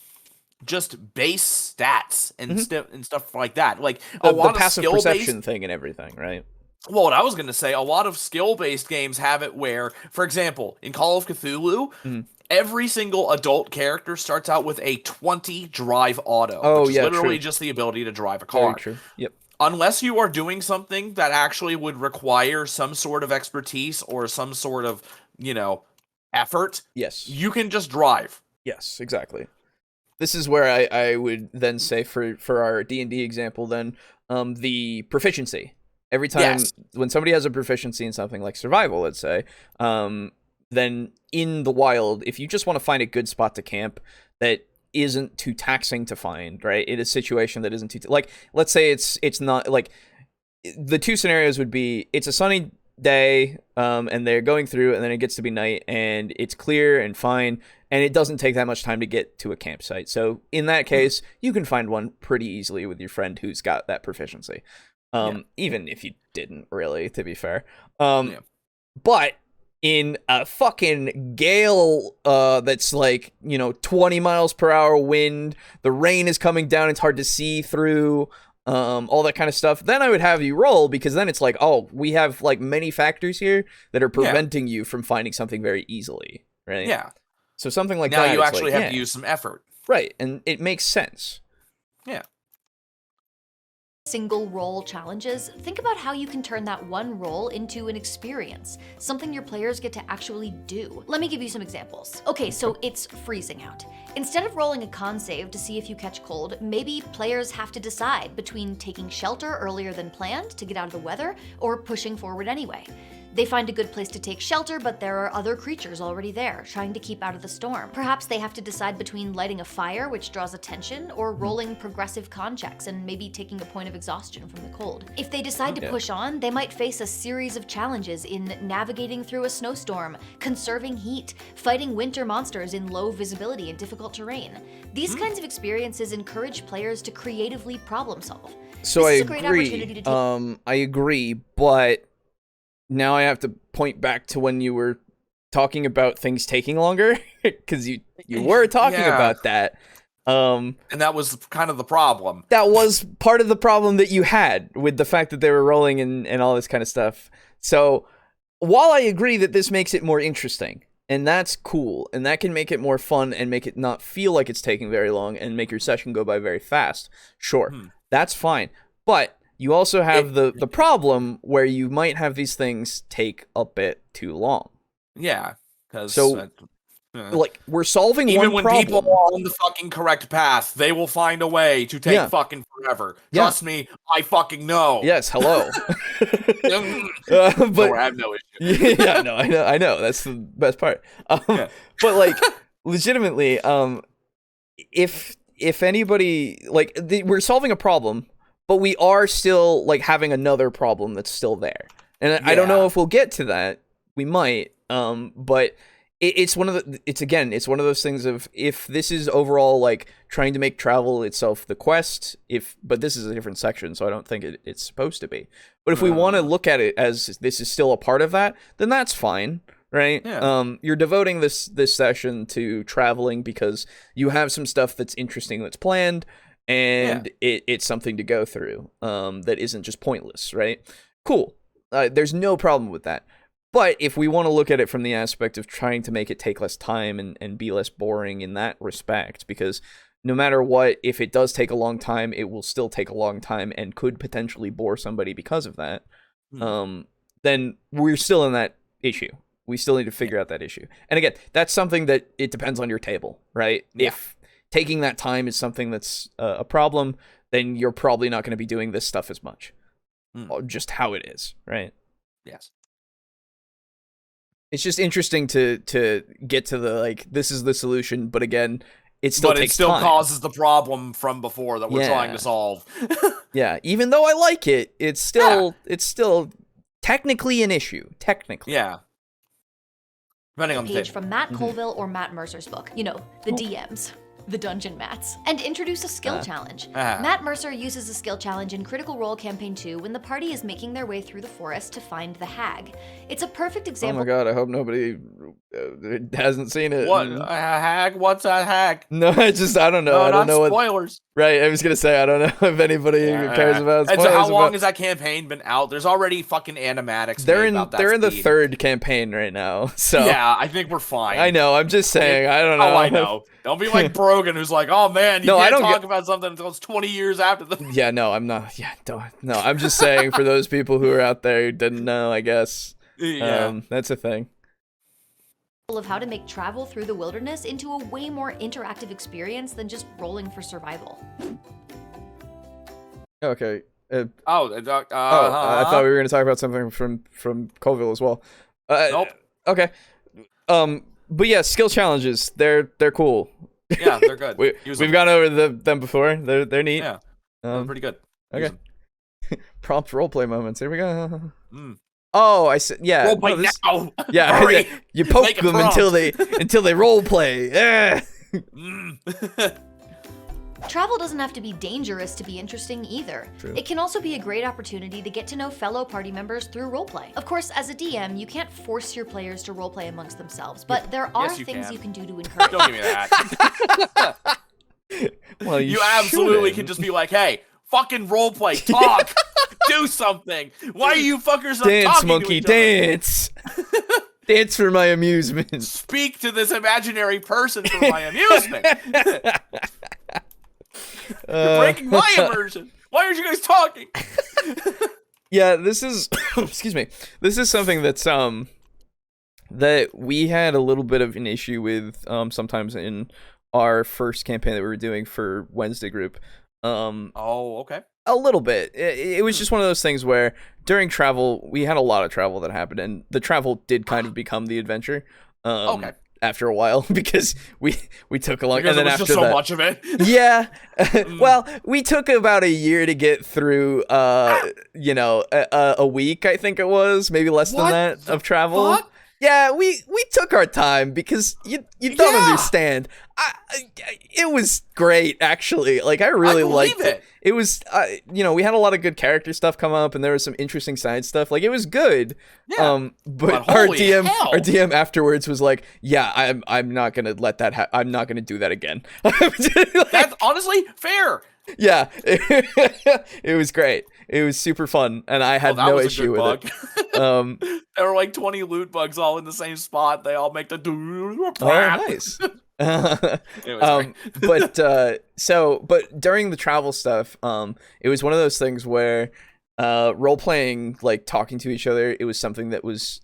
just base stats and stuff like that. Like, a lot the passive of perception thing and everything, right? Well, what I was going to say, a lot of skill-based games have it where, for example, in Call of Cthulhu, every single adult character starts out with a 20 drive auto, which is literally just the ability to drive a car. Very true. Yep. Unless you are doing something that actually would require some sort of expertise or some sort of, effort, Yes. you can just drive. Yes, exactly. This is where I would then say for our D&D example then, the proficiency. Every time when somebody has a proficiency in something like survival, let's say, then in the wild, if you just want to find a good spot to camp that isn't too taxing to find, right? In a situation that isn't too like, let's say it's not like, the two scenarios would be it's a sunny day, and they're going through, and then it gets to be night, and it's clear and fine, and it doesn't take that much time to get to a campsite. So in that case, you can find one pretty easily with your friend who's got that proficiency. Even if you didn't really, to be fair. But in a fucking gale, that's like, 20 miles per hour wind, the rain is coming down, it's hard to see through, all that kind of stuff, then I would have you roll, because then it's like, oh, we have like many factors here that are preventing you from finding something very easily, right? Yeah. So something like now that. You actually have to use some effort. Right, and it makes sense. Yeah. Single roll challenges, think about how you can turn that one roll into an experience, something your players get to actually do. Let me give you some examples. Okay, so it's freezing out. Instead of rolling a con save to see if you catch cold, maybe players have to decide between taking shelter earlier than planned to get out of the weather or pushing forward anyway. They find a good place to take shelter, but there are other creatures already there, trying to keep out of the storm. Perhaps they have to decide between lighting a fire, which draws attention, or rolling progressive con checks and maybe taking a point of exhaustion from the cold. If they decide to push on, they might face a series of challenges in navigating through a snowstorm, conserving heat, fighting winter monsters in low visibility and difficult terrain. These kinds of experiences encourage players to creatively problem solve. So This I is a great opportunity agree. to take- I agree, but now I have to point back to when you were talking about things taking longer, because you were talking about that. And that was kind of the problem. That was part of the problem that you had with the fact that they were rolling and all this kind of stuff. So while I agree that this makes it more interesting, and that's cool, and that can make it more fun and make it not feel like it's taking very long and make your session go by very fast, sure, that's fine. But you also have the problem where you might have these things take a bit too long. Yeah, because like, we're solving even one when problem. people are on the fucking correct path, they will find a way to take fucking forever. Trust me, I fucking know. Yes, hello. But I have no issue. Yeah, no, I know. That's the best part. But like, legitimately, if anybody like, we're solving a problem, but we are still like having another problem that's still there, and I don't know if we'll get to that. We might, but it's one of one of those things of, if this is overall like trying to make travel itself the quest, but this is a different section, so I don't think it's supposed to be. But if we want to look at it as this is still a part of that, then that's fine, right? Yeah. You're devoting this session to traveling because you have some stuff that's interesting that's planned, and it's something to go through that isn't just pointless, right? Cool. There's no problem with that. But if we want to look at it from the aspect of trying to make it take less time and be less boring in that respect, because no matter what, if it does take a long time, it will still take a long time and could potentially bore somebody because of that, then we're still in that issue. We still need to figure out that issue. And again, that's something that it depends on your table, right? Yeah. If taking that time is something that's a problem, then you're probably not going to be doing this stuff as much. Just how it is, right? Yes. It's just interesting to get to the, like, this is the solution, but again, it still but it takes still time. causes the problem from before that we're trying Yeah. to solve. Yeah, even though I like it, it's still technically an issue. Technically. Yeah. Depending on the Page table. from Matt Colville or Matt Mercer's book. You know, the DMs. The Dungeon Mats, and introduce a skill challenge. Matt Mercer uses a skill challenge in Critical Role Campaign 2 when the party is making their way through the forest to find the hag. It's a perfect Oh example. my god, I hope nobody hasn't seen it. What? A hag? What's a hag? No, I don't know. No, I don't not know what. spoilers. Right, I was gonna say I don't know if anybody cares about And spoilers. so how long has that campaign been out? There's already fucking animatics. They're made in about that they're in the speed. third campaign right now. So Yeah, I think we're fine. I know. I'm just saying. I don't know. Oh, I know. Don't be like Brogan, who's like, "Oh man, you No, I can't don't talk about something until it's 20 years after the." Yeah, no, I'm not. Yeah, don't. No, I'm just saying for those people who are out there who didn't know. I guess. Yeah. That's a thing. Of how to make travel through the wilderness into a way more interactive experience than just rolling for survival. Okay. I I thought we were gonna talk about something from Colville as well. Nope. Okay. But yeah, skill challenges. They're cool. Yeah, they're good. We've gone over them before. They're neat. Yeah, they're pretty good. Okay. Prompt roleplay moments. Here we go. Mm. Oh, I said yeah. Roleplay no, now. Yeah, Hurry. you poke Make it them prompt. until they roleplay. Yeah. Travel doesn't have to be dangerous to be interesting either. True. It can also be a great opportunity to get to know fellow party members through roleplay. Of course, as a DM, you can't force your players to roleplay amongst themselves, but there are Yes, you things can. you can do to encourage. Don't give me that. Well, You absolutely shouldn't. can just be like, "Hey, fucking roleplay, talk, do something. Why are you fuckers not Dance, talking monkey, to each other? dance. Dance for my amusement. Speak to this imaginary person for my amusement. You're breaking my immersion. Why aren't you guys talking?" Yeah, this is excuse me. This is something that's that we had a little bit of an issue with sometimes in our first campaign that we were doing for Wednesday group. Oh, okay. A little bit. It was just one of those things where during travel, we had a lot of travel that happened, and the travel did kind of become the adventure. Okay. After a while, because we took a long, Because and then there was after just so that, much of it. yeah. Well, we took about a year to get through. A week, I think it was, maybe less What than that, the of travel. fuck? Yeah, we took our time because you don't Yeah. understand. It was great, actually. Like I really believe liked it. It was, we had a lot of good character stuff come up, and there was some interesting side stuff. Like it was good. Yeah. But But our holy DM, hell. our DM afterwards was like, "Yeah, I'm not gonna let that. I'm not gonna do that again." That's honestly fair. Yeah, it was great. It was super fun, and I had That no was a issue good with bug. it. There were like 20 loot bugs all in the same spot. They all make the Oh, nice. It was great. But during the travel stuff, it was one of those things where role playing, like talking to each other, it was something that was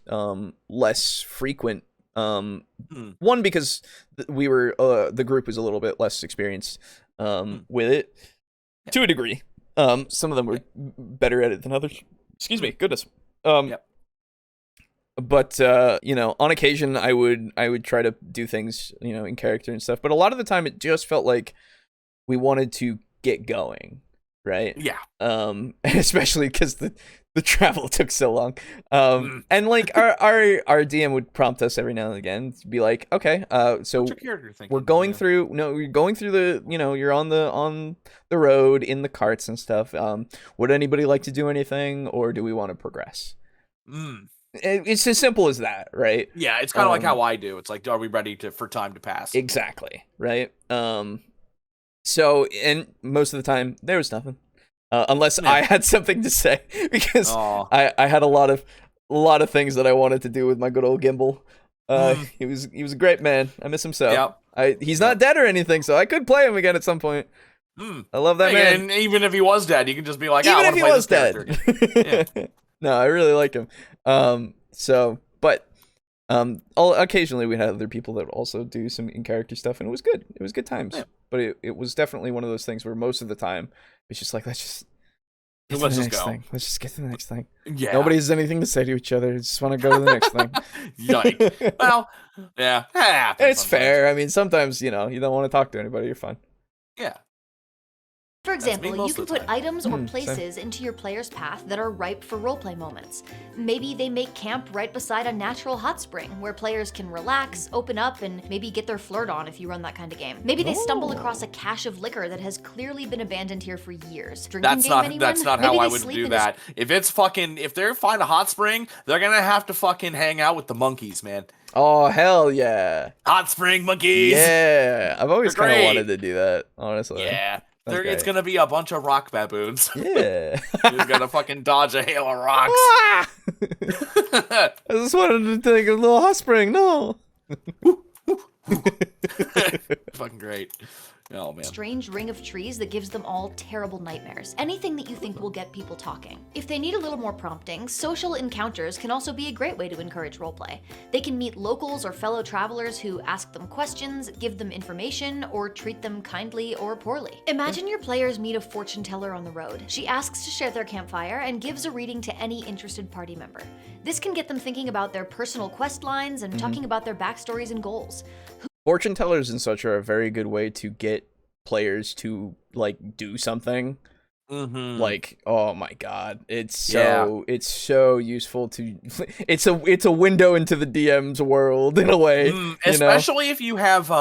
less frequent. One, because we were the group was a little bit less experienced with it to a degree. Some of them were better at it than others. Excuse me, goodness. Yep. But on occasion I would try to do things, in character and stuff. But a lot of the time it just felt like we wanted to get going, right? Yeah. Especially because the travel took so long. And like our DM would prompt us every now and again to be like, okay, so What's your character thinking? we're going Yeah. through. No, we're going through the. You're on the road in the carts and stuff. Would anybody like to do anything, or do we want to progress? It's as simple as that, right? Yeah, it's kind of like how I do. It's like, are we ready for time to pass? Exactly, right? So, and most of the time there was nothing, unless I had something to say, because Aw. I had a lot of things that I wanted to do with my good old gimbal. He was a great man. I miss him so. Yep. He's not dead or anything, so I could play him again at some point. I love that man. And even if he was dead, you can just be like, Even I if want he to play was this character dead. again. No, I really like him. Occasionally we had other people that would also do some in-character stuff, and it was good. It was good times. Yeah. But it was definitely one of those things where most of the time it's just like, let's Let's just go. Let's just get to the next thing. Yeah. Nobody has anything to say to each other. Just want to go to the next thing. Yikes. Well, yeah. It's fair. I mean, sometimes, you don't want to talk to anybody. You're fine. Yeah. For example, you can put items or same. places into your player's path that are ripe for roleplay moments. Maybe they make camp right beside a natural hot spring where players can relax, open up, and maybe get their flirt on if you run that kind of game. Maybe they stumble across a cache of liquor that has clearly been abandoned here for years. That's not how I would do that. If they find a hot spring, they're gonna have to fucking hang out with the monkeys, man. Oh, hell yeah. Hot spring monkeys. Yeah. I've always They're kind of great. wanted to do that, honestly. Yeah. Okay. It's gonna be a bunch of rock baboons. Yeah. You're gonna fucking dodge a hail of rocks. I just wanted to take a little hot spring. No. Fucking great. Oh man. Strange ring of trees that gives them all terrible nightmares. Anything that you think will get people talking. If they need a little more prompting, social encounters can also be a great way to encourage roleplay. They can meet locals or fellow travelers who ask them questions, give them information, or treat them kindly or poorly. Imagine your players meet a fortune teller on the road. She asks to share their campfire and gives a reading to any interested party member. This can get them thinking about their personal quest lines and talking about their backstories and goals. Fortune tellers and such are a very good way to get players to do something. Like, oh my god, it's so useful to. It's a window into the DM's world in a way. Especially if you have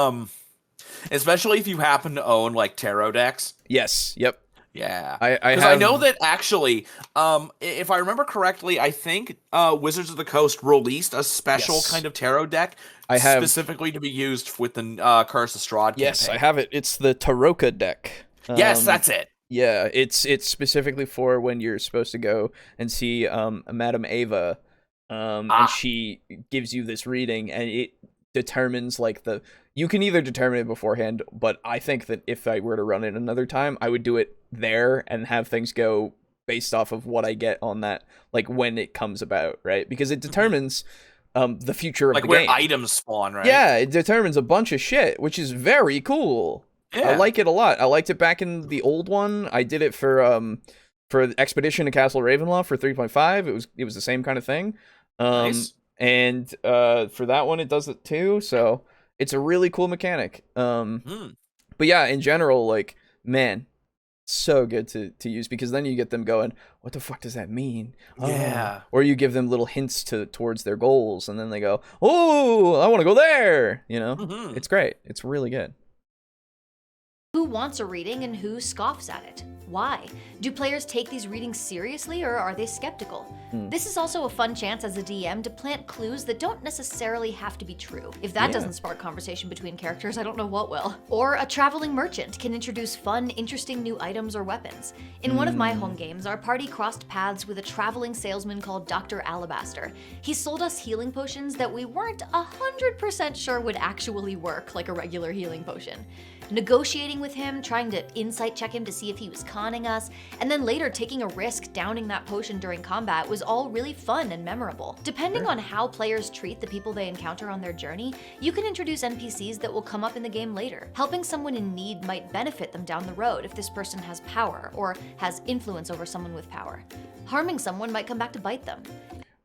especially if you happen to own tarot decks. Yes. Yep. Yeah, I know that actually, if I remember correctly, I think Wizards of the Coast released a special kind of tarot deck specifically to be used with the Curse of Strahd Yes, campaign. I have it. It's the Taroka deck. Yes, that's it. Yeah, it's specifically for when you're supposed to go and see Madame Ava, and she gives you this reading, and it determines you can either determine it beforehand, but I think that if I were to run it another time, I would do it there and have things go based off of what I get on that, when it comes about, right? Because it determines the future of the where game. items spawn, right? Yeah, it determines a bunch of shit, which is very cool. Yeah. I like it a lot. I liked it back in the old one. I did it for the Expedition to Castle Ravenloft for 3.5. It was the same kind of thing. Nice. And for that one, it does it too. So it's a really cool mechanic. But yeah, in general, man, so good to use, because then you get them going, what the fuck does that mean? Yeah. Or you give them little hints towards their goals, and then they go, oh, I want to go there. It's great. It's really good. Who wants a reading and who scoffs at it? Why? Do players take these readings seriously, or are they skeptical? This is also a fun chance as a DM to plant clues that don't necessarily have to be true. If that doesn't spark conversation between characters, I don't know what will. Or a traveling merchant can introduce fun, interesting new items or weapons. In one of my home games, our party crossed paths with a traveling salesman called Dr. Alabaster. He sold us healing potions that we weren't 100% sure would actually work like a regular healing potion. Negotiating with him, trying to insight check him to see if he was conning us, and then later taking a risk downing that potion during combat was all really fun and memorable. Depending on how players treat the people they encounter on their journey, you can introduce NPCs that will come up in the game later. Helping someone in need might benefit them down the road if this person has power or has influence over someone with power. Harming someone might come back to bite them.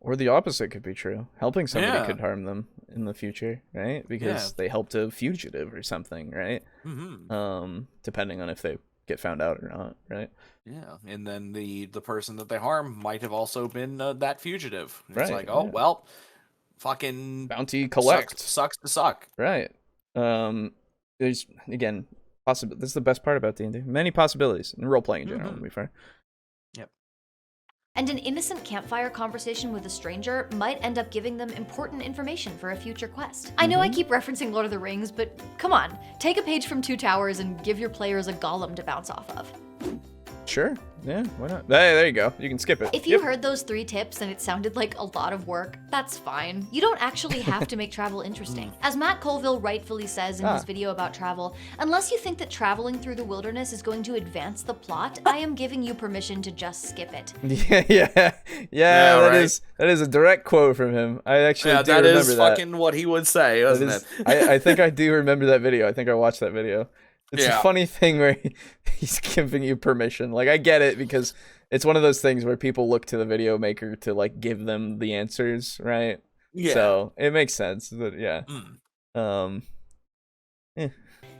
Or the opposite could be true. Helping somebody Yeah. could harm them in the future, right? Because they helped a fugitive or something, right? Depending on if they get found out or not, right? Yeah, and then the person that they harm might have also been that fugitive. It's Right, like, oh yeah. well, fucking Bounty collect. sucks to suck. Right. There's, again, this is the best part about D&D. Many possibilities, and role-playing in general, to be fair. And an innocent campfire conversation with a stranger might end up giving them important information for a future quest. I know I keep referencing Lord of the Rings, but come on, take a page from Two Towers and give your players a golem to bounce off of. Sure. Yeah, why not? Hey, there you go. You can skip it. If you heard those 3 tips and it sounded like a lot of work, that's fine. You don't actually have to make travel interesting. As Matt Colville rightfully says in his video about travel, unless you think that traveling through the wilderness is going to advance the plot, I am giving you permission to just skip it. Yeah, that is a direct quote from him. I actually do remember that. Fucking what he would say, isn't it? I think I do remember that video. I think I watched that video. It's a funny thing where he's giving you permission. Like, I get it, because it's one of those things where people look to the video maker to, like, give them the answers, right? Yeah. So it makes sense. But yeah.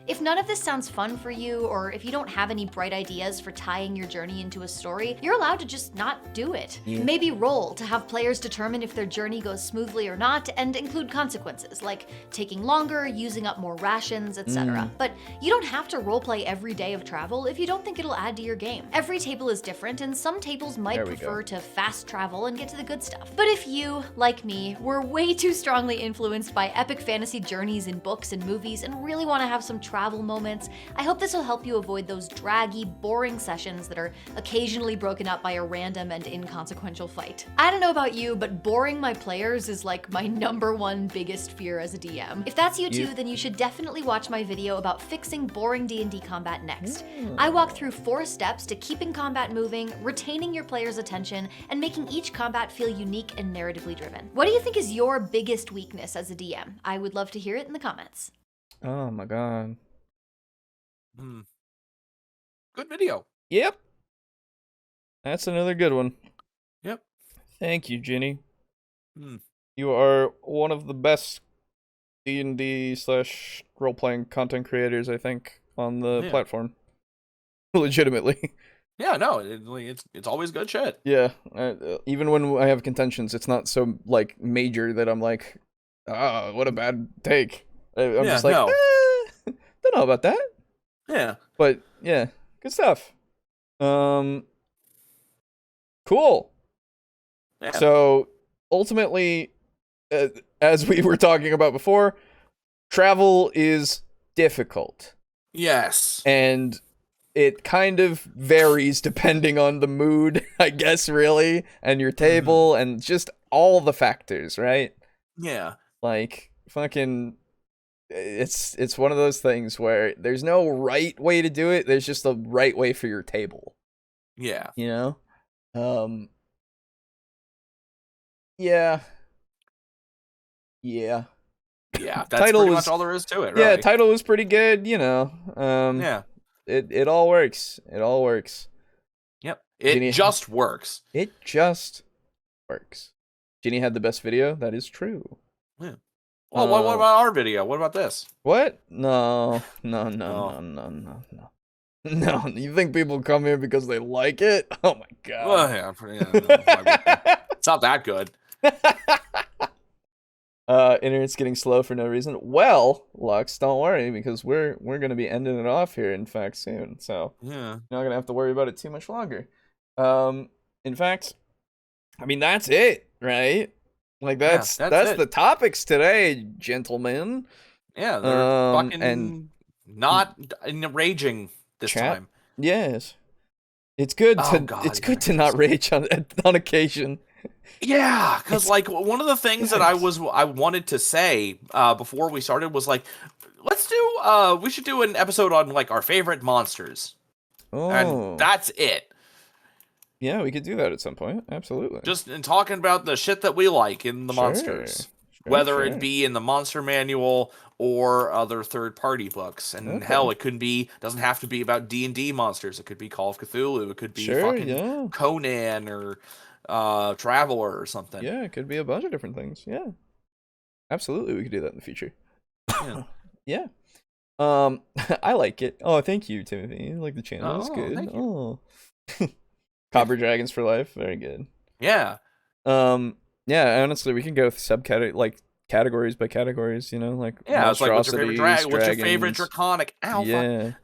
If none of this sounds fun for you, or if you don't have any bright ideas for tying your journey into a story, you're allowed to just not do it. Maybe roll to have players determine if their journey goes smoothly or not, and include consequences, like taking longer, using up more rations, etc. But you don't have to roleplay every day of travel if you don't think it'll add to your game. Every table is different, and some tables might prefer to fast travel and get to the good stuff. But if you, like me, were way too strongly influenced by epic fantasy journeys in books and movies and really want to have some travel moments, I hope this will help you avoid those draggy, boring sessions that are occasionally broken up by a random and inconsequential fight. I don't know about you, but boring my players is like my #1 biggest fear as a DM. If that's you too, then you should definitely watch my video about fixing boring D&D combat next. I walk through 4 steps to keeping combat moving, retaining your players' attention, and making each combat feel unique and narratively driven. What do you think is your biggest weakness as a DM? I would love to hear it in the comments. Oh my god. Good video. Yep. That's another good one. Yep. Thank you, Ginny. You are one of the best D&D / role-playing content creators, I think, on the platform. Legitimately. Yeah, no, it's always good shit. Yeah. Even when I have contentions, it's not so, like, major that I'm like, what a bad take. I'm just like, don't know about that. Yeah. But yeah, good stuff. Cool. Yeah. So ultimately, as we were talking about before, travel is difficult. Yes. And it kind of varies depending on the mood, I guess, really, and your table and just all the factors, right? Yeah. Like, fucking... It's one of those things where there's no right way to do it. There's just a right way for your table. Yeah. You know? Yeah. Yeah. That's title pretty was, much all there is to it, really. Yeah, title was pretty good, you know. Yeah. It all works. It all works. Yep. It just works. It just works. Ginny had the best video. That is true. Yeah. Well, what about our video? What about this? What? No. No, you think people come here because they like it? Oh my god. Well, yeah, it's not that good. Internet's getting slow for no reason. Well, Lux, don't worry, because we're gonna be ending it off here, in fact, soon. So yeah, you're not gonna have to worry about it too much longer. In fact, I mean, that's it, right? Like that's the topics today, gentlemen. Yeah, they're fucking and not raging this time. Yes, it's good to not rage on occasion. Yeah, because like one of the things that I wanted to say before we started was like, we should do an episode on like our favorite monsters. And that's it. Yeah, we could do that at some point. Absolutely. Just in talking about the shit that we like in the monsters. Whether it be in the monster manual or other third-party books. And hell, it doesn't have to be about D&D monsters. It could be Call of Cthulhu. It could be fucking Conan or Traveler or something. Yeah, it could be a bunch of different things. Yeah. Absolutely, we could do that in the future. Yeah. I like it. Oh, thank you, Timothy. I like the channel. It's good. Thank you. Copper Dragons for life. Very good. Yeah. Yeah, honestly, we can go with categories by categories, you know, like it's like what's your favorite what's your favorite draconic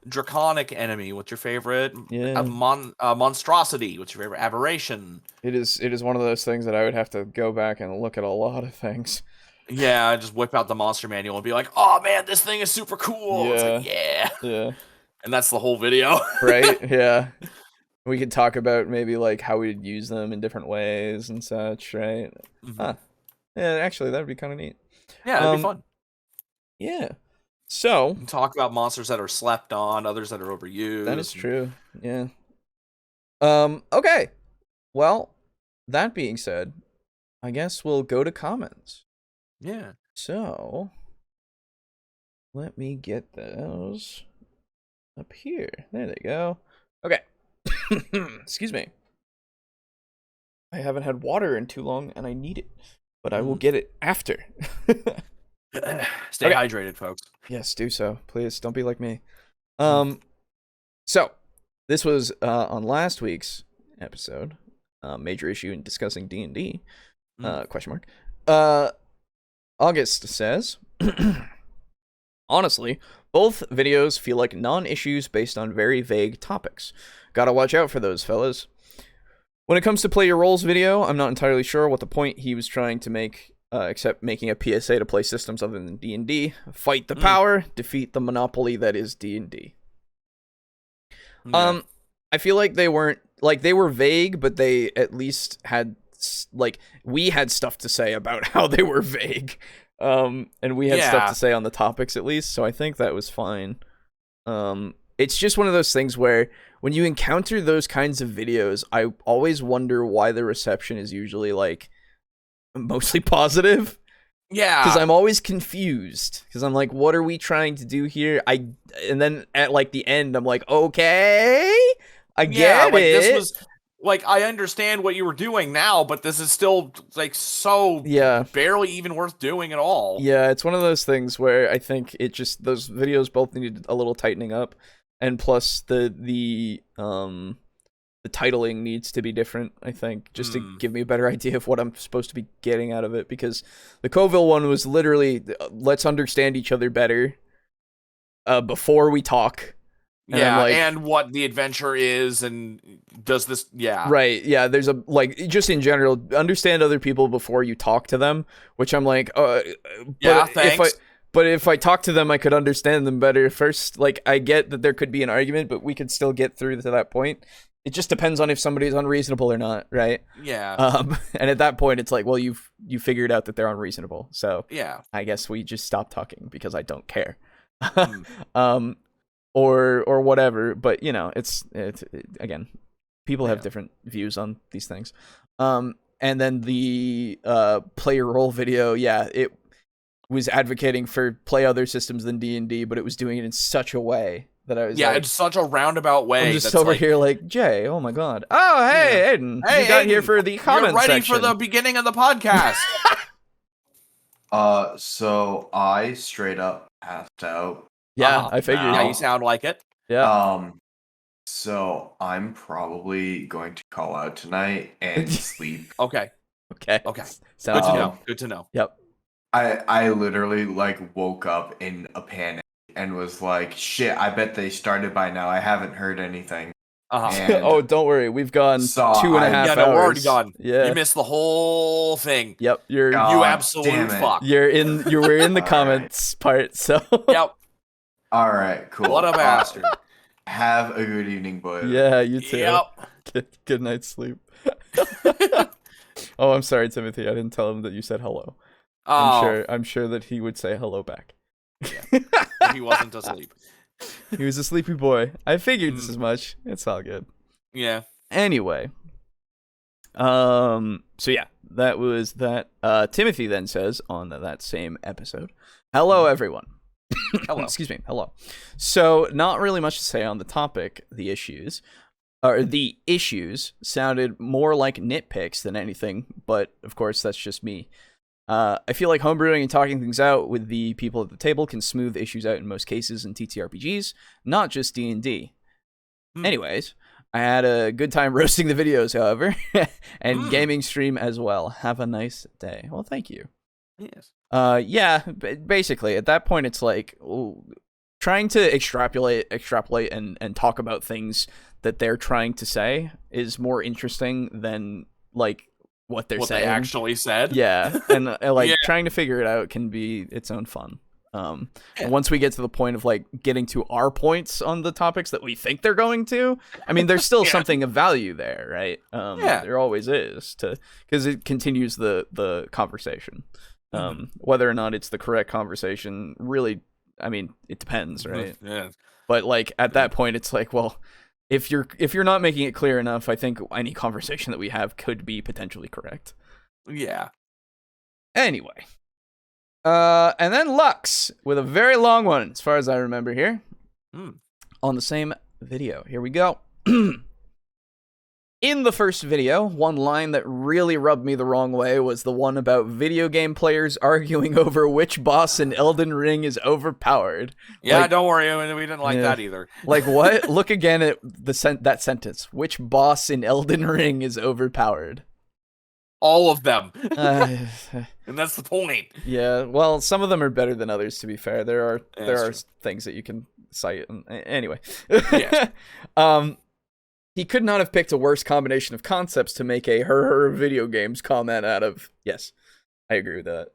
draconic enemy? What's your favorite monstrosity? What's your favorite aberration? It is one of those things that I would have to go back and look at a lot of things. Yeah, I just whip out the monster manual and be like, "Oh man, this thing is super cool." It's like, yeah. And that's the whole video. Right? Yeah. We could talk about maybe like how we'd use them in different ways and such, right? Yeah, actually, that'd be kind of neat. Yeah, it'd be fun. Yeah. So talk about monsters that are slept on, others that are overused. That is true. Yeah. Okay. Well, that being said, I guess we'll go to comments. Yeah. So let me get those. up here. There they go. Okay. Excuse me. I haven't had water in too long, and I need it, but I will get it after. Stay hydrated, folks. Yes, do so. Please, don't be like me. So, this was on last week's episode, major issue in discussing D&D, question mark. August says, honestly, both videos feel like non-issues based on very vague topics. Gotta watch out for those, fellas. When it comes to Play Your Roles video, I'm not entirely sure what the point he was trying to make, except making a PSA to play systems other than D&D. Fight the power, defeat the monopoly that is D&D. Yeah. I feel like they weren't, like, they were vague, but they at least had, like, we had stuff to say about how they were vague. And we had stuff to say on the topics at least, so I think that was fine. It's just one of those things where when you encounter those kinds of videos, I always wonder why the reception is usually, like, mostly positive. Yeah. Because I'm always confused. Because I'm like, what are we trying to do here? And then at, like, the end, I'm like, okay, I get like, it. This was, like, I understand what you were doing now, but this is still, like, so barely even worth doing at all. Yeah, it's one of those things where I think it just, those videos both needed a little tightening up. And plus the titling needs to be different, I think, just to give me a better idea of what I'm supposed to be getting out of it. Because the Coville one was literally, let's understand each other better before we talk. And and what the adventure is, and does this, Right, yeah, there's a, like, just in general, understand other people before you talk to them, which I'm like, thanks. But if I talk to them, I could understand them better first. Like, I get that there could be an argument, but we could still get through to that point. It just depends on if somebody's unreasonable or not, right? Yeah. And at that point, it's like, well, you figured out that they're unreasonable, so yeah, I guess we just stop talking because I don't care, or whatever. But you know, it's again, people have different views on these things. And then the play your role video, it was advocating for play other systems than D&D, but it was doing it in such a way that I was like, it's such a roundabout way. I'm just over here like, Jay, oh my god. Oh, hey, Aiden. Hey, you got Aiden, here for the comment you're ready section. for the beginning of the podcast. So I straight up passed out. Yeah, I figured. Yeah, you sound like it. Yeah. So I'm probably going to call out tonight and sleep. Okay. Sounds Good to know. Yep. I literally, like, woke up in a panic and was like, shit, I bet they started by now. I haven't heard anything. Oh, don't worry. We've gone 2.5 hours. We're already gone. Yeah. You missed the whole thing. Yep. You absolute fuck. We're in the comments part, so. Yep. All right, cool. What a bastard. Have a good evening, boys. Yeah, you too. Yep. Good night's sleep. Oh, I'm sorry, Timothy. I didn't tell him that you said hello. I'm sure that he would say hello back. If he wasn't asleep. He was a sleepy boy. I figured this as much. It's all good. Yeah. Anyway. So yeah, that was that. Timothy then says on that same episode, hello everyone. Hello. Excuse me. Hello. So not really much to say on the topic, the issues sounded more like nitpicks than anything, but of course that's just me. I feel like homebrewing and talking things out with the people at the table can smooth issues out in most cases in TTRPGs, not just D&D. Anyways, I had a good time roasting the videos, however, and gaming stream as well. Have a nice day. Well, thank you. Yes. Basically, at that point, it's like trying to extrapolate and talk about things that they're trying to say is more interesting than, like, what saying. They actually said. Yeah, and trying to figure it out can be its own fun. And once we get to the point of, like, getting to our points on the topics that we think they're going to, I mean, there's still something of value there, right? There always is, because it continues the conversation. Whether or not it's the correct conversation, really, I mean, it depends, right? Yeah. But, like, at that point, it's like, well, if you're not making it clear enough, I think any conversation that we have could be potentially correct. Yeah. Anyway. And then Lux, with a very long one, as far as I remember here. on the same video. Here we go. In the first video, one line that really rubbed me the wrong way was the one about video game players arguing over which boss in Elden Ring is overpowered. Yeah, Like, don't worry, we didn't like that either. Like what? Look again at that sentence. Which boss in Elden Ring is overpowered? All of them. Uh, And that's the point. yeah, well, some of them are better than others, to be fair. There are true. things that you can cite. Anyway. Yes. He could not have picked a worse combination of concepts to make a her video games comment out of. Yes, I agree with that.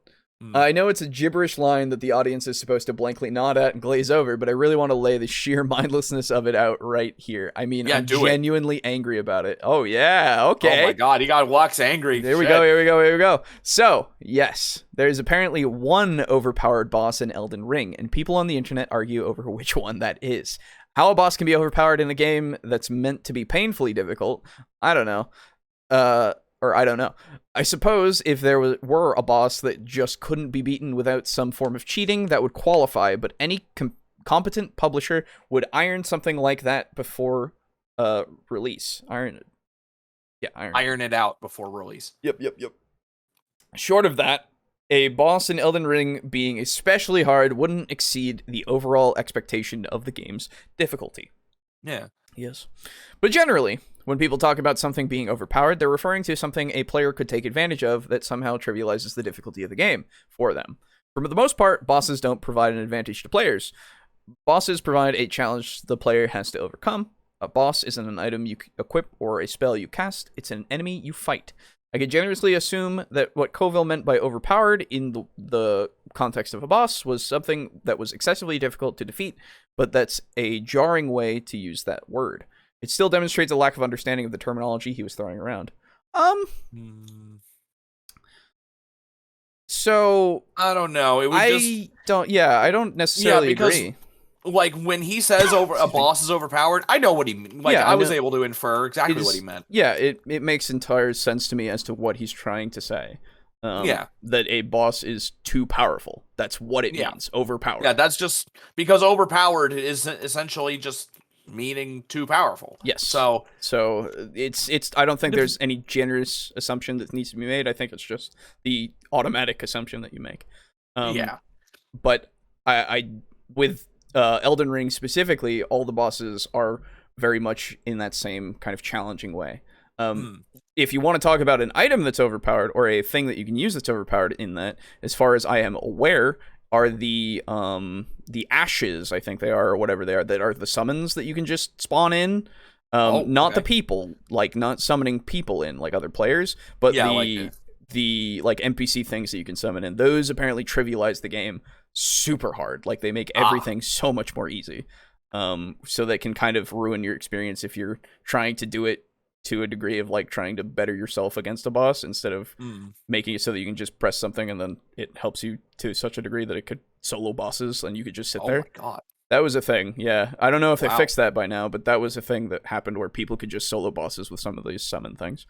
I know it's a gibberish line that the audience is supposed to blankly nod at and glaze over, but I really want to lay the sheer mindlessness of it out right here. I mean, I'm genuinely angry about it. Oh, yeah, okay. Oh my god, he got Lux angry. Here we go. So, yes, there's apparently one overpowered boss in Elden Ring, and people on the internet argue over which one that is. How a boss can be overpowered in a game that's meant to be painfully difficult, I don't know. I don't know. I suppose if there were a boss that just couldn't be beaten without some form of cheating, that would qualify, but any competent publisher would iron something like that before release. Iron it out before release. Yep. Short of that, a boss in Elden Ring being especially hard wouldn't exceed the overall expectation of the game's difficulty. Yeah. Yes. But generally, when people talk about something being overpowered, they're referring to something a player could take advantage of that somehow trivializes the difficulty of the game for them. For the most part, bosses don't provide an advantage to players. Bosses provide a challenge the player has to overcome. A boss isn't an item you equip or a spell you cast, it's an enemy you fight. I could generously assume that what Coville meant by overpowered in the context of a boss was something that was excessively difficult to defeat, but that's a jarring way to use that word. It still demonstrates a lack of understanding of the terminology he was throwing around. So I don't know. It was I don't necessarily agree. Like when he says a boss is overpowered, I know what he means. Like I was able to infer exactly what he meant. Yeah, it makes entire sense to me as to what he's trying to say. That a boss is too powerful. That's what it means. Overpowered. Yeah, that's just because overpowered is essentially just meaning too powerful. Yes. So it's I don't think there's any generous assumption that needs to be made. I think it's just the automatic assumption that you make. But I with Elden Ring specifically, all the bosses are very much in that same kind of challenging way. If you want to talk about an item that's overpowered or a thing that you can use that's overpowered in that, as far as I am aware, are the ashes, I think they are, or whatever they are, that are the summons that you can just spawn in. Not the people, like not summoning people in like other players, but the NPC things that you can summon in. Those apparently trivialize the game super hard. Like they make everything so much more easy. So they can kind of ruin your experience if you're trying to do it to a degree of like trying to better yourself against a boss instead of making it so that you can just press something and then it helps you to such a degree that it could solo bosses and you could just sit there. Oh my god. That was a thing, yeah. I don't know if they fixed that by now, but that was a thing that happened where people could just solo bosses with some of these summon things.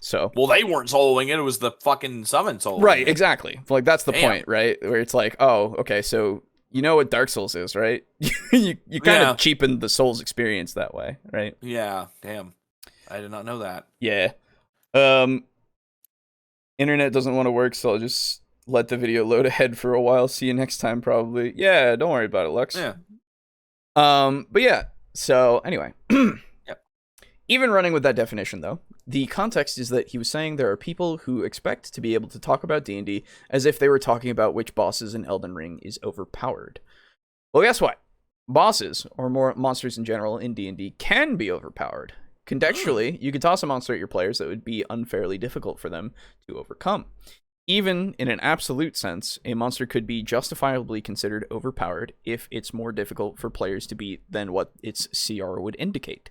So well, they weren't soloing it; it was the fucking summon solo. Right, exactly. Like that's the point, right? Where it's like, oh, okay, so you know what Dark Souls is, right? you kind of cheapen the Souls experience that way, right? Yeah, damn. I did not know that. Yeah. Internet doesn't want to work, so I'll just let the video load ahead for a while. See you next time, probably. Yeah, don't worry about it, Lux. Yeah. But yeah, so anyway. Yep. Even running with that definition, though, the context is that he was saying there are people who expect to be able to talk about D&D as if they were talking about which bosses in Elden Ring is overpowered. Well, guess what? Bosses, or more monsters in general in D&D, can be overpowered. Contextually, you could toss a monster at your players that would be unfairly difficult for them to overcome. Even in an absolute sense, a monster could be justifiably considered overpowered if it's more difficult for players to beat than what its CR would indicate.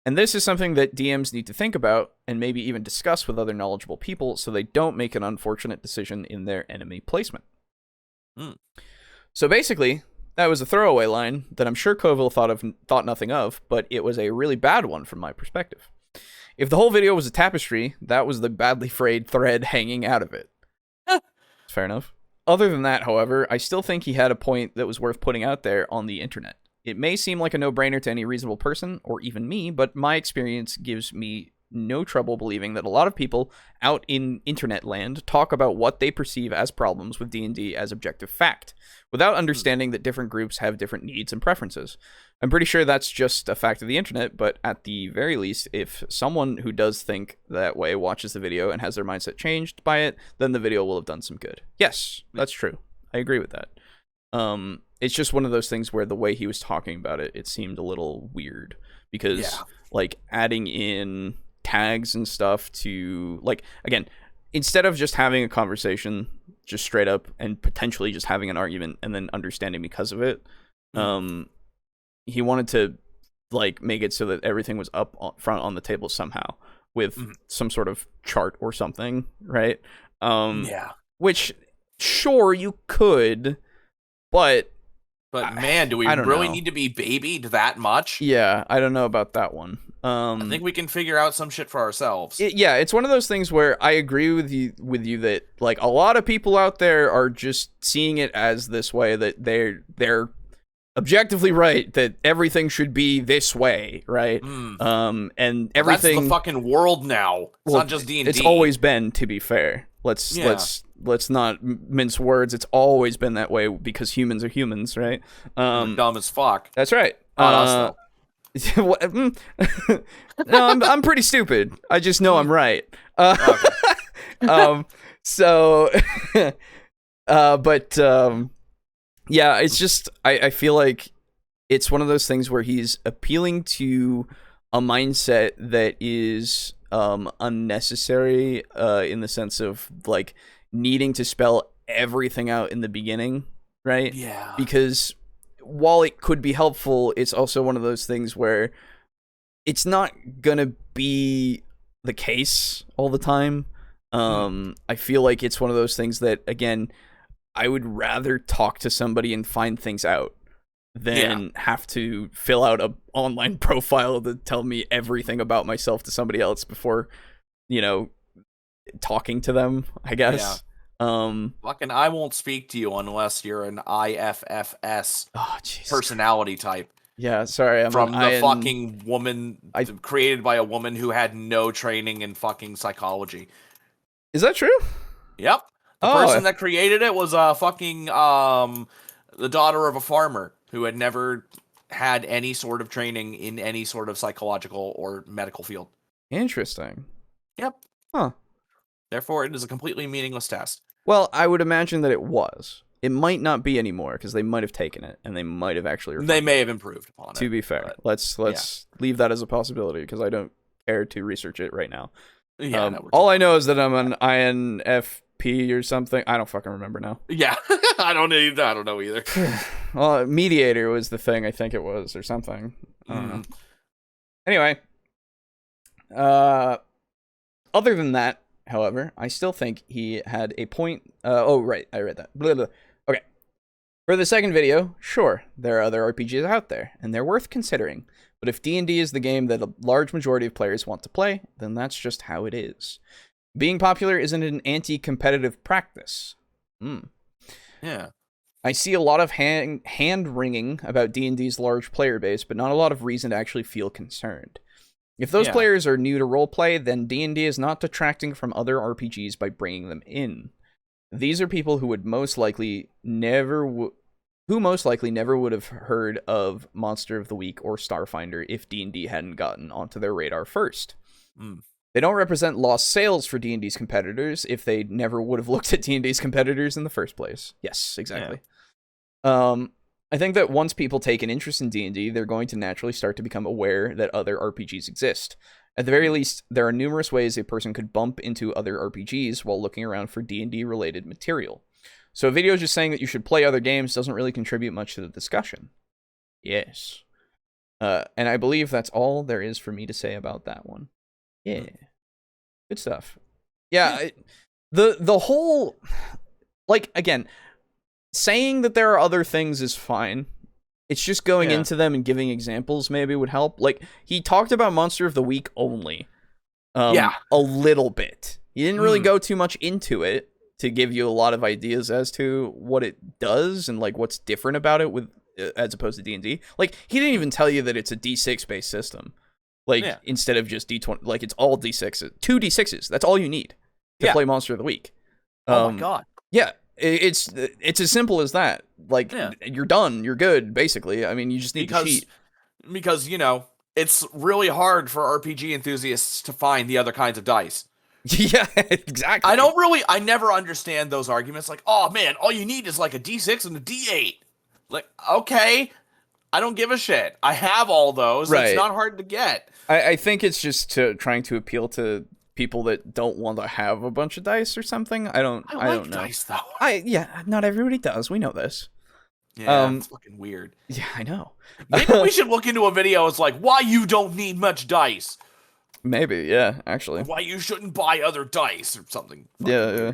And this is something that DMs need to think about and maybe even discuss with other knowledgeable people so they don't make an unfortunate decision in their enemy placement. So basically, that was a throwaway line that I'm sure Coville thought nothing of, but it was a really bad one from my perspective. If the whole video was a tapestry, that was the badly frayed thread hanging out of it. Fair enough. Other than that, however, I still think he had a point that was worth putting out there on the internet. It may seem like a no-brainer to any reasonable person, or even me, but my experience gives me no trouble believing that a lot of people out in internet land talk about what they perceive as problems with D&D as objective fact, without understanding that different groups have different needs and preferences. I'm pretty sure that's just a fact of the internet, but at the very least, if someone who does think that way watches the video and has their mindset changed by it, then the video will have done some good. Yes, that's true. I agree with that. It's just one of those things where the way he was talking about it, it seemed a little weird, because like adding in tags and stuff to, like, again, instead of just having a conversation just straight up and potentially just having an argument and then understanding because of it, he wanted to like make it so that everything was up front on the table somehow with some sort of chart or something, right? Which sure you could, but man, do we really need to be babied that much? Yeah, I don't know about that one. I think we can figure out some shit for ourselves. It's one of those things where I agree with you that like a lot of people out there are just seeing it as this way, that they're objectively right, that everything should be this way, right? And everything, that's the fucking world now. It's not just D&D. It's always been, to be fair. Let's not mince words. It's always been that way because humans are humans, right? We're dumb as fuck. That's right. Not us, no, I'm pretty stupid. I just know I'm right. So, yeah, it's just I feel like it's one of those things where he's appealing to a mindset that is unnecessary in the sense of like needing to spell everything out in the beginning, right? Yeah. Because while it could be helpful, it's also one of those things where it's not gonna be the case all the time. I feel like it's one of those things that, again, I would rather talk to somebody and find things out than have to fill out an online profile to tell me everything about myself to somebody else before, talking to them, I guess. Fucking, I won't speak to you unless you're an IFFS personality type. Yeah, sorry. I'm from the fucking woman created by a woman who had no training in fucking psychology. Is that true? Yep. The person that created it was fucking the daughter of a farmer who had never had any sort of training in any sort of psychological or medical field. Interesting. Yep. Huh. Therefore, it is a completely meaningless test. Well, I would imagine that it was. It might not be anymore because they might have taken it and they might have actually. They may have improved upon it. To be fair, let's leave that as a possibility because I don't care to research it right now. Yeah. All I know is that I'm an INFP or something. I don't fucking remember now. Yeah, I don't know either. Well, mediator was the thing. I think it was or something. I don't know. Anyway, other than that. However, I still think he had a point. Right, I read that. Blah, blah. Okay. For the second video, sure, there are other RPGs out there, and they're worth considering. But if D&D is the game that a large majority of players want to play, then that's just how it is. Being popular isn't an anti-competitive practice. Yeah. I see a lot of hand-wringing about D&D's large player base, but not a lot of reason to actually feel concerned. If those players are new to roleplay, then D&D is not detracting from other RPGs by bringing them in. These are people who would most likely never would have heard of Monster of the Week or Starfinder if D&D hadn't gotten onto their radar first. They don't represent lost sales for D&D's competitors if they never would have looked at D&D's competitors in the first place. Yes, exactly. I think that once people take an interest in D&D, they're going to naturally start to become aware that other RPGs exist. At the very least, there are numerous ways a person could bump into other RPGs while looking around for D&D related material. So a video just saying that you should play other games doesn't really contribute much to the discussion. Yes. And I believe that's all there is for me to say about that one. Yeah. Good stuff. Yeah, the whole, like, again, saying that there are other things is fine. It's just going into them and giving examples maybe would help. Like, he talked about Monster of the Week only. A little bit. He didn't really go too much into it to give you a lot of ideas as to what it does and, like, what's different about it with as opposed to D&D. Like, he didn't even tell you that it's a D6 based system. Like, instead of just D20, like, it's all D6s. 2 D6s. That's all you need to play Monster of the Week. Oh my god. Yeah, it's as simple as that. Like, you're done. You're good, basically. I mean, you just need to cheat. Because, it's really hard for RPG enthusiasts to find the other kinds of dice. Yeah, exactly. I never understand those arguments. Like, oh man, all you need is like a D6 and a D8. Like, okay, I don't give a shit. I have all those. Right. It's not hard to get. I think it's just trying to appeal to people that don't want to have a bunch of dice or something. I don't know. Dice though. Not everybody does. We know this. Yeah, it's fucking weird. Yeah, I know. Maybe we should look into a video. It's like why you don't need much dice. Maybe, yeah, actually. Why you shouldn't buy other dice or something. Yeah.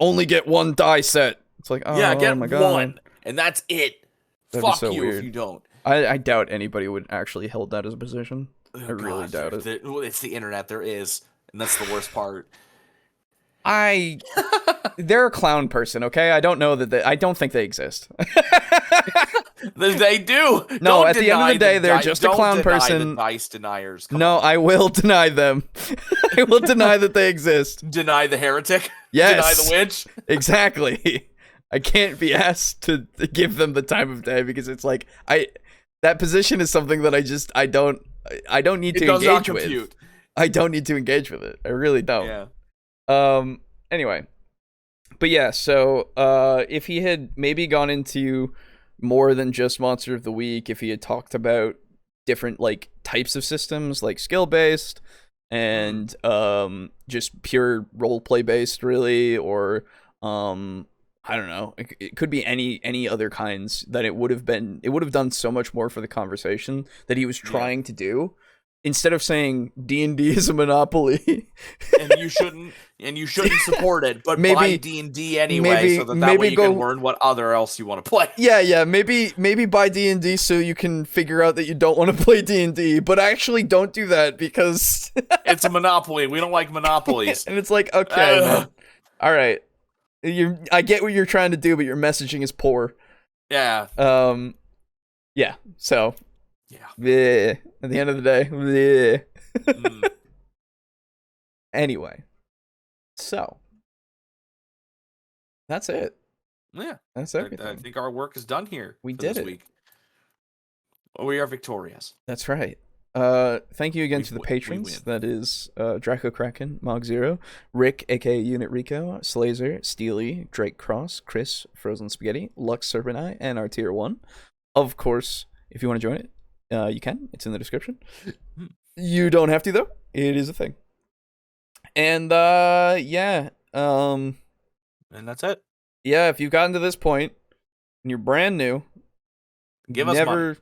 Only get one die set. It's like, get my God. one, and that's it. That'd Fuck so you weird. if you don't. I doubt anybody would actually hold that as a position. Oh, I really doubt it. It's the internet. There is, and that's the worst part. They're a clown person, okay? I don't know that I don't think they exist. They do. No, at the end of the day, they're just a clown person. The dice deniers. No, I will deny them. I will deny that they exist. Deny the heretic. Yes. Deny the witch. Exactly. I can't be asked to give them the time of day because it's like that position is something that I don't need to engage with. I don't need to engage with it. I really don't. Yeah. Anyway. But yeah, so if he had maybe gone into more than just Monster of the Week, if he had talked about different like types of systems, like skill based and just pure role play based, really, or I don't know, it could be any other kinds, that it would have done so much more for the conversation that he was trying to do. Instead of saying D&D is a monopoly, and you shouldn't support it, but buy D&D anyway, so that way you can learn what other else you want to play. Yeah, maybe buy D&D so you can figure out that you don't want to play D&D, but actually don't do that because it's a monopoly. We don't like monopolies. And it's like, okay, man. All right, I get what you're trying to do, but your messaging is poor. Yeah. Yeah. So. Yeah. Bleh. At the end of the day. Anyway. So. That's it. Yeah. That's everything. I think our work is done here. We did this it. Week. We are victorious. That's right. Thank you again to the patrons. That is Draco Kraken, Mog Zero, Rick, aka Unit Rico, Slazer, Steely, Drake Cross, Chris, Frozen Spaghetti, Lux Serpent Eye, and our tier 1. Of course, if you want to join it, you can. It's in the description. You don't have to, though. It is a thing. And yeah. And that's it. Yeah, if you've gotten to this point and you're brand new, give us money.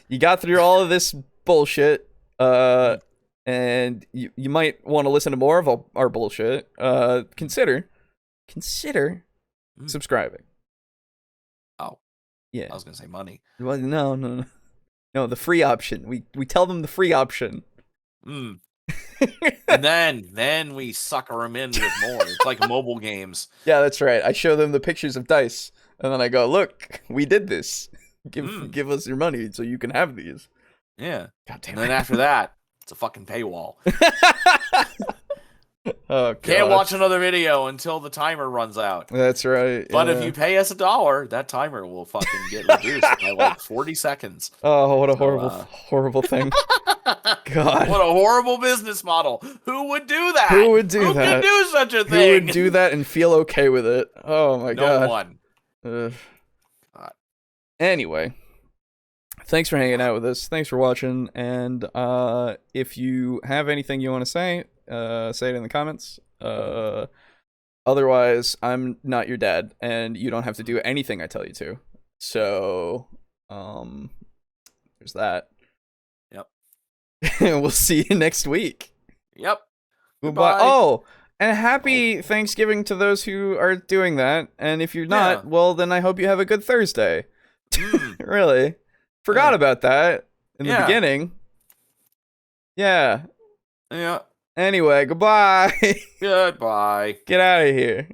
You got through all of this bullshit, and you might want to listen to more of our bullshit. Consider subscribing. Oh, yeah. I was gonna say money. Well, no. The free option. We tell them the free option. And then we sucker them in with more. It's like mobile games. Yeah, that's right. I show them the pictures of dice, and then I go, "Look, we did this. Give us your money so you can have these." Yeah. God damn it. And then after that, it's a fucking paywall. Oh, God. Can't watch another video until the timer runs out. That's right. But if you pay us $1, that timer will fucking get reduced by like 40 seconds. Oh, what a horrible thing. God. What a horrible business model. Who would do that? Who would do that? Who could do such a thing? Who would do that and feel okay with it? Oh my God. No one. Anyway. Thanks for hanging out with us. Thanks for watching. And if you have anything you want to say it in the comments. Otherwise, I'm not your dad, and you don't have to do anything I tell you to. So, there's that. Yep. We'll see you next week. Yep. Goodbye. Oh, and happy Thanksgiving to those who are doing that. And if you're not, well, then I hope you have a good Thursday. Really. Forgot about that in the beginning. Yeah. Yeah. Anyway, goodbye. Goodbye. Get out of here.